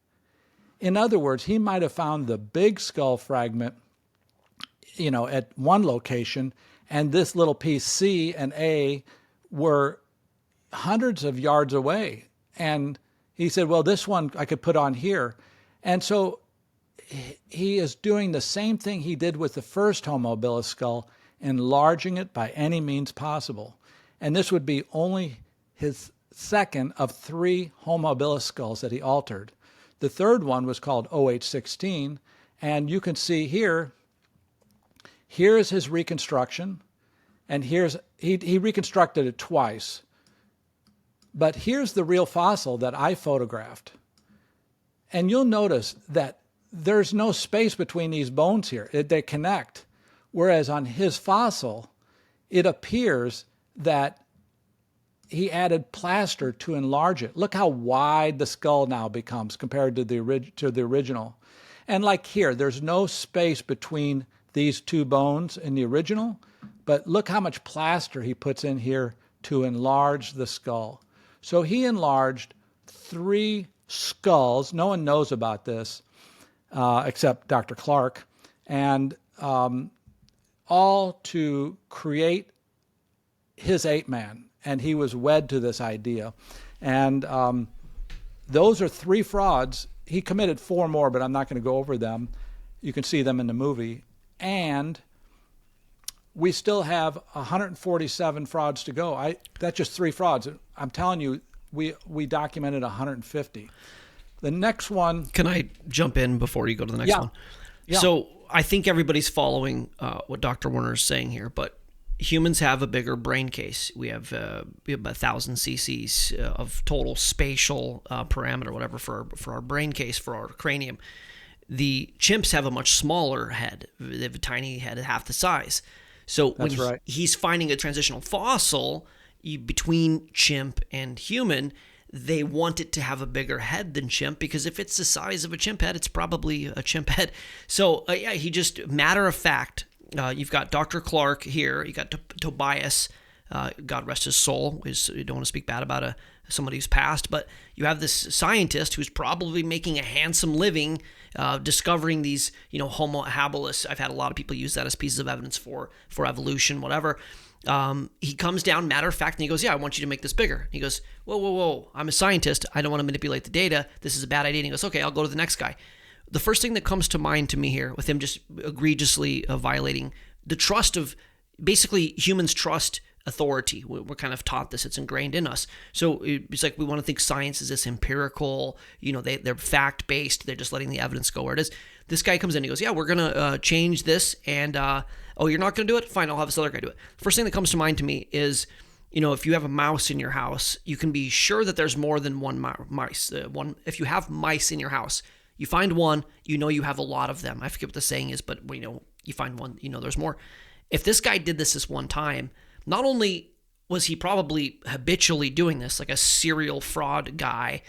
In other words, he might have found the big skull fragment, at one location, and this little piece C and A were hundreds of yards away. And he said, well, this one I could put on here. And so he is doing the same thing he did with the first Homo habilis skull, enlarging it by any means possible. And this would be only his second of 3 Homo habilis skulls that he altered. The third one was called OH16, and you can see here's his reconstruction, and he reconstructed it twice. But here's the real fossil that I photographed. And you'll notice that there's no space between these bones here. They connect. Whereas on his fossil, it appears that he added plaster to enlarge it. Look how wide the skull now becomes compared to the original. And like here, there's no space between these 2 bones in the original, but look how much plaster he puts in here to enlarge the skull. So he enlarged 3 skulls. No one knows about this except Dr. Clark, and all to create his ape-man. And he was wed to this idea. And those are 3 frauds. He committed 4 more, but I'm not going to go over them. You can see them in the movie. And we still have 147 frauds to go. That's just 3 frauds. I'm telling you, we documented 150. The next one... Can I jump in before you go to the next one? Yeah. So I think everybody's following what Dr. Werner is saying here, but humans have a bigger brain case. We have about 1,000 cc's of total spatial parameter, whatever, for our brain case, for our cranium. The chimps have a much smaller head. They have a tiny head, half the size. So when he's finding a transitional fossil between chimp and human, they want it to have a bigger head than chimp, because if it's the size of a chimp head, it's probably a chimp head. So he just, matter of fact, you've got Dr. Clark here, you got Tobias, God rest his soul. You don't want to speak bad about somebody who's passed, but you have this scientist who's probably making a handsome living discovering these, Homo habilis. I've had a lot of people use that as pieces of evidence for evolution, whatever. He comes down, matter of fact, and he goes, yeah, I want you to make this bigger. He goes, whoa, I'm a scientist. I don't want to manipulate the data. This is a bad idea. And he goes, okay, I'll go to the next guy. The first thing that comes to mind to me here, with him just egregiously violating the trust of, basically, humans trust authority. We're kind of taught this. It's ingrained in us. So it's like we want to think science is this empirical, they're fact-based. They're just letting the evidence go where it is. This guy comes in and he goes, yeah, we're going to change this. And, oh, you're not going to do it? Fine, I'll have this other guy do it. First thing that comes to mind to me is, if you have a mouse in your house, you can be sure that there's more than one mice. If you have mice in your house, you find one, you have a lot of them. I forget what the saying is, but you find one, there's more. If this guy did this one time, not only was he probably habitually doing this, like a serial fraud guy,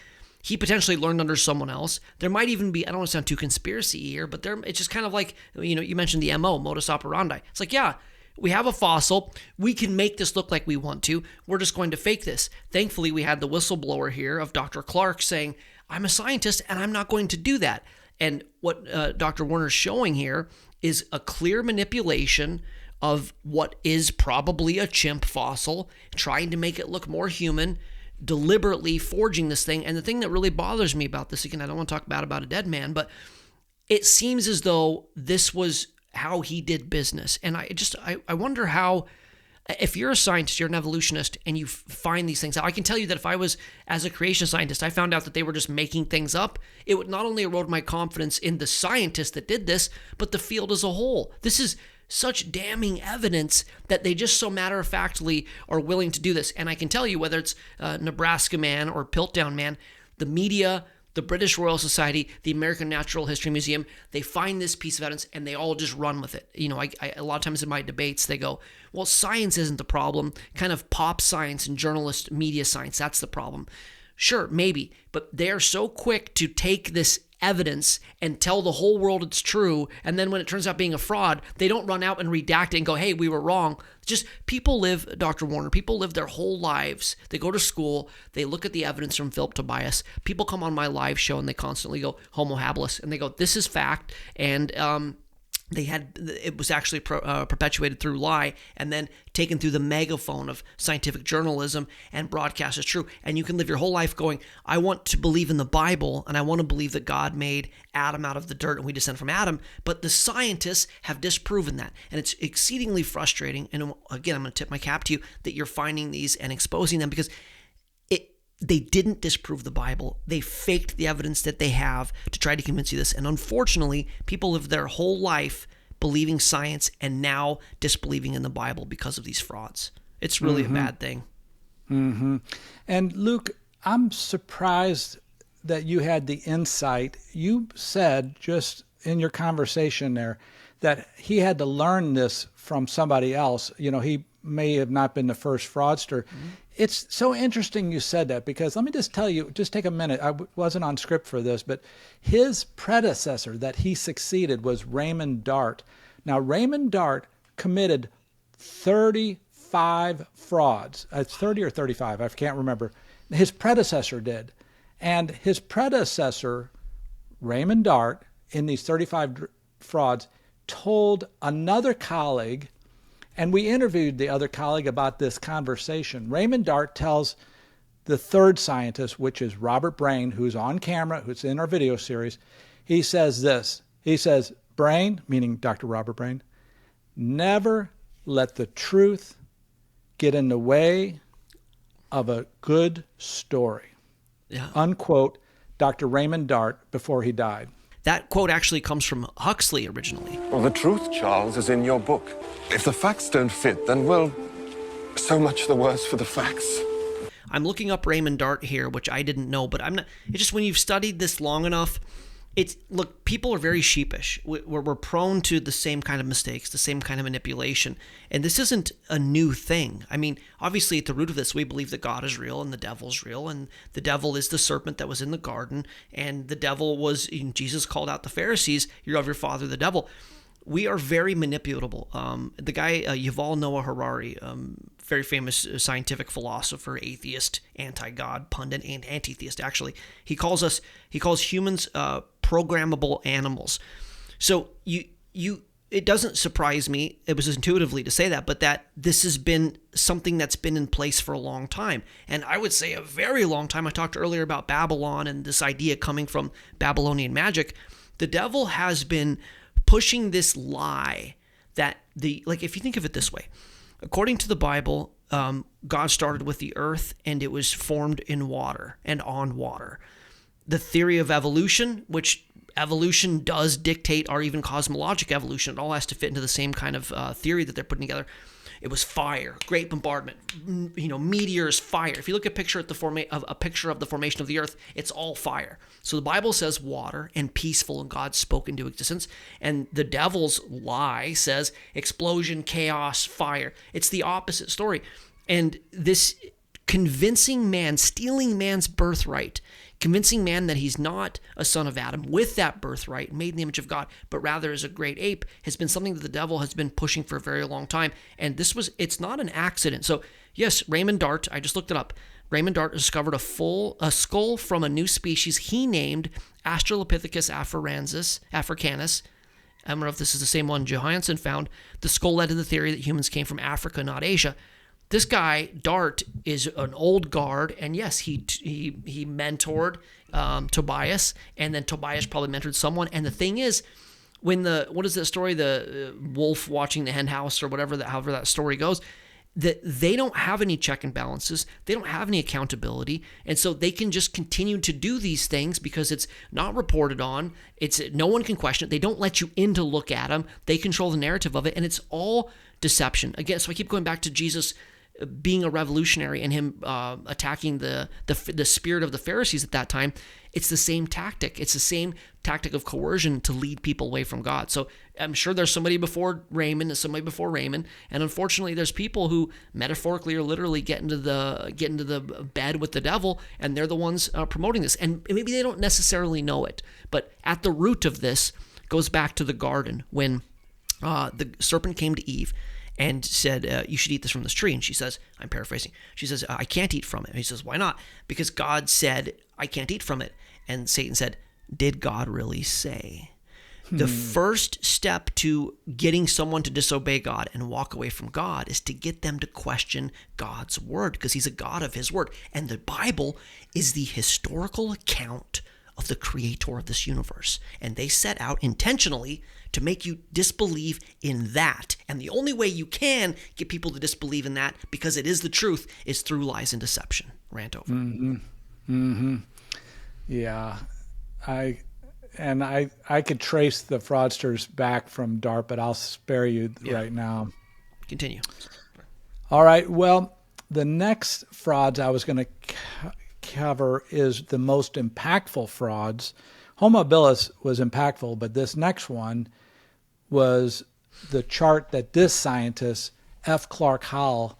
he potentially learned under someone else. There might even be, I don't want to sound too conspiracy here, but it's just kind of like, you mentioned the MO, modus operandi. It's like, yeah, we have a fossil. We can make this look like we want to. We're just going to fake this. Thankfully, we had the whistleblower here of Dr. Clark saying, I'm a scientist and I'm not going to do that. And what Dr. Werner's showing here is a clear manipulation of what is probably a chimp fossil, trying to make it look more human, deliberately forging this thing. And the thing that really bothers me about this, again, I don't want to talk bad about a dead man, but it seems as though this was how he did business. And I wonder how, if you're a scientist, you're an evolutionist, and you find these things out. I can tell you that if I was, as a creation scientist, I found out that they were just making things up, it would not only erode my confidence in the scientist that did this, but the field as a whole. This is such damning evidence that they just so matter-of-factly are willing to do this. And I can tell you, whether it's Nebraska Man or Piltdown Man, the media, the British Royal Society, the American Natural History Museum, they find this piece of evidence and they all just run with it. A lot of times in my debates, they go, well, science isn't the problem. Kind of pop science and journalist media science, that's the problem. Sure, maybe, but they're so quick to take this evidence and tell the whole world it's true, and then when it turns out being a fraud, they don't run out and redact it and go, hey, we were wrong. Just, people live, Dr. Werner, people live their whole lives. They go to school, they look at the evidence from Philip Tobias. People come on my live show and they constantly go, Homo habilis, and they go, this is fact, and it was actually perpetuated through lie and then taken through the megaphone of scientific journalism and broadcast as true. And you can live your whole life going, I want to believe in the Bible and I want to believe that God made Adam out of the dirt and we descend from Adam. But the scientists have disproven that. And it's exceedingly frustrating. And again, I'm going to tip my cap to you that you're finding these and exposing them, because they didn't disprove the Bible. They faked the evidence that they have to try to convince you this. And unfortunately, people live their whole life believing science and now disbelieving in the Bible because of these frauds. It's really a bad thing. Mm-hmm. And Luke, I'm surprised that you had the insight. You said just in your conversation there that he had to learn this from somebody else. He may have not been the first fraudster. Mm-hmm. It's so interesting you said that, because let me just tell you, just take a minute. I wasn't on script for this, but his predecessor that he succeeded was Raymond Dart. Now, Raymond Dart committed 35 frauds. It's 30 or 35, I can't remember. His predecessor did. And his predecessor, Raymond Dart, in these 35 frauds, told another colleague, and we interviewed the other colleague about this conversation. Raymond Dart tells the third scientist, which is Robert Brain, who's on camera, who's in our video series, he says this. He says, Brain, meaning Dr. Robert Brain, never let the truth get in the way of a good story. Yeah. Unquote, Dr. Raymond Dart before he died. That quote actually comes from Huxley originally. Well, the truth, Charles, is in your book. If the facts don't fit, then, well, so much the worse for the facts. I'm looking up Raymond Dart here, which I didn't know, but I'm not. It's just when you've studied this long enough, look, people are very sheepish. We're prone to the same kind of mistakes, the same kind of manipulation, and this isn't a new thing. I mean, obviously, at the root of this, we believe that God is real and the devil's real, and the devil is the serpent that was in the garden, and the devil was. Jesus called out the Pharisees, "You're of your father, the devil." We are very manipulatable. The guy Yuval Noah Harari, very famous scientific philosopher, atheist, anti-God, pundit, and anti-theist. Actually, he calls humans programmable animals. So it doesn't surprise me. It was intuitively to say that, but that this has been something that's been in place for a long time, and I would say a very long time. I talked earlier about Babylon and this idea coming from Babylonian magic. The devil has been pushing this lie that if you think of it this way, according to the Bible, God started with the earth and it was formed in water and on water. The theory of evolution, which evolution does dictate, or even cosmologic evolution, it all has to fit into the same kind of theory that they're putting together. It was fire, great bombardment, meteors, fire. If you look at a picture of the formation of the earth, it's all fire. So the Bible says water and peaceful, and God spoke into existence. And the devil's lie says explosion, chaos, fire. It's the opposite story. And this convincing man, stealing man's birthright, convincing man that he's not a son of Adam with that birthright, made in the image of God, but rather is a great ape, has been something that the devil has been pushing for a very long time. And it's not an accident. So yes, Raymond Dart, I just looked it up. Raymond Dart discovered a skull from a new species he named Australopithecus africanus. I don't know if this is the same one Johansen found. The skull led to the theory that humans came from Africa, not Asia. This guy, Dart, is an old guard, and yes, he mentored Tobias, and then Tobias probably mentored someone. And the thing is, what is that story? The wolf watching the hen house, or however that story goes, that they don't have any check and balances, they don't have any accountability, and so they can just continue to do these things because it's not reported on. No one can question it. They don't let you in to look at them. They control the narrative of it, and it's all deception. Again, so I keep going back to Jesus being a revolutionary and him attacking the spirit of the Pharisees at that time. It's the same tactic. It's the same tactic of coercion to lead people away from God. So I'm sure there's somebody before Raymond and somebody before Raymond, and unfortunately there's people who metaphorically or literally get into the bed with the devil, and they're the ones promoting this. And maybe they don't necessarily know it, but at the root of this goes back to the garden when the serpent came to Eve and said, you should eat this from this tree. And she says, I'm paraphrasing, she says, I can't eat from it. And he says, why not? Because God said, I can't eat from it. And Satan said, did God really say? The first step to getting someone to disobey God and walk away from God is to get them to question God's word, because he's a God of his word. And the Bible is the historical account of the creator of this universe. And they set out intentionally to make you disbelieve in that. And the only way you can get people to disbelieve in that, because it is the truth, is through lies and deception. Rant over. Yeah. I could trace the fraudsters back from Dart, but I'll spare you right now. Continue. All right. Well, the next frauds I was going to cover is the most impactful frauds. Homo habilis was impactful, but this next one was the chart that this scientist, F. Clark Howell,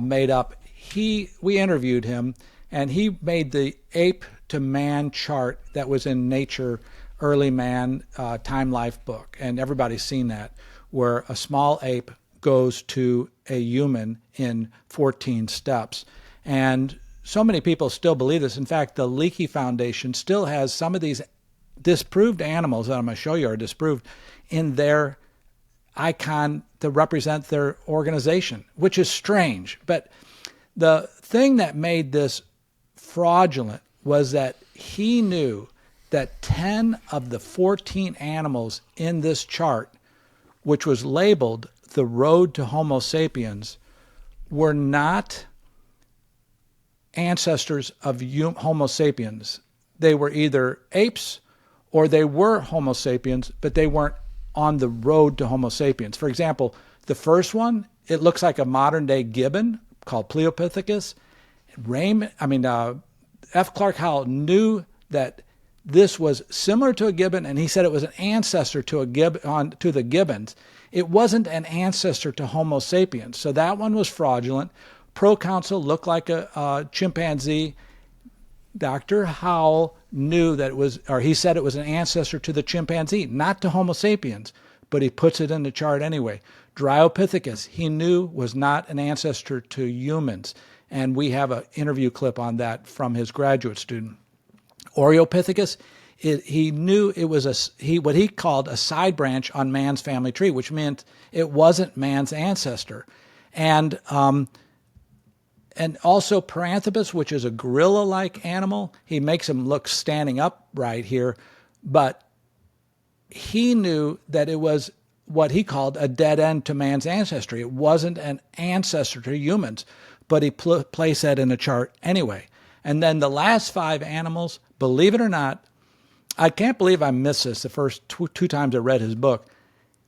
made up. We interviewed him, and he made the ape to man chart that was in Nature Early Man Time Life book, and everybody's seen that, where a small ape goes to a human in 14 steps. And so many people still believe this. In fact, the Leakey Foundation still has some of these disproved animals that I'm going to show you are disproved in their icon to represent their organization, which is strange. But the thing that made this fraudulent was that he knew that 10 of the 14 animals in this chart, which was labeled the road to Homo sapiens, were not ancestors of Homo sapiens. They were either apes or they were Homo sapiens, but they weren't on the road to Homo sapiens. For example, the first one, it looks like a modern-day gibbon called Pleopithecus. F. Clark Howell knew that this was similar to a gibbon, and he said it was an ancestor to the gibbons. It wasn't an ancestor to Homo sapiens, so that one was fraudulent. Proconsul looked like a chimpanzee. Dr. Howell knew that he said it was an ancestor to the chimpanzee, not to Homo sapiens, but he puts it in the chart anyway. Dryopithecus, he knew was not an ancestor to humans, and we have an interview clip on that from his graduate student. Oreopithecus, he knew it was what he called a side branch on man's family tree, which meant it wasn't man's ancestor. And also Paranthropus, which is a gorilla-like animal, he makes him look standing upright here, but he knew that it was what he called a dead end to man's ancestry. It wasn't an ancestor to humans, but he placed that in the chart anyway. And then the last 5 animals, believe it or not, I can't believe I missed this the first two times I read his book.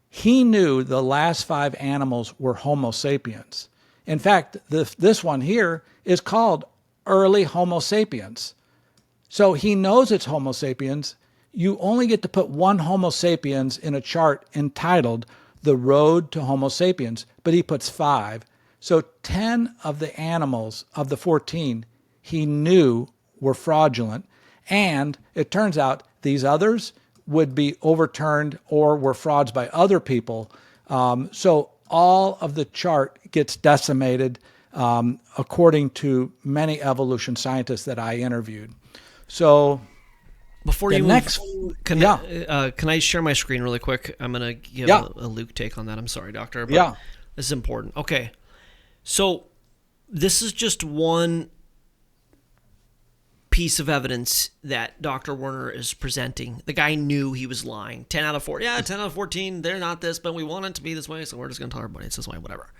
He knew the last 5 animals were Homo sapiens. In fact, this one here is called early Homo sapiens. So he knows it's Homo sapiens. You only get to put one Homo sapiens in a chart entitled The Road to Homo sapiens, but he puts 5. So 10 of the animals of the 14 he knew were fraudulent, and it turns out these others would be overturned or were frauds by other people. So all of the chart gets decimated, according to many evolution scientists that I interviewed. So before you move, can I share my screen really quick? I'm going to give a Luke take on that. I'm sorry, Doctor, but this is important. Okay, so this is just one piece of evidence that Dr. Werner is presenting. The guy knew he was lying. 10 out of 4. Yeah, 10 out of 14, they're not this, but we want it to be this way, so we're just going to tell everybody it's this way, whatever.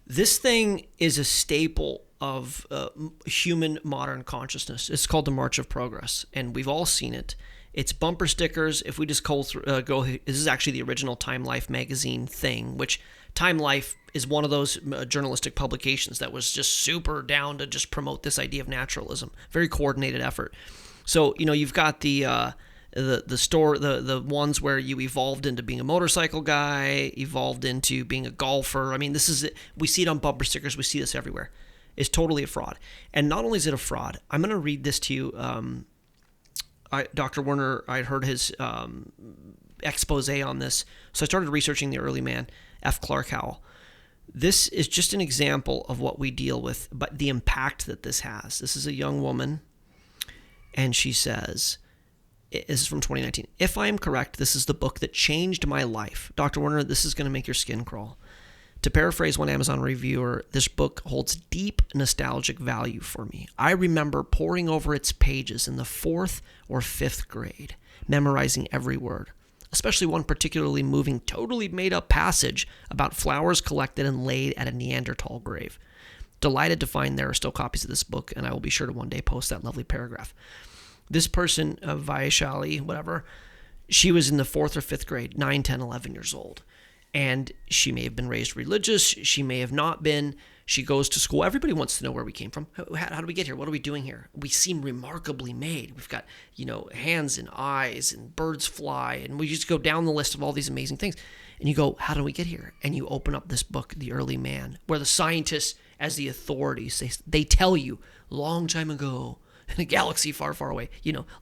This thing is a staple of human modern consciousness. It's called the March of Progress, and we've all seen it. It's bumper stickers. If we just go, this is actually the original Time Life magazine thing, which Time Life is one of those journalistic publications that was just super down to just promote this idea of naturalism. Very coordinated effort. So, you've got the ones where you evolved into being a motorcycle guy, evolved into being a golfer. I mean, this is it. We see it on bumper stickers. We see this everywhere. It's totally a fraud. And not only is it a fraud, I'm going to read this to you. Dr. Werner, I heard his expose on this, so I started researching the early man, F. Clark Howell. This is just an example of what we deal with, but the impact that this has. This is a young woman, and she says, this is from 2019, "If I am correct, this is the book that changed my life." Dr. Werner, this is going to make your skin crawl. To paraphrase one Amazon reviewer, this book holds deep nostalgic value for me. I remember poring over its pages in the 4th or 5th grade, memorizing every word, especially one particularly moving, totally made-up passage about flowers collected and laid at a Neanderthal grave. Delighted to find there are still copies of this book, and I will be sure to one day post that lovely paragraph. This person, Vaishali, whatever, she was in the 4th or 5th grade, 9, 10, 11 years old. And she may have been raised religious. She may have not been. She goes to school. Everybody wants to know where we came from. How do we get here? What are we doing here? We seem remarkably made. We've got, hands and eyes and birds fly. And we just go down the list of all these amazing things. And you go, how do we get here? And you open up this book, The Early Man, where the scientists, as the authorities, they tell you, long time ago, in a galaxy far, far away,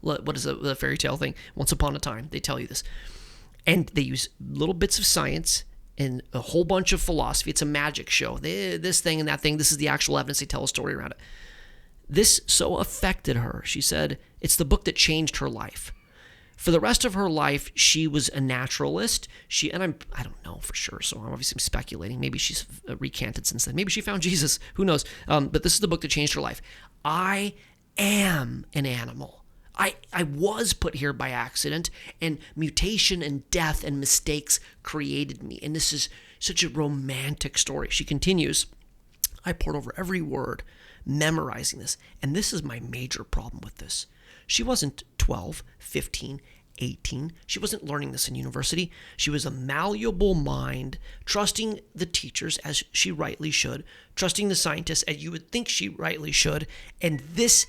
what is the fairy tale thing? Once upon a time, they tell you this. And they use little bits of science and a whole bunch of philosophy. It's a magic show. This thing and that thing. This is the actual evidence. They tell a story around it. This so affected her. She said it's the book that changed her life. For the rest of her life, she was a naturalist. I don't know for sure, so I'm obviously speculating. Maybe she's recanted since then. Maybe she found Jesus. Who knows? But this is the book that changed her life. I am an animal. I was put here by accident, and mutation and death and mistakes created me. And this is such a romantic story. She continues, I pored over every word, memorizing this. And this is my major problem with this. She wasn't 12, 15, 18. She wasn't learning this in university. She was a malleable mind, trusting the teachers as she rightly should, trusting the scientists as you would think she rightly should. And this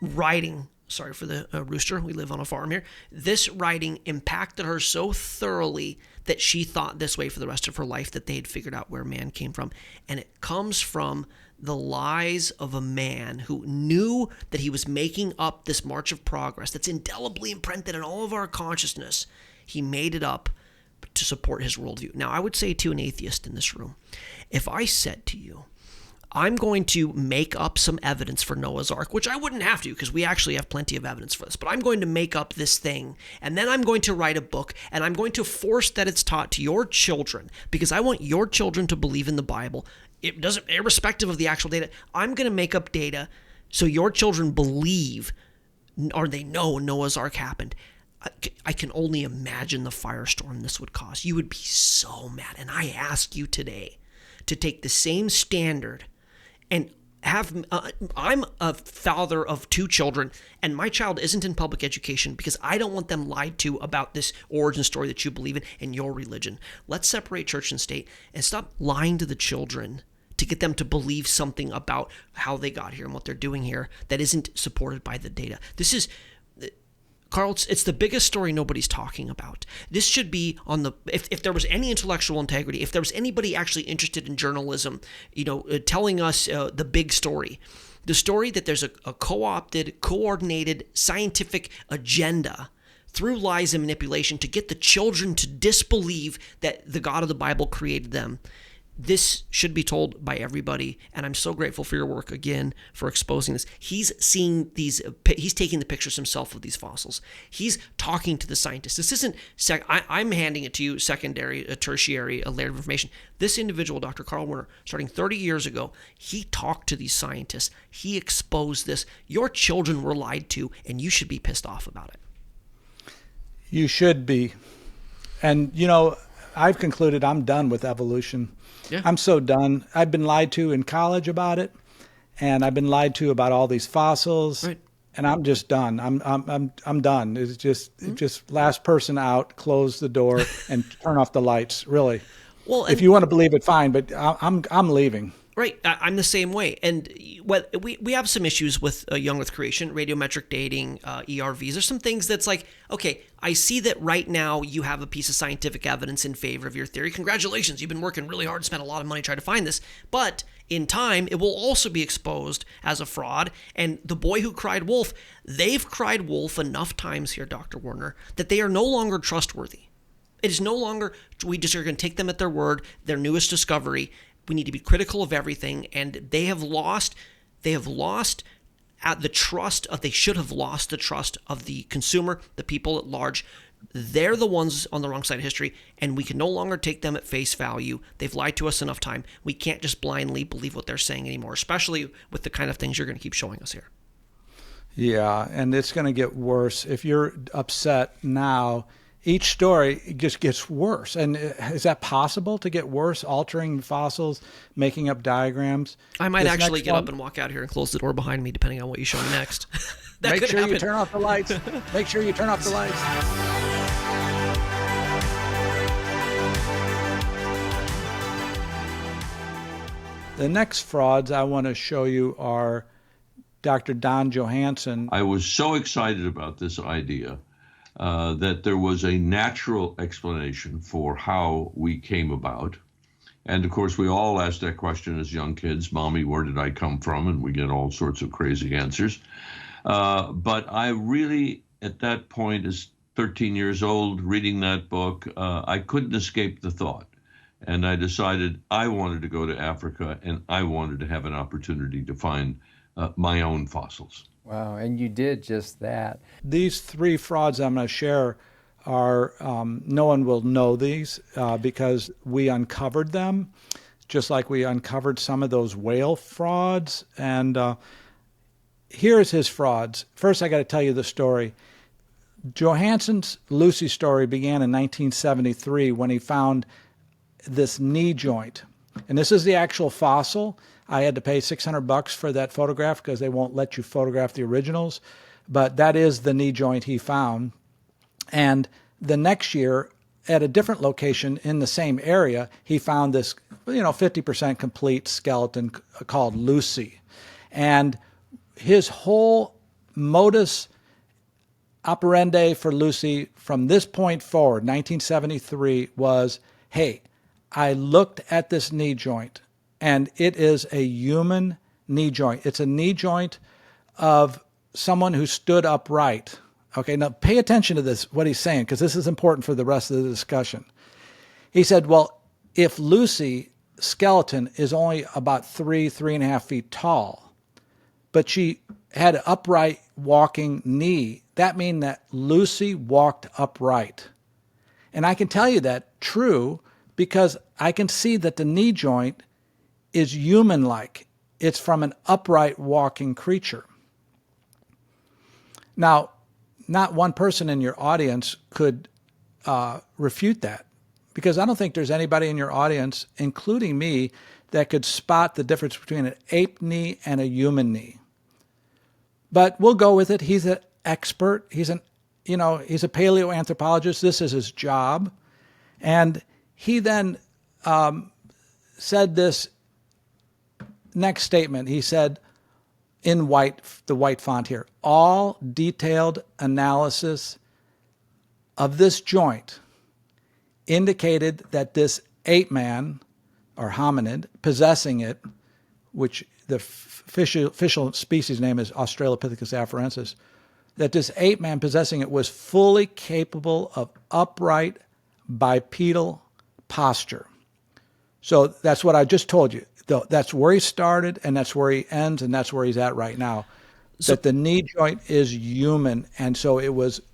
writing, sorry for the rooster, we live on a farm here, this writing impacted her so thoroughly that she thought this way for the rest of her life, that they had figured out where man came from. And it comes from the lies of a man who knew that he was making up this march of progress that's indelibly imprinted in all of our consciousness. He made it up to support his worldview. Now, I would say to an atheist in this room, if I said to you, I'm going to make up some evidence for Noah's Ark, which I wouldn't have to because we actually have plenty of evidence for this, but I'm going to make up this thing, and then I'm going to write a book, and I'm going to force that it's taught to your children because I want your children to believe in the Bible. It doesn't, irrespective of the actual data, I'm going to make up data so your children believe or they know Noah's Ark happened. I can only imagine the firestorm this would cause. You would be so mad. And I ask you today to take the same standard and have, I'm a father of 2 children, and my child isn't in public education because I don't want them lied to about this origin story that you believe in and your religion. Let's separate church and state and stop lying to the children to get them to believe something about how they got here and what they're doing here that isn't supported by the data. This is, Carl, it's the biggest story nobody's talking about. This should be on the, if there was any intellectual integrity, if there was anybody actually interested in journalism, telling us the big story, the story that there's a co-opted, coordinated scientific agenda through lies and manipulation to get the children to disbelieve that the God of the Bible created them. This should be told by everybody, and I'm so grateful for your work again for exposing this. He's seeing these, he's taking the pictures himself of these fossils. He's talking to the scientists. This isn't, I'm handing it to you secondary, tertiary, a layer of information. This individual, Dr. Carl Werner, starting 30 years ago, he talked to these scientists. He exposed this. Your children were lied to, and you should be pissed off about it. You should be. And, I've concluded I'm done with evolution. Yeah. I'm so done. I've been lied to in college about it, and I've been lied to about all these fossils, right. And I'm just done. I'm done. It's just last person out, close the door, and turn off the lights. Really. Well, if you want to believe it, fine, but I'm leaving. Right, I'm the same way, and we have some issues with Young Earth creation, radiometric dating, ERVs. There's some things that's like, okay, I see that right now you have a piece of scientific evidence in favor of your theory. Congratulations, you've been working really hard, spent a lot of money trying to find this, but in time, it will also be exposed as a fraud, and the boy who cried wolf, they've cried wolf enough times here, Dr. Werner, that they are no longer trustworthy. It is no longer, we just are going to take them at their word, their newest discovery. We need to be critical of everything, and they have lost at the trust of, they should have lost the trust of the consumer, the people at large. They're the ones on the wrong side of history, and we can no longer take them at face value. They've lied to us enough time. We can't just blindly believe what they're saying anymore, especially with the kind of things you're going to keep showing us here. Yeah, and it's going to get worse. If you're upset now, each story just gets worse. And is that possible to get worse, altering fossils, making up diagrams? I might actually get up and walk out here and close the door behind me, depending on what you show me next. Make sure you turn off the lights. Make sure you turn off the lights. The next frauds I want to show you are Dr. Don Johanson. I was so excited about this idea that there was a natural explanation for how we came about. And of course, we all ask that question as young kids, Mommy, where did I come from? And we get all sorts of crazy answers. But I really, at that point, as 13 years old, reading that book, I couldn't escape the thought. And I decided I wanted to go to Africa, and I wanted to have an opportunity to find my own fossils. Wow, and you did just that. These 3 frauds I'm going to share are, no one will know these because we uncovered them, just like we uncovered some of those whale frauds. And here's his frauds. First, I got to tell you the story. Johanson's Lucy story began in 1973 when he found this knee joint. And this is the actual fossil. I had to pay $600 for that photograph because they won't let you photograph the originals. But that is the knee joint he found. And the next year, at a different location in the same area, he found this, 50% complete skeleton called Lucy. And his whole modus operandi for Lucy from this point forward, 1973, was, hey, I looked at this knee joint, and it is a human knee joint. It's a knee joint of someone who stood upright. Okay, now pay attention to this, what he's saying, because this is important for the rest of the discussion. He said, well, if Lucy's skeleton is only about 3.5 feet tall, but she had an upright walking knee, that means that Lucy walked upright. And I can tell you that true because I can see that the knee joint is human-like. It's from an upright walking creature. Now, not one person in your audience could refute that, because I don't think there's anybody in your audience, including me, that could spot the difference between an ape knee and a human knee. But we'll go with it. He's an expert. He's a paleoanthropologist. This is his job. And he then said this next statement. He said, in the white font here, all detailed analysis of this joint indicated that this ape man or hominid possessing it, which the official species name is Australopithecus afarensis, that this ape man possessing it was fully capable of upright bipedal posture. So that's what I just told you. That's where he started, and that's where he ends, and that's where he's at right now. So, that the knee joint is human, and so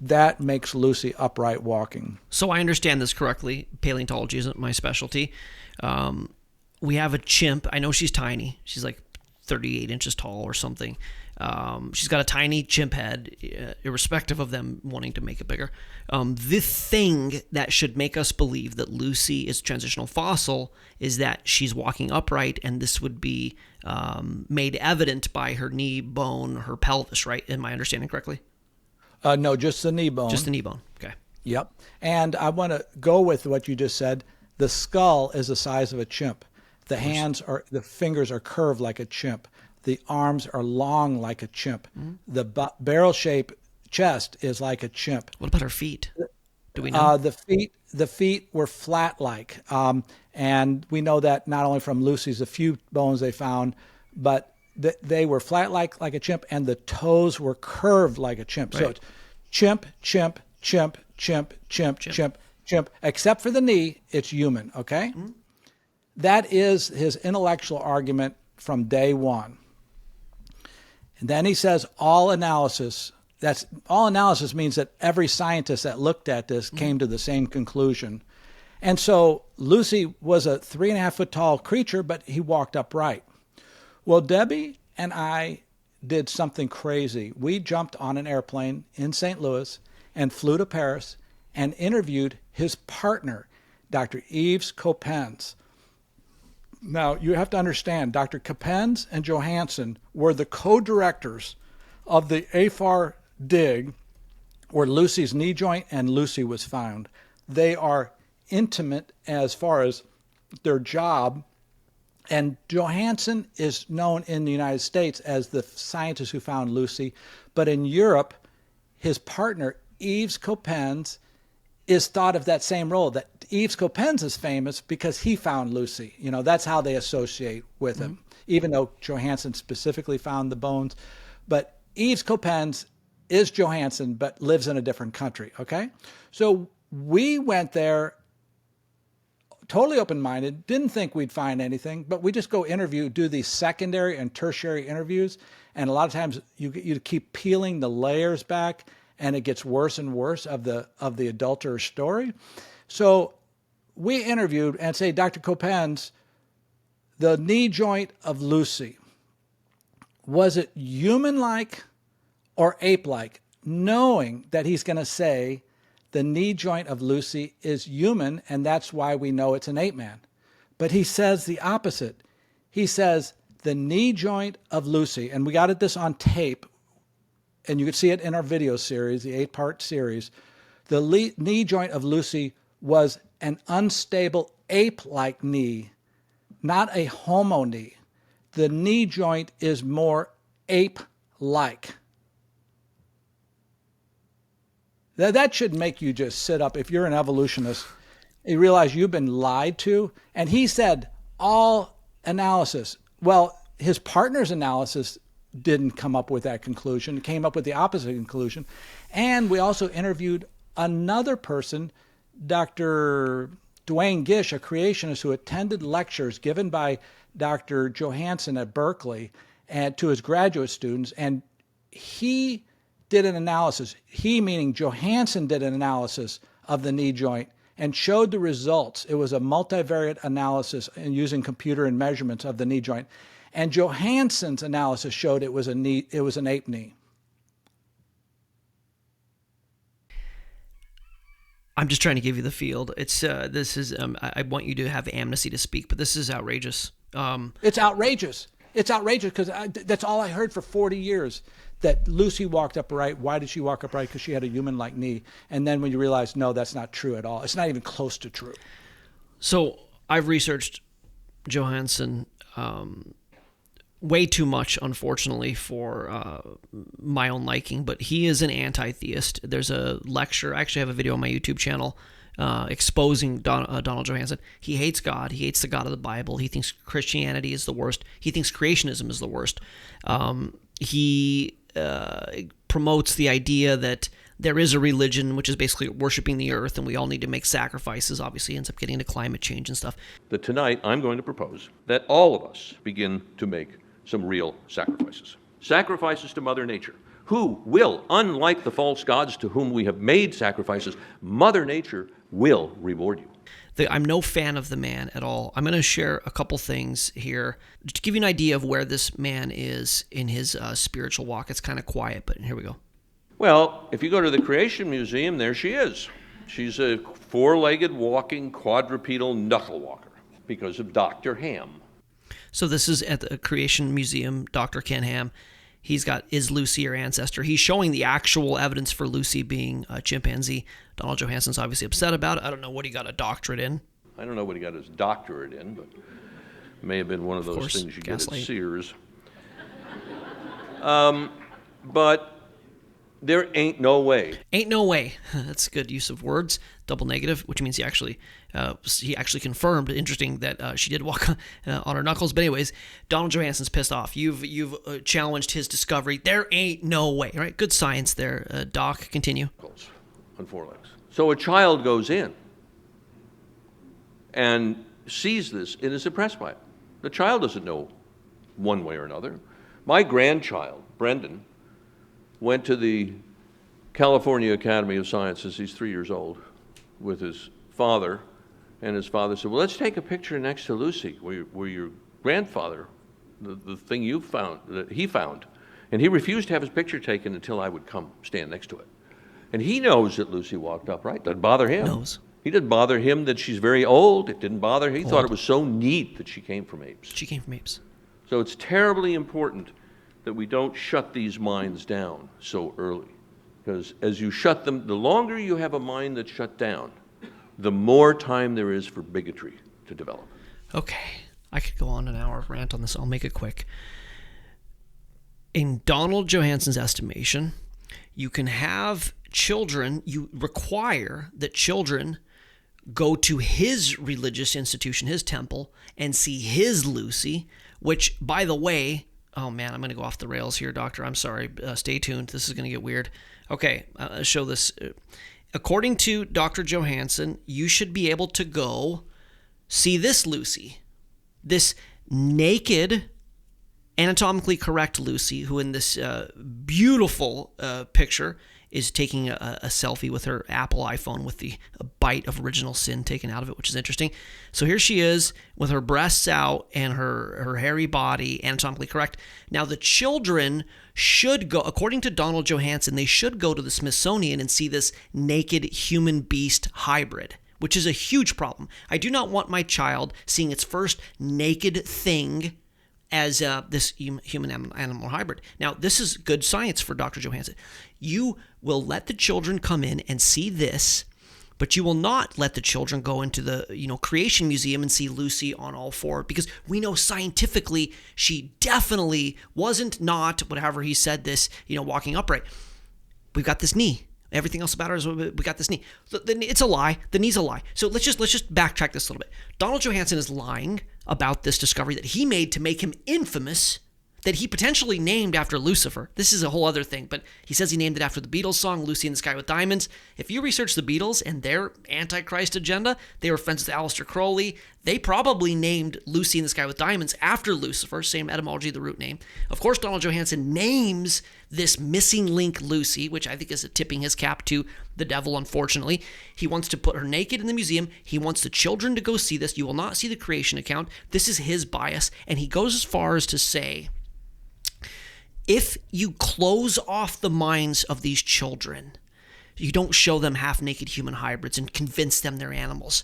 that makes Lucy upright walking. So I understand this correctly. Paleontology isn't my specialty. We have a chimp. I know she's tiny. She's like 38 inches tall or something. She's got a tiny chimp head, irrespective of them wanting to make it bigger. The thing that should make us believe that Lucy is a transitional fossil is that she's walking upright, and this would be made evident by her knee bone, her pelvis, right? Am I understanding correctly? No, just the knee bone. Just the knee bone, okay. Yep. And I want to go with what you just said. The skull is the size of a chimp. The fingers are curved like a chimp. The arms are long like a chimp. Mm-hmm. The barrel-shaped chest is like a chimp. What about her feet? Do we know? The feet were flat-like, and we know that not only from Lucy's, a few bones they found, but they were flat-like a chimp, and the toes were curved like a chimp. Right. So it's chimp, chimp, chimp, chimp, chimp, chimp, chimp. Except for the knee, it's human. Okay. Mm-hmm. That is his intellectual argument from day one. And then he says all analysis means that every scientist that looked at this came to the same conclusion. And so Lucy was a 3.5 foot tall creature, but he walked upright. Well, Debbie and I did something crazy. We jumped on an airplane in St. Louis and flew to Paris and interviewed his partner, Dr. Yves Coppens. Now, you have to understand, Dr. Coppens and Johansen were the co-directors of the AFAR dig where Lucy's knee joint and Lucy was found. They are intimate as far as their job, and Johansen is known in the United States as the scientist who found Lucy, but in Europe, his partner, Yves Coppens, is thought of that same role, that Yves Coppens is famous because he found Lucy. That's how they associate with him, even though Johansen specifically found the bones. But Yves Coppens is Johansen, but lives in a different country, okay? So we went there totally open-minded, didn't think we'd find anything, but we just go do these secondary and tertiary interviews, and a lot of times you keep peeling the layers back, and it gets worse and worse of the adulterer's story. So we interviewed and say, Dr. Coppens, the knee joint of Lucy, was it human-like or ape-like? Knowing that he's going to say the knee joint of Lucy is human, and that's why we know it's an ape man. But he says the opposite. He says the knee joint of Lucy, and we got this on tape, and you can see it in our video series, the 8-part series. The knee joint of Lucy was an unstable ape-like knee, not a Homo knee. The knee joint is more ape-like. That should make you just sit up. If you're an evolutionist, you realize you've been lied to. And he said all analysis. Well, his partner's analysis didn't come up with that conclusion. It came up with the opposite conclusion. And we also interviewed another person, Dr. Duane Gish, a creationist who attended lectures given by Dr. Johansen at Berkeley and to his graduate students. And he did an analysis. He, meaning Johansen, did an analysis of the knee joint and showed the results. It was a multivariate analysis and using computer and measurements of the knee joint. And Johansen's analysis showed it was an ape knee. I'm just trying to give you the field. It's this is I want you to have amnesty to speak, but this is outrageous. It's outrageous. It's outrageous because that's all I heard for 40 years. That Lucy walked upright. Why did she walk upright? Because she had a human-like knee. And then when you realize, no, that's not true at all. It's not even close to true. So I've researched Johansen way too much, unfortunately, for my own liking. But he is an anti-theist. There's a lecture. I actually have a video on my YouTube channel exposing Donald Johansen. He hates God. He hates the God of the Bible. He thinks Christianity is the worst. He thinks creationism is the worst. He promotes the idea that there is a religion which is basically worshiping the earth and we all need to make sacrifices. Obviously ends up getting into climate change and stuff. That tonight I'm going to propose that all of us begin to make some real sacrifices. Sacrifices to Mother Nature, who will, unlike the false gods to whom we have made sacrifices, Mother Nature will reward you. I'm no fan of the man at all. I'm going to share a couple things here to give you an idea of where this man is in his spiritual walk. It's kind of quiet, but here we go. Well, if you go to the Creation Museum, there she is. She's a four-legged walking quadrupedal knuckle walker because of Dr. Ham. So this is at the Creation Museum, Dr. Ken Ham. He's got, is Lucy your ancestor? He's showing the actual evidence for Lucy being a chimpanzee. Donald Johansen's obviously upset about it. I don't know what he got a doctorate in. I don't know what he got his doctorate in, but it may have been one of those things you get at Sears. But there ain't no way. Ain't no way. That's a good use of words. Double negative, which means he actually confirmed. Interesting that she did walk on her knuckles. But anyways, Donald Johansen's pissed off. You've challenged his discovery. There ain't no way. All right, good science there, Doc. Continue. On four legs. So a child goes in and sees this and is impressed by it. The child doesn't know one way or another. My grandchild, Brendan, went to the California Academy of Sciences. He's 3 years old with his father. And his father said, well, let's take a picture next to Lucy, where your grandfather, the thing you found, that he found. And he refused to have his picture taken until I would come stand next to it. And he knows that Lucy walked upright. Doesn't bother him. Knows. He didn't bother him that she's very old. It didn't bother him. He thought it was so neat that she came from apes. She came from apes. So it's terribly important that we don't shut these minds down so early. Because as you shut them, the longer you have a mind that's shut down, the more time there is for bigotry to develop. Okay. I could go on an hour rant on this. I'll make it quick. In Donald Johansen's estimation, you can have children, you require that children go to his religious institution, his temple, and see his Lucy, which, by the way, oh man, I'm going to go off the rails here, Doctor. I'm sorry. Stay tuned. This is going to get weird. Okay, I'll show this. According to Dr. Johansen, you should be able to go see this Lucy, this naked, anatomically correct Lucy, who in this beautiful picture is taking a selfie with her Apple iPhone with the bite of original sin taken out of it, which is interesting. So here she is with her breasts out and her hairy body, anatomically correct. Now the children should go, according to Donald Johansen, they should go to the Smithsonian and see this naked human-beast hybrid, which is a huge problem. I do not want my child seeing its first naked thing as this human-animal hybrid. Now, this is good science for Dr. Johansen. You will let the children come in and see this, but you will not let the children go into the creation museum and see Lucy on all four, because we know scientifically she definitely wasn't not, whatever he said this, walking upright. We've got this knee. Everything else about her is we got this knee. It's a lie. The knee's a lie. So let's just backtrack this a little bit. Donald Johansen is lying about this discovery that he made to make him infamous, that he potentially named after Lucifer. This is a whole other thing, but he says he named it after the Beatles song, Lucy in the Sky with Diamonds. If you research the Beatles and their Antichrist agenda, they were friends with Aleister Crowley. They probably named Lucy in the Sky with Diamonds after Lucifer, same etymology, the root name. Of course, Donald Johansen names this missing link Lucy, which I think is tipping his cap to the devil, unfortunately. He wants to put her naked in the museum. He wants the children to go see this. You will not see the creation account. This is his bias, and he goes as far as to say, if you close off the minds of these children, you don't show them half-naked human hybrids and convince them they're animals,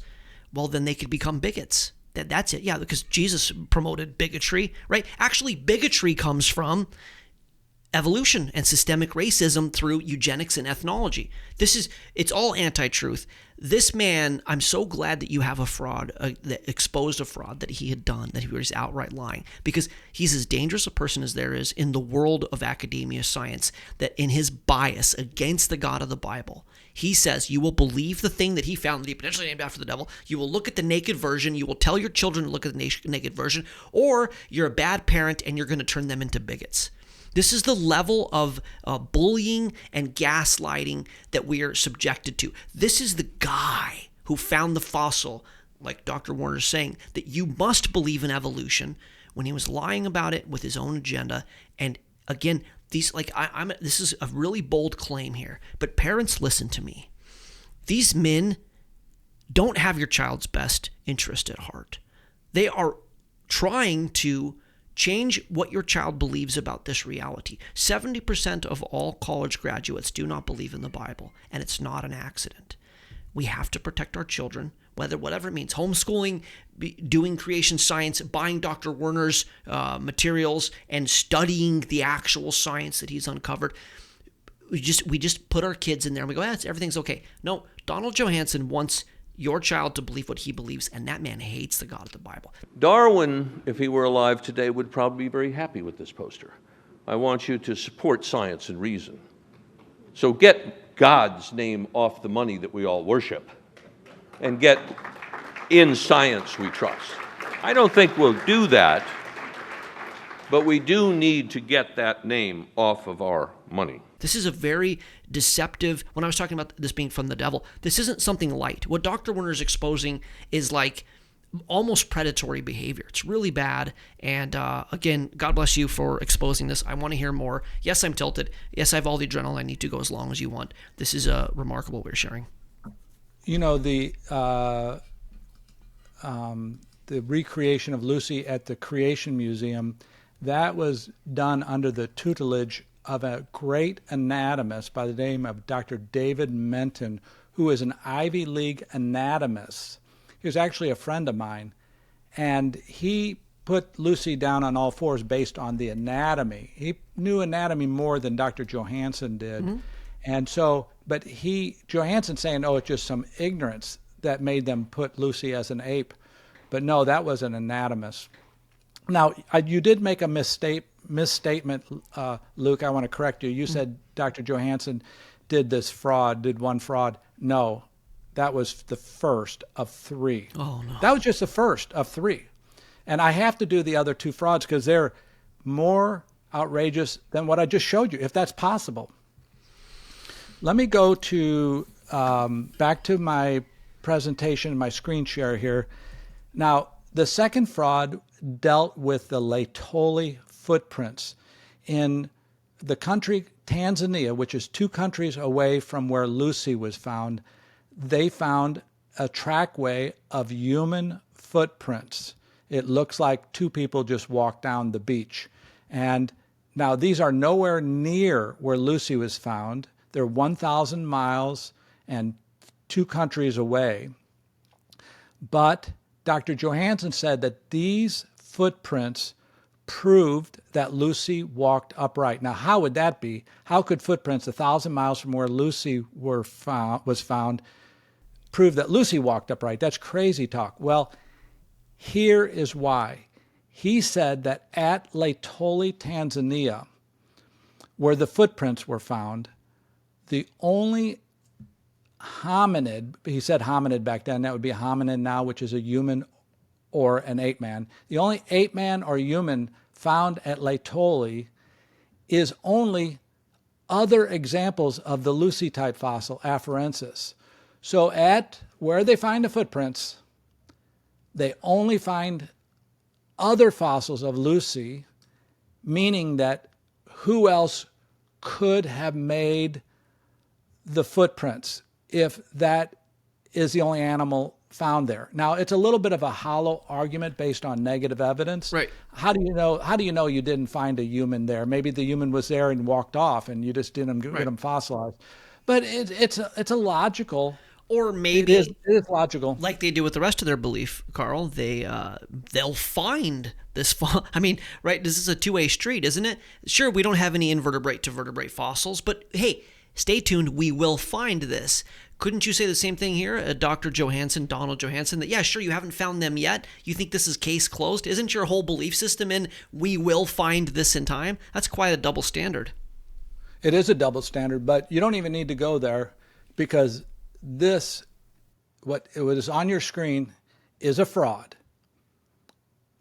well, then they could become bigots. That's it. Yeah, because Jesus promoted bigotry, right? Actually, bigotry comes from evolution and systemic racism through eugenics and ethnology. It's all anti-truth. This man, I'm so glad that you have a fraud, that exposed a fraud that he had done, that he was outright lying, because he's as dangerous a person as there is in the world of academia science, that in his bias against the God of the Bible, he says you will believe the thing that he found that he potentially named after the devil. You will look at the naked version. You will tell your children to look at the naked version, or you're a bad parent and you're going to turn them into bigots. This is the level of bullying and gaslighting that we are subjected to. This is the guy who found the fossil, like Dr. Werner is saying, that you must believe in evolution, when he was lying about it with his own agenda. And again, this is a really bold claim here, but parents, listen to me. These men don't have your child's best interest at heart. They are trying to change what your child believes about this reality. 70% of all college graduates do not believe in the Bible, and it's not an accident. We have to protect our children, whatever it means, homeschooling, doing creation science, buying Dr. Werner's materials, and studying the actual science that he's uncovered. We just put our kids in there and we go, everything's okay. No, Donald Johansen wants your child to believe what he believes, and that man hates the God of the Bible. Darwin, if he were alive today, would probably be very happy with this poster. I want you to support science and reason. So get God's name off the money that we all worship, and get in science we trust. I don't think we'll do that, but we do need to get that name off of our money. This is a very deceptive, when I was talking about this being from the devil, this isn't something light. What Dr. Werner is exposing is like almost predatory behavior. It's really bad. And again, God bless you for exposing this. I want to hear more. Yes, I'm tilted. Yes, I have all the adrenaline I need to go as long as you want. This is remarkable what we're sharing. The recreation of Lucy at the Creation Museum, that was done under the tutelage of a great anatomist by the name of Dr. David Menton, who is an Ivy League anatomist. He was actually a friend of mine, and he put Lucy down on all fours based on the anatomy. He knew anatomy more than Dr. Johansen did. Mm-hmm. And so, but Johansen saying, it's just some ignorance that made them put Lucy as an ape. But no, that was an anatomist. Now, you did make a misstatement, Luke. I want to correct you. You said Dr. Johansen did one fraud. No, that was the first of 3. Oh, no. That was just the first of 3. And I have to do the other 2 frauds because they're more outrageous than what I just showed you, if that's possible. Let me go to back to my presentation, my screen share here. Now, the second fraud dealt with the Laetoli footprints in the country Tanzania, which is 2 countries away from where Lucy was found. They found a trackway of human footprints. It looks like 2 people just walked down the beach. And now these are nowhere near where Lucy was found. They're 1,000 miles and 2 countries away. But Dr. Johansen said that these footprints proved that Lucy walked upright. Now, how would that be? How could footprints 1,000 miles from where Lucy was found prove that Lucy walked upright? That's crazy talk. Well, here is why. He said that at Laetoli, Tanzania, where the footprints were found, the only hominid, he said hominid back then, that would be a hominid now, which is a human or an ape-man. The only ape-man or human found at Laetoli is only other examples of the Lucy-type fossil, Afarensis. So at where they find the footprints, they only find other fossils of Lucy, meaning that who else could have made the footprints if that is the only animal found there? Now, it's a little bit of a hollow argument based on negative evidence. Right. How do you know you didn't find a human there? Maybe the human was there and walked off and you just didn't get them fossilized. But it's a logical. Or maybe it is logical, like they do with the rest of their belief, Carl. They'll find this. I mean, right? This is a two-way street, isn't it? Sure, we don't have any invertebrate to vertebrate fossils, but hey, stay tuned. We will find this. Couldn't you say the same thing here, Dr. Donald Johansson? That yeah, sure, you haven't found them yet. You think this is case closed? Isn't your whole belief system in we will find this in time? That's quite a double standard. It is a double standard, but you don't even need to go there because what is on your screen is a fraud.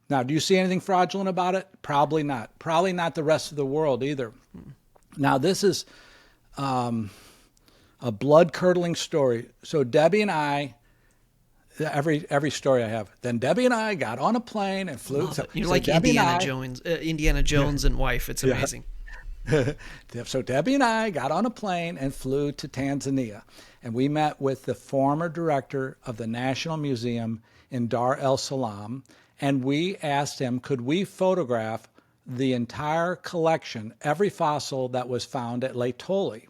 Now, do you see anything fraudulent about it? Probably not. Probably not the rest of the world either. Now, this is a blood-curdling story. So Debbie and I, every story I have, then Debbie and I got on a plane and flew. You're like Indiana Jones and wife. It's amazing. So Debbie and I got on a plane and flew to Tanzania, and we met with the former director of the National Museum in Dar es Salaam, and we asked him, could we photograph the entire collection, every fossil that was found at Laetoli?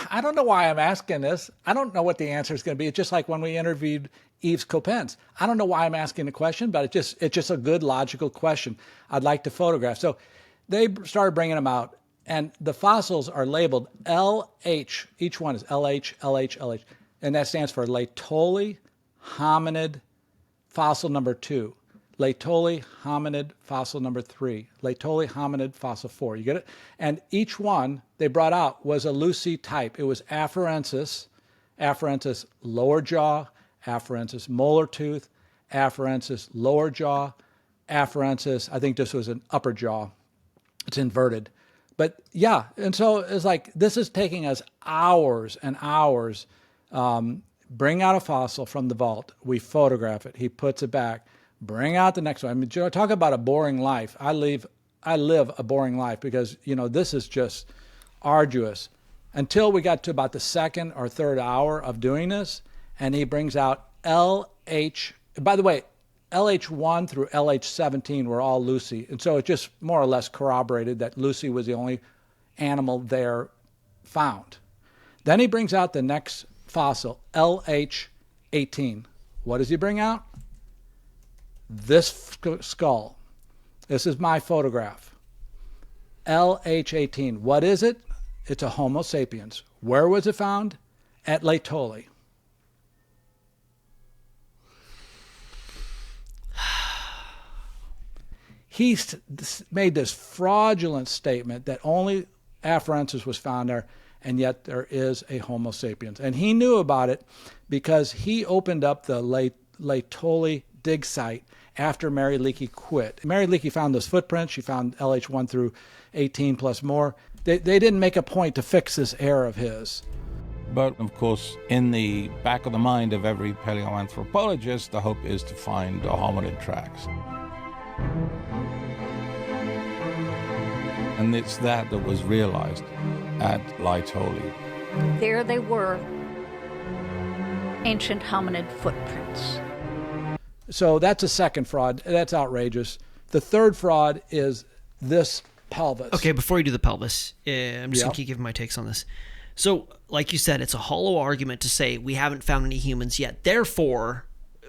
I don't know why I'm asking this. I don't know what the answer is going to be. It's just like when we interviewed Yves Coppens. I don't know why I'm asking the question, but it's just a good logical question I'd like to photograph. So they started bringing them out, and the fossils are labeled LH. Each one is LH, LH, LH, and that stands for Laetoli hominid fossil number 2, Laetoli hominid fossil number 3, Laetoli hominid fossil 4. You get it? And each one they brought out was a Lucy type. It was Afarensis lower jaw, Afarensis molar tooth, Afarensis lower jaw, Afarensis, I think this was an upper jaw. It's inverted. But yeah, and so it's like, this is taking us hours and hours. Bring out a fossil from the vault. We photograph it. He puts it back. Bring out the next one. I mean, talk about a boring life. I live a boring life because, this is just arduous. Until we got to about the second or third hour of doing this, and he brings out LH. By the way, LH1 through LH17 were all Lucy. And so it just more or less corroborated that Lucy was the only animal there found. Then he brings out the next fossil, LH18. What does he bring out? This skull. This is my photograph. LH18. What is it? It's a Homo sapiens. Where was it found? At Laetoli. He made this fraudulent statement that only Afarensis was found there, and yet there is a Homo sapiens. And he knew about it because he opened up the Laetoli dig site after Mary Leakey quit. Mary Leakey found those footprints. She found LH1 through 18 plus more. They didn't make a point to fix this error of his. But, of course, in the back of the mind of every paleoanthropologist, the hope is to find hominid tracks. And it's that was realized at Laetoli. There they were, ancient hominid footprints. So that's a second fraud. That's outrageous. The third fraud is this pelvis. Okay, before you do the pelvis, I'm just going to keep giving my takes on this. So, like you said, it's a hollow argument to say we haven't found any humans yet. Therefore,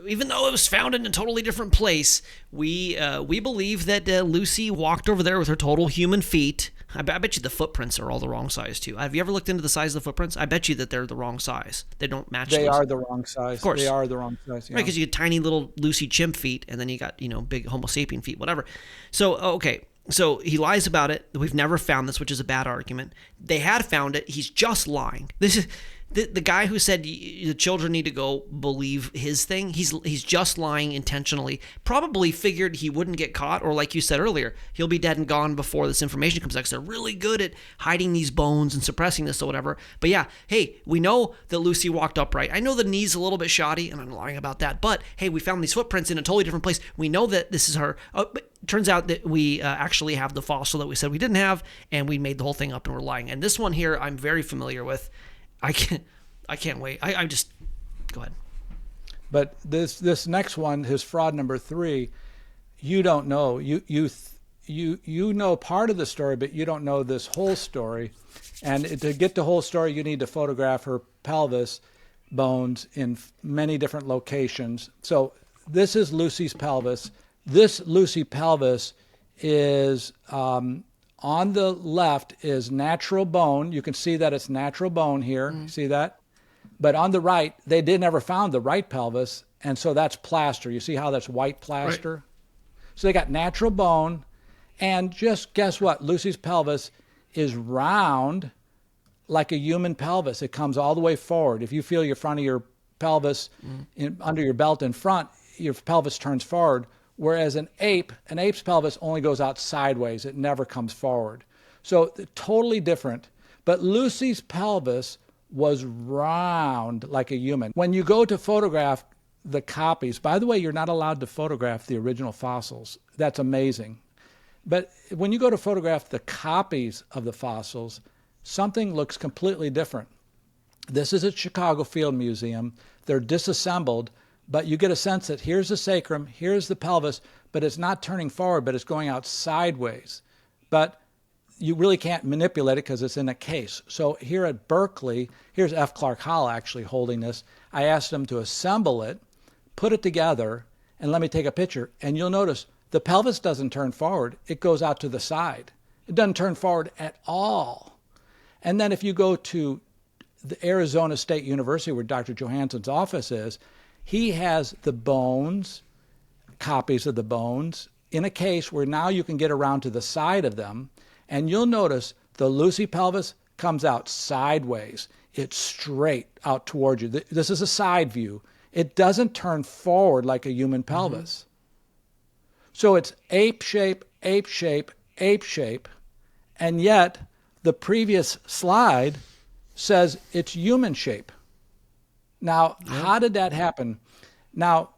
even though it was found in a totally different place, we believe that Lucy walked over there with her total human feet. I bet you the footprints are all the wrong size too. Have you ever looked into the size of the footprints? I bet you that they're the wrong size. They don't match. They are the wrong size. Of course, they are the wrong size. Yeah. Right, because you get tiny little Lucy chimp feet, and then you got big Homo sapien feet, whatever. So okay. So he lies about it. We've never found this, which is a bad argument. They had found it. He's just lying. This is the guy who said the children need to go believe his thing. He's just lying intentionally. Probably figured he wouldn't get caught, or like you said earlier, he'll be dead and gone before this information comes out, because they're really good at hiding these bones and suppressing this or whatever. But yeah, hey, we know that Lucy walked upright. I know the knee's a little bit shoddy, and I'm lying about that. But hey, we found these footprints in a totally different place. We know that this is her. But turns out that we actually have the fossil that we said we didn't have, and we made the whole thing up and we're lying. And this one here, I'm very familiar with. I can't wait. I just go ahead. But this next one, his fraud number 3, you don't know. You know part of the story, but you don't know this whole story. And to get the whole story, you need to photograph her pelvis bones in many different locations. So this is Lucy's pelvis. This Lucy pelvis is on the left is natural bone. You can see that it's natural bone here. See that? But on the right, they never found the right pelvis, and so that's plaster. You see how that's white plaster? Right. So they got natural bone, and just guess what? Lucy's pelvis is round like a human pelvis. It comes all the way forward. If you feel your front of your pelvis under your belt in front, your pelvis turns forward, whereas an ape's pelvis only goes out sideways. It never comes forward. So totally different. But Lucy's pelvis was round like a human. When you go to photograph the copies, by the way, you're not allowed to photograph the original fossils. That's amazing. But when you go to photograph the copies of the fossils, something looks completely different. This is at Chicago Field Museum. They're disassembled, but you get a sense that here's the sacrum, here's the pelvis, but it's not turning forward, but it's going out sideways. But you really can't manipulate it because it's in a case. So here at Berkeley, here's F. Clark Hall actually holding this. I asked him to assemble it, put it together, and let me take a picture. And you'll notice the pelvis doesn't turn forward. It goes out to the side. It doesn't turn forward at all. And then if you go to the Arizona State University, where Dr. Johansson's office is, he has the bones, copies of the bones, in a case where now you can get around to the side of them. And you'll notice the Lucy pelvis comes out sideways. It's straight out toward you. This is a side view. It doesn't turn forward like a human pelvis. So it's ape shape, ape shape, ape shape. And yet the previous slide says it's human shape. Now, how did that happen? Now,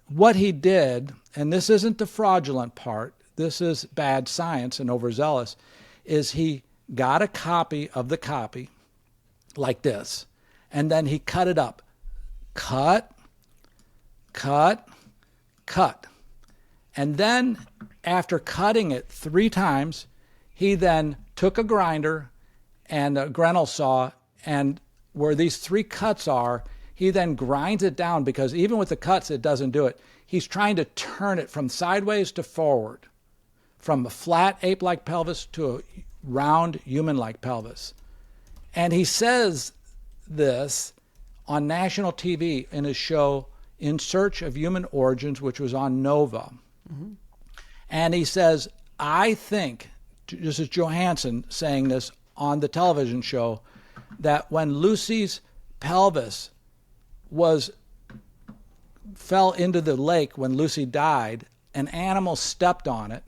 what he did, and this isn't the fraudulent part, this is bad science and overzealous, is he got a copy of the copy like this, and then he cut it up. Cut, cut, cut. And then after cutting it 3 times, he then took a grinder and a Grenell saw, and where these 3 cuts are, he then grinds it down, because even with the cuts, it doesn't do it. He's trying to turn it from sideways to forward, from a flat ape-like pelvis to a round human-like pelvis. And he says this on national TV in his show In Search of Human Origins, which was on Nova. And he says, I think, this is Johansson saying this on the television show, that when Lucy's pelvis fell into the lake when Lucy died, an animal stepped on it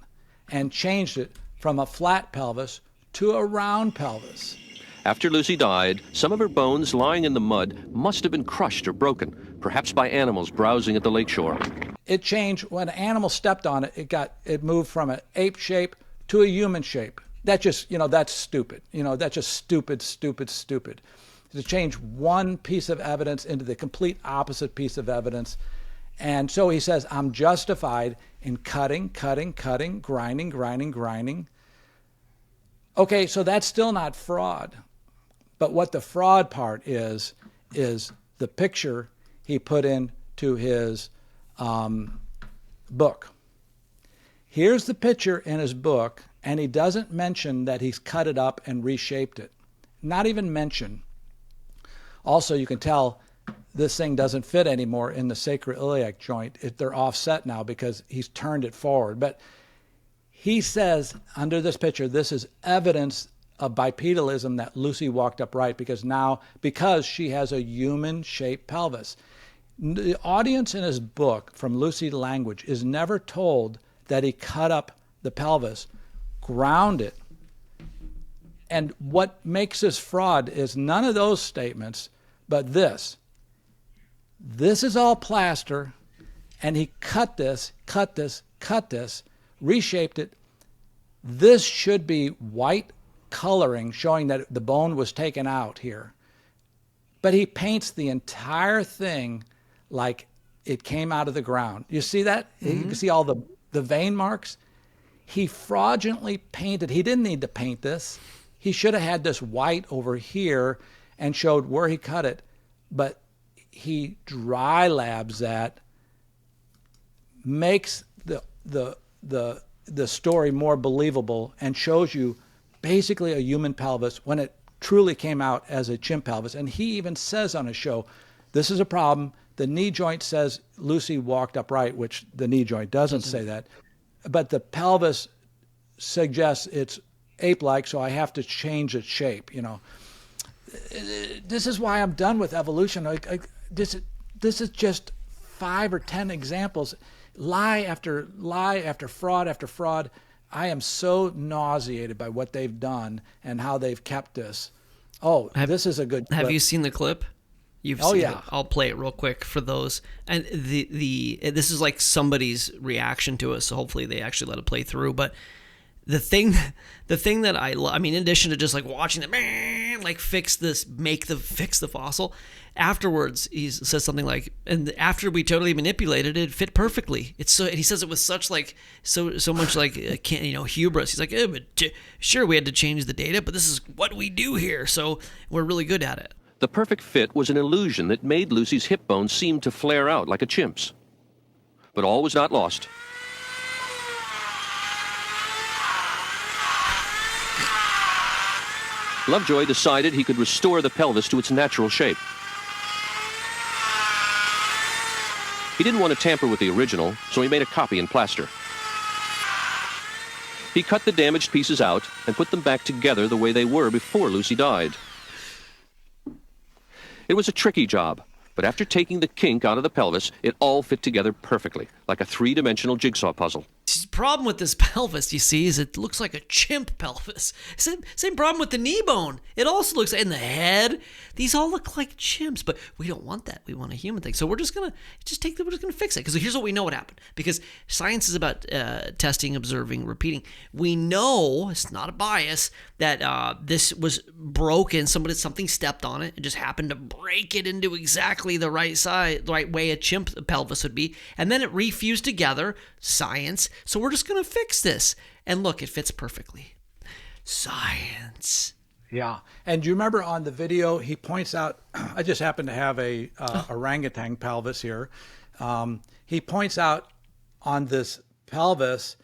and changed it from a flat pelvis to a round pelvis. After Lucy died, some of her bones lying in the mud must have been crushed or broken, perhaps by animals browsing at the lakeshore. It changed when an animal stepped on it. It moved from an ape shape to a human shape. That just, that's stupid. That's just stupid, stupid, stupid. To change one piece of evidence into the complete opposite piece of evidence. And so he says, I'm justified in cutting, grinding. Okay, so that's still not fraud. But what the fraud part is the picture he put in to his book. Here's the picture in his book, and he doesn't mention that he's cut it up and reshaped it. Not even mention. Also, you can tell this thing doesn't fit anymore in the sacroiliac joint. They're offset now because he's turned it forward. But he says under this picture, this is evidence of bipedalism, that Lucy walked upright because she has a human-shaped pelvis. The audience in his book, From Lucy to Language, is never told that he cut up the pelvis, ground it. And what makes this fraud is none of those statements, but this. This is all plaster, and he cut this, reshaped it. This should be white coloring showing that the bone was taken out here. But he paints the entire thing like it came out of the ground. You see that? Mm-hmm. You can see all the vein marks. He fraudulently painted. He didn't need to paint this. He should have had this white over here and showed where he cut it. But he dry labs that, makes the story more believable, and shows you basically a human pelvis when it truly came out as a chimp pelvis. And he even says on his show, this is a problem. The knee joint says Lucy walked upright, which the knee joint doesn't say that. But the pelvis suggests it's ape-like, so I have to change its shape, you know. This is why I'm done with evolution. This is just 5 or 10 examples. Lie after lie after fraud after fraud. I am so nauseated by what they've done and how they've kept this. This is a good clip. Have you seen the clip? You've seen it. I'll play it real quick for those. And this is like somebody's reaction to it, so hopefully they actually let it play through. But the thing that I mean, in addition to just like watching the like fix the fossil, afterwards he says something like, and after we totally manipulated it, it fit perfectly. It's so, and he says it with such like so much like hubris. He's like, sure, we had to change the data, but this is what we do here, so we're really good at it. The perfect fit was an illusion that made Lucy's hip bone seem to flare out like a chimp's. But all was not lost. Lovejoy decided he could restore the pelvis to its natural shape. He didn't want to tamper with the original, so he made a copy in plaster. He cut the damaged pieces out and put them back together the way they were before Lucy died. It was a tricky job, but after taking the kink out of the pelvis, it all fit together perfectly, like a 3-dimensional jigsaw puzzle. The problem with this pelvis, you see, is it looks like a chimp pelvis. Same problem with the knee bone. It also looks, and the head, these all look like chimps, but we don't want that. We want a human thing. So we're just gonna fix it. Because here's what we know what happened. Because science is about testing, observing, repeating. We know, it's not a bias, that this was broken. Something stepped on it and just happened to break it into exactly the right side, the right way a chimp pelvis would be. And then it refused together. Science. So we're just going to fix this. And look, it fits perfectly. Science. Yeah. And do you remember on the video, he points out, I just happen to have a orangutan pelvis here. He points out on this pelvis,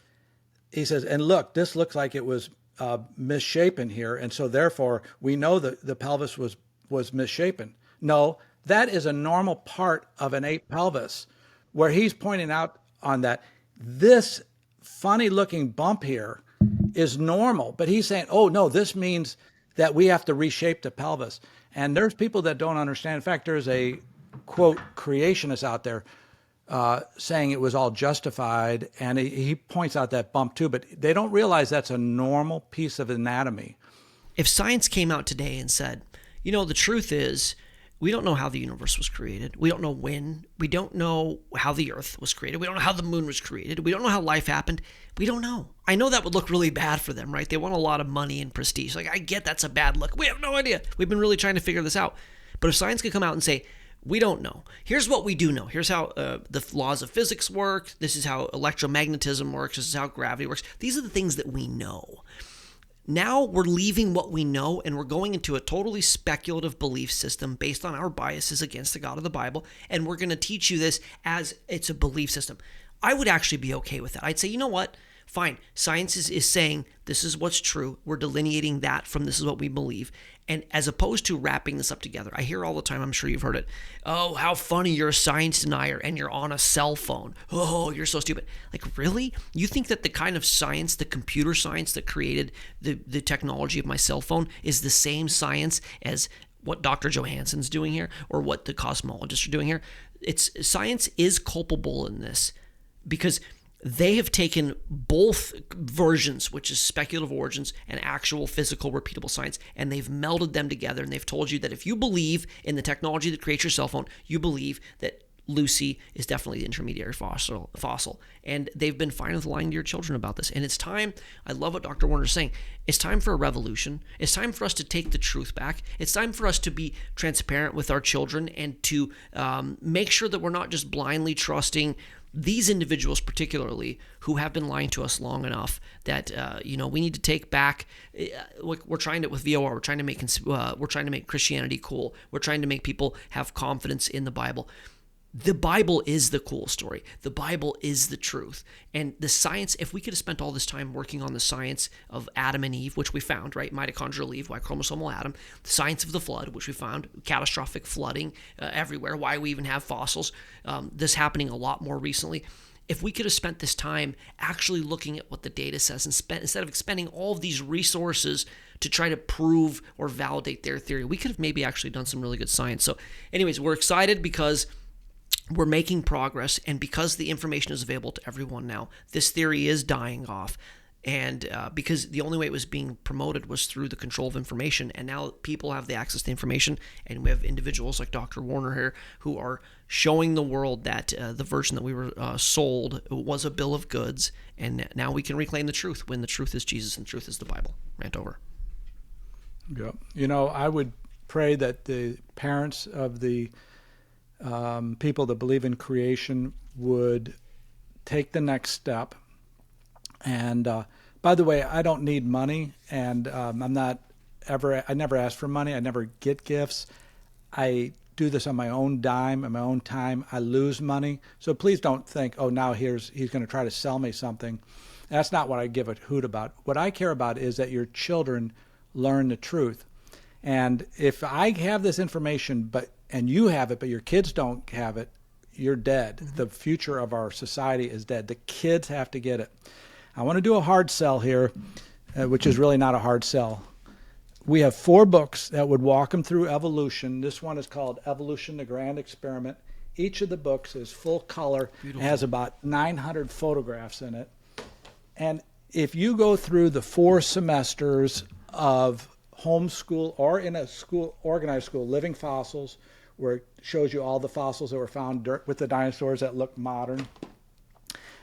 he says, and look, this looks like it was misshapen here. And so therefore, we know that the pelvis was misshapen. No, that is a normal part of an ape pelvis, where he's pointing out on that this funny looking bump here is normal, but he's saying, oh no, this means that we have to reshape the pelvis. And there's people that don't understand. In fact, there's a quote creationist out there saying it was all justified, and he points out that bump too, but they don't realize that's a normal piece of anatomy. If science came out today and said, the truth is, we don't know how the universe was created. We don't know when. We don't know how the earth was created. We don't know how the moon was created. We don't know how life happened. We don't know. I know that would look really bad for them, right? They want a lot of money and prestige. Like, I get that's a bad look. We have no idea. We've been really trying to figure this out. But if science could come out and say, we don't know. Here's what we do know. Here's how the laws of physics work. This is how electromagnetism works. This is how gravity works. These are the things that we know. Now we're leaving what we know and we're going into a totally speculative belief system based on our biases against the God of the Bible, and we're going to teach you this as it's a belief system. I would actually be okay with that. I'd say, you know what? Fine. Science is saying this is what's true. We're delineating that from this is what we believe. And as opposed to wrapping this up together, I hear all the time, I'm sure you've heard it, oh, how funny, you're a science denier and you're on a cell phone. Oh, you're so stupid. Like, really? You think that the kind of science, the computer science that created the technology of my cell phone is the same science as what Dr. Johansson's doing here or what the cosmologists are doing here? Science is culpable in this because they have taken both versions, which is speculative origins and actual physical repeatable science, and they've melded them together, and they've told you that if you believe in the technology that creates your cell phone, you believe that Lucy is definitely the intermediary fossil. And they've been fine with lying to your children about this. And it's time, I love what Dr. Werner is saying, it's time for a revolution. It's time for us to take the truth back. It's time for us to be transparent with our children and to make sure that we're not just blindly trusting these individuals particularly who have been lying to us long enough that we need to take back. We're trying to with VOR. We're trying to make Christianity cool. We're trying to make people have confidence in the Bible. The Bible is the cool story. The Bible is the truth. And the science, if we could have spent all this time working on the science of Adam and Eve, which we found, right? Mitochondrial Eve, Y chromosomal Adam, the science of the flood, which we found, catastrophic flooding everywhere, why we even have fossils, this happening a lot more recently. If we could have spent this time actually looking at what the data says instead of expending all of these resources to try to prove or validate their theory, we could have maybe actually done some really good science. So anyways, we're excited because we're making progress, and because the information is available to everyone now, this theory is dying off. And because the only way it was being promoted was through the control of information, and now people have the access to information, and we have individuals like Dr. Werner here who are showing the world that the version that we were sold was a bill of goods, and now we can reclaim the truth when the truth is Jesus and the truth is the Bible. Rant over. Yeah. I would pray that the parents of the people that believe in creation would take the next step. And by the way, I don't need money, and I never ask for money. I never get gifts. I do this on my own dime, on my own time. I lose money. So please don't think, oh, now he's going to try to sell me something. That's not what I give a hoot about. What I care about is that your children learn the truth. And if I have this information, and you have it, but your kids don't have it, you're dead. Mm-hmm. The future of our society is dead. The kids have to get it. I want to do a hard sell here, which is really not a hard sell. We have 4 books that would walk them through evolution. This one is called Evolution, the Grand Experiment. Each of the books is full color. Beautiful. It has about 900 photographs in it. And if you go through the 4 semesters of homeschool or in a school, organized school, Living Fossils, where it shows you all the fossils that were found with the dinosaurs that look modern.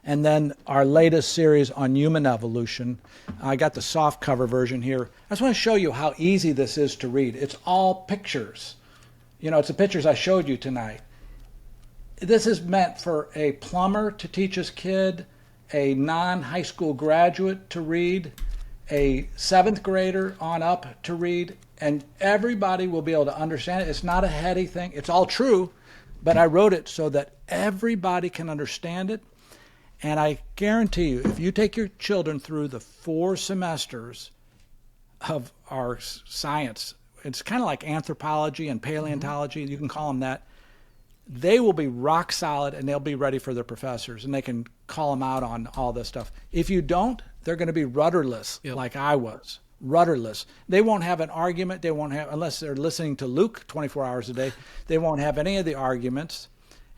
And then our latest series on human evolution. I got the soft cover version here. I just want to show you how easy this is to read. It's all pictures. It's the pictures I showed you tonight. This is meant for a plumber to teach his kid, a non-high school graduate to read, a 7th grader on up to read, and everybody will be able to understand it. It's not a heady thing. It's all true, but I wrote it so that everybody can understand it. And I guarantee you, if you take your children through the 4 semesters of our science, it's kind of like anthropology and paleontology, you can call them that, they will be rock solid and they'll be ready for their professors, and they can call them out on all this stuff. If you don't, they're going to be rudderless, like I was. Rudderless. They won't have an argument. They won't have, unless they're listening to Luke 24 hours a day, they won't have any of the arguments,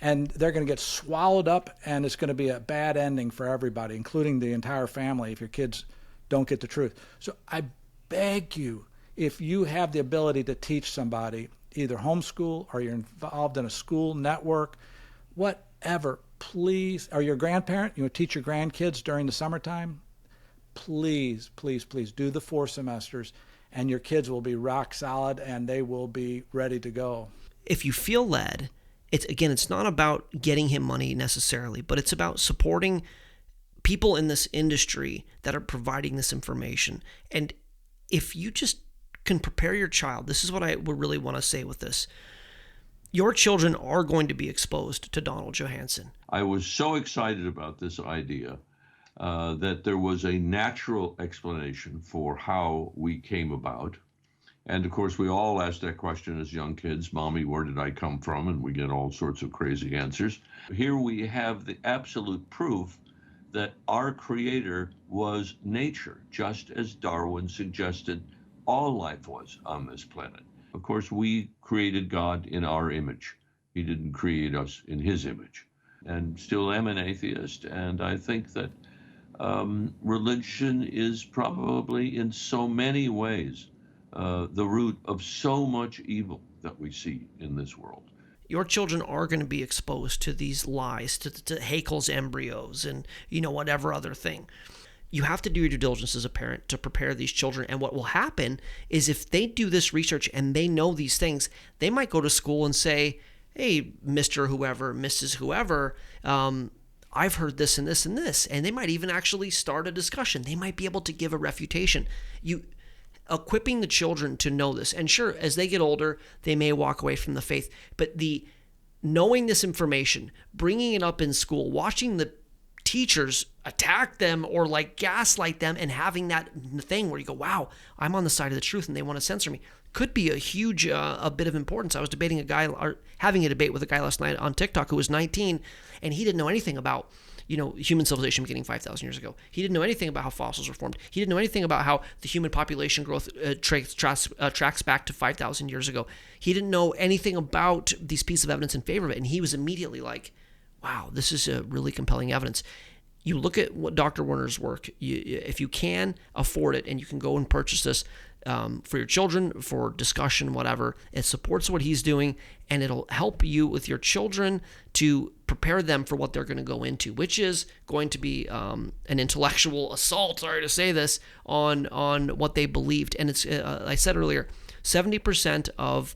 and they're going to get swallowed up, and it's going to be a bad ending for everybody, including the entire family, if your kids don't get the truth. So I beg you, if you have the ability to teach somebody, either homeschool or you're involved in a school network, whatever, please, or you're a grandparent, you teach your grandkids during the summertime, please, please, please do the 4 semesters, and your kids will be rock solid and they will be ready to go. If you feel led, it's not about getting him money necessarily, but it's about supporting people in this industry that are providing this information. And if you just can prepare your child, this is what I would really want to say with this. Your children are going to be exposed to Donald Johanson. I was so excited about this idea that there was a natural explanation for how we came about. And of course, we all ask that question as young kids, Mommy, where did I come from? And we get all sorts of crazy answers. Here we have the absolute proof that our creator was nature, just as Darwin suggested all life was on this planet. Of course, we created God in our image. He didn't create us in his image. And still am an atheist, and I think that religion is probably in so many ways the root of so much evil that we see in this world. Your children are going to be exposed to these lies, to Haeckel's embryos and, whatever other thing. You have to do your due diligence as a parent to prepare these children. And what will happen is if they do this research and they know these things, they might go to school and say, hey, Mr. Whoever, Mrs. Whoever, I've heard this and this and this. And they might even actually start a discussion. They might be able to give a refutation. Equipping the children to know this. And sure, as they get older, they may walk away from the faith. But knowing this information, bringing it up in school, watching the teachers attack them or gaslight them, and having that thing where you go, wow, I'm on the side of the truth and they want to censor me, could be a huge a bit of importance. I was having a debate with a guy last night on TikTok who was 19, and he didn't know anything about human civilization beginning 5,000 years ago. He didn't know anything about how fossils were formed. He didn't know anything about how the human population growth tracks back to 5,000 years ago. He didn't know anything about these pieces of evidence in favor of it, and he was immediately like, wow, this is a really compelling evidence. You look at what Dr. Werner's work, if you can afford it and you can go and purchase this for your children, for discussion, whatever, it supports what he's doing, and it'll help you with your children to prepare them for what they're going to go into, which is going to be an intellectual assault, sorry to say this, on what they believed. And it's, I said earlier, 70% of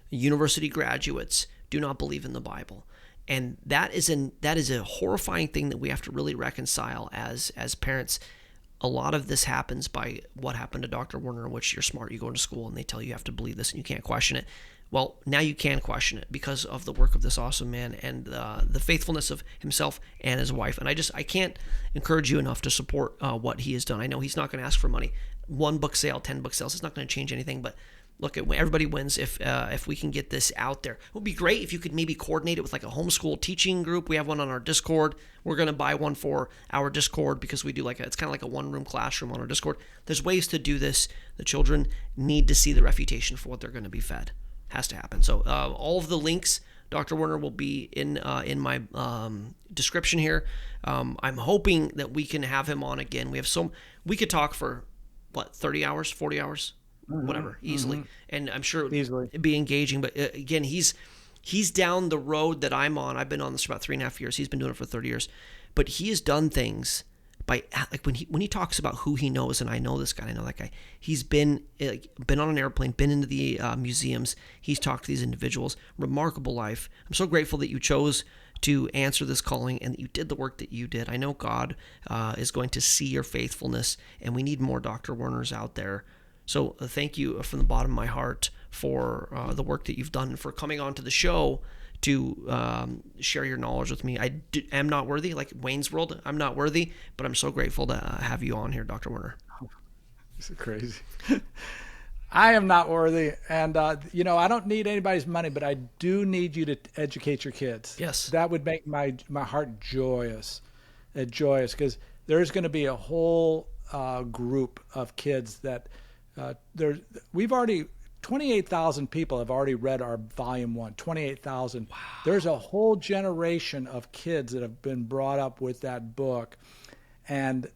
university graduates do not believe in the Bible. And that is a horrifying thing that we have to really reconcile as parents. A lot of this happens by what happened to Dr. Werner, in which you're smart, you go into school and they tell you have to believe this and you can't question it. Well, now you can question it because of the work of this awesome man and the faithfulness of himself and his wife. And I can't encourage you enough to support what he has done. I know he's not going to ask for money. 1 book sale, 10 book sales, it's not going to change anything, but look, everybody wins if we can get this out there. It would be great if you could maybe coordinate it with a homeschool teaching group. We have one on our Discord. We're going to buy one for our Discord because we do it's kind of like a one-room classroom on our Discord. There's ways to do this. The children need to see the refutation for what they're going to be fed. Has to happen. So all of the links, Dr. Werner, will be in my description here. I'm hoping that we can have him on again. We could talk for 30 hours, 40 hours? Whatever, easily. And I'm sure it'd be engaging. But again, he's down the road that I'm on. I've been on this for about 3.5 years. He's been doing it for 30 years. But he has done things by when he talks about who he knows, and I know this guy, I know that guy. He's been on an airplane, been into the museums. He's talked to these individuals. Remarkable life. I'm so grateful that you chose to answer this calling and that you did the work that you did. I know God is going to see your faithfulness, and we need more Dr. Werners out there. So thank you from the bottom of my heart for the work that you've done, for coming on to the show to share your knowledge with me. I am not worthy, like Wayne's World. I'm not worthy, but I'm so grateful to have you on here, Dr. Werner. This is crazy. I am not worthy. And, I don't need anybody's money, but I do need you to educate your kids. Yes. That would make my heart joyous, because there's going to be a whole group of kids that we've already 28,000 people have already read our volume 1. 28,000. Wow. There's a whole generation of kids that have been brought up with that book, and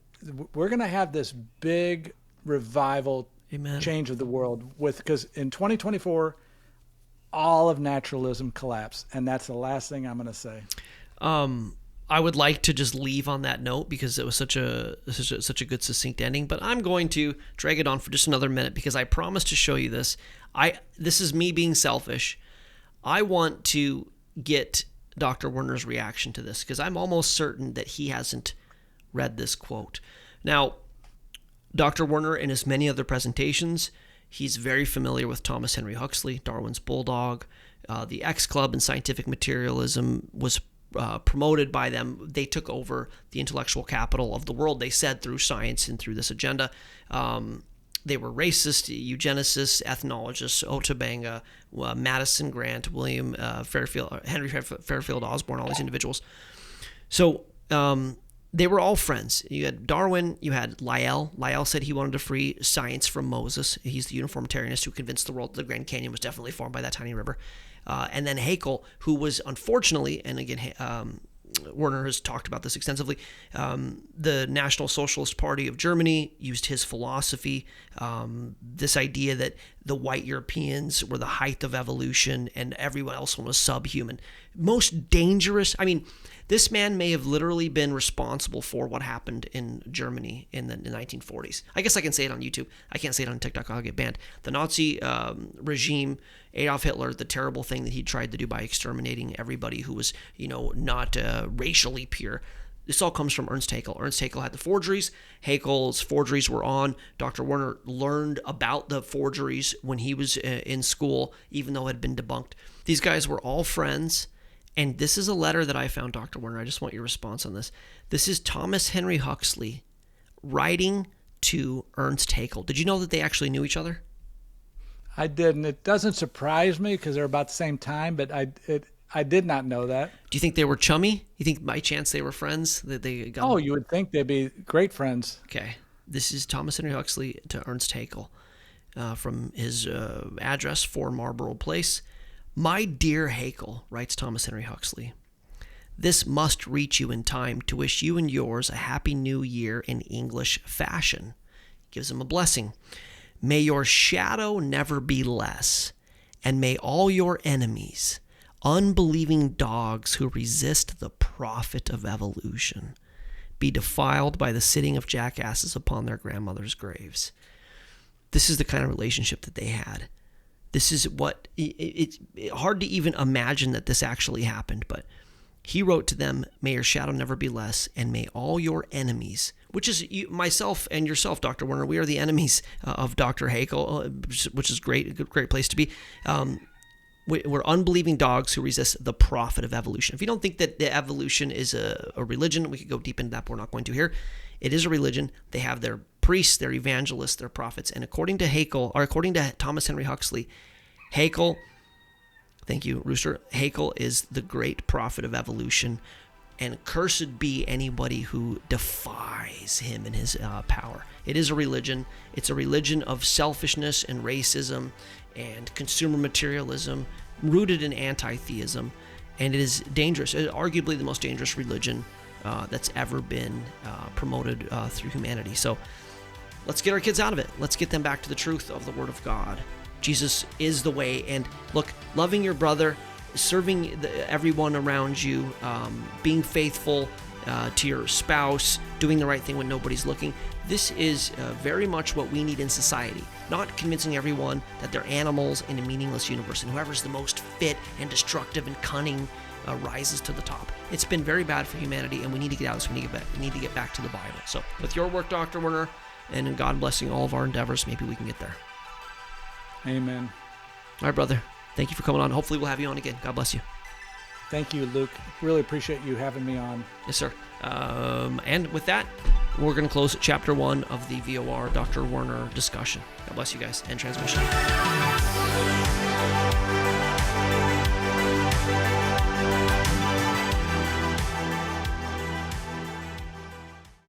we're going to have this big revival, Amen, change of the world because in 2024 all of naturalism collapsed, and that's the last thing I'm going to say. I would like to just leave on that note because it was such a good succinct ending, but I'm going to drag it on for just another minute because I promised to show you this. This is me being selfish. I want to get Dr. Werner's reaction to this because I'm almost certain that he hasn't read this quote. Now, Dr. Werner, in his many other presentations, he's very familiar with Thomas Henry Huxley, Darwin's bulldog. The X Club and scientific materialism was promoted by them. They took over the intellectual capital of the world, they said, through science and through this agenda. They were racist, eugenicists, ethnologists, Ota Benga, Madison Grant, William Fairfield, Henry Fairfield Osborn, all these individuals. So they were all friends. You had Darwin, you had Lyell. Lyell said he wanted to free science from Moses. He's the uniformitarianist who convinced the world that the Grand Canyon was definitely formed by that tiny river. And then Haeckel, who was unfortunately, and again, Werner has talked about this extensively, the National Socialist Party of Germany used his philosophy, this idea that the white Europeans were the height of evolution and everyone else was subhuman. Most dangerous, I mean, this man may have literally been responsible for what happened in Germany in the 1940s. I guess I can say it on YouTube. I can't say it on TikTok. I'll get banned. The Nazi regime, Adolf Hitler, the terrible thing that he tried to do by exterminating everybody who was, not racially pure. This all comes from Ernst Haeckel. Ernst Haeckel had the forgeries. Haeckel's forgeries were on. Dr. Werner learned about the forgeries when he was in school, even though it had been debunked. These guys were all friends. And this is a letter that I found, Dr. Werner. I just want your response on this. This is Thomas Henry Huxley writing to Ernst Haeckel. Did you know that they actually knew each other? I didn't. It doesn't surprise me because they're about the same time, but I did not know that. Do you think they were chummy? You think by chance they were friends? That they got? Oh, you would think they'd be great friends. Okay. This is Thomas Henry Huxley to Ernst Haeckel from his address, 4 Marlborough Place. My dear Haeckel, writes Thomas Henry Huxley, this must reach you in time to wish you and yours a happy new year in English fashion. Gives him a blessing. May your shadow never be less, and may all your enemies, unbelieving dogs who resist the prophet of evolution, be defiled by the sitting of jackasses upon their grandmothers' graves. This is the kind of relationship that they had. This is what, it's hard to even imagine that this actually happened, but he wrote to them, may your shadow never be less, and may all your enemies, which is myself and yourself, Dr. Werner, we are the enemies of Dr. Haeckel, which is great, a great place to be. We're unbelieving dogs who resist the prophet of evolution. If you don't think that the evolution is a religion, we could go deep into that, but we're not going to here. It is a religion. They have their priests, their evangelists, their prophets. And according to Haeckel, or according to Thomas Henry Huxley, Haeckel, thank you, Rooster, Haeckel is the great prophet of evolution, and cursed be anybody who defies him in his power. It is a religion. It's a religion of selfishness and racism and consumer materialism, rooted in anti-theism, and it is dangerous. It is arguably the most dangerous religion that's ever been promoted through humanity. So let's get our kids out of it. Let's get them back to the truth of the Word of God. Jesus is the way. And look, loving your brother, serving everyone around you, being faithful to your spouse, doing the right thing when nobody's looking. This is very much what we need in society. Not convincing everyone that they're animals in a meaningless universe, and whoever's the most fit and destructive and cunning rises to the top. It's been very bad for humanity, and we need to get out of this. We need to get back to the Bible. So with your work, Dr. Werner, and in God blessing all of our endeavors, maybe we can get there. Amen. All right, brother. Thank you for coming on. Hopefully we'll have you on again. God bless you. Thank you, Luke. Really appreciate you having me on. Yes, sir. And with that, we're going to close chapter 1 of the VOR Dr. Werner discussion. God bless you guys and transmission.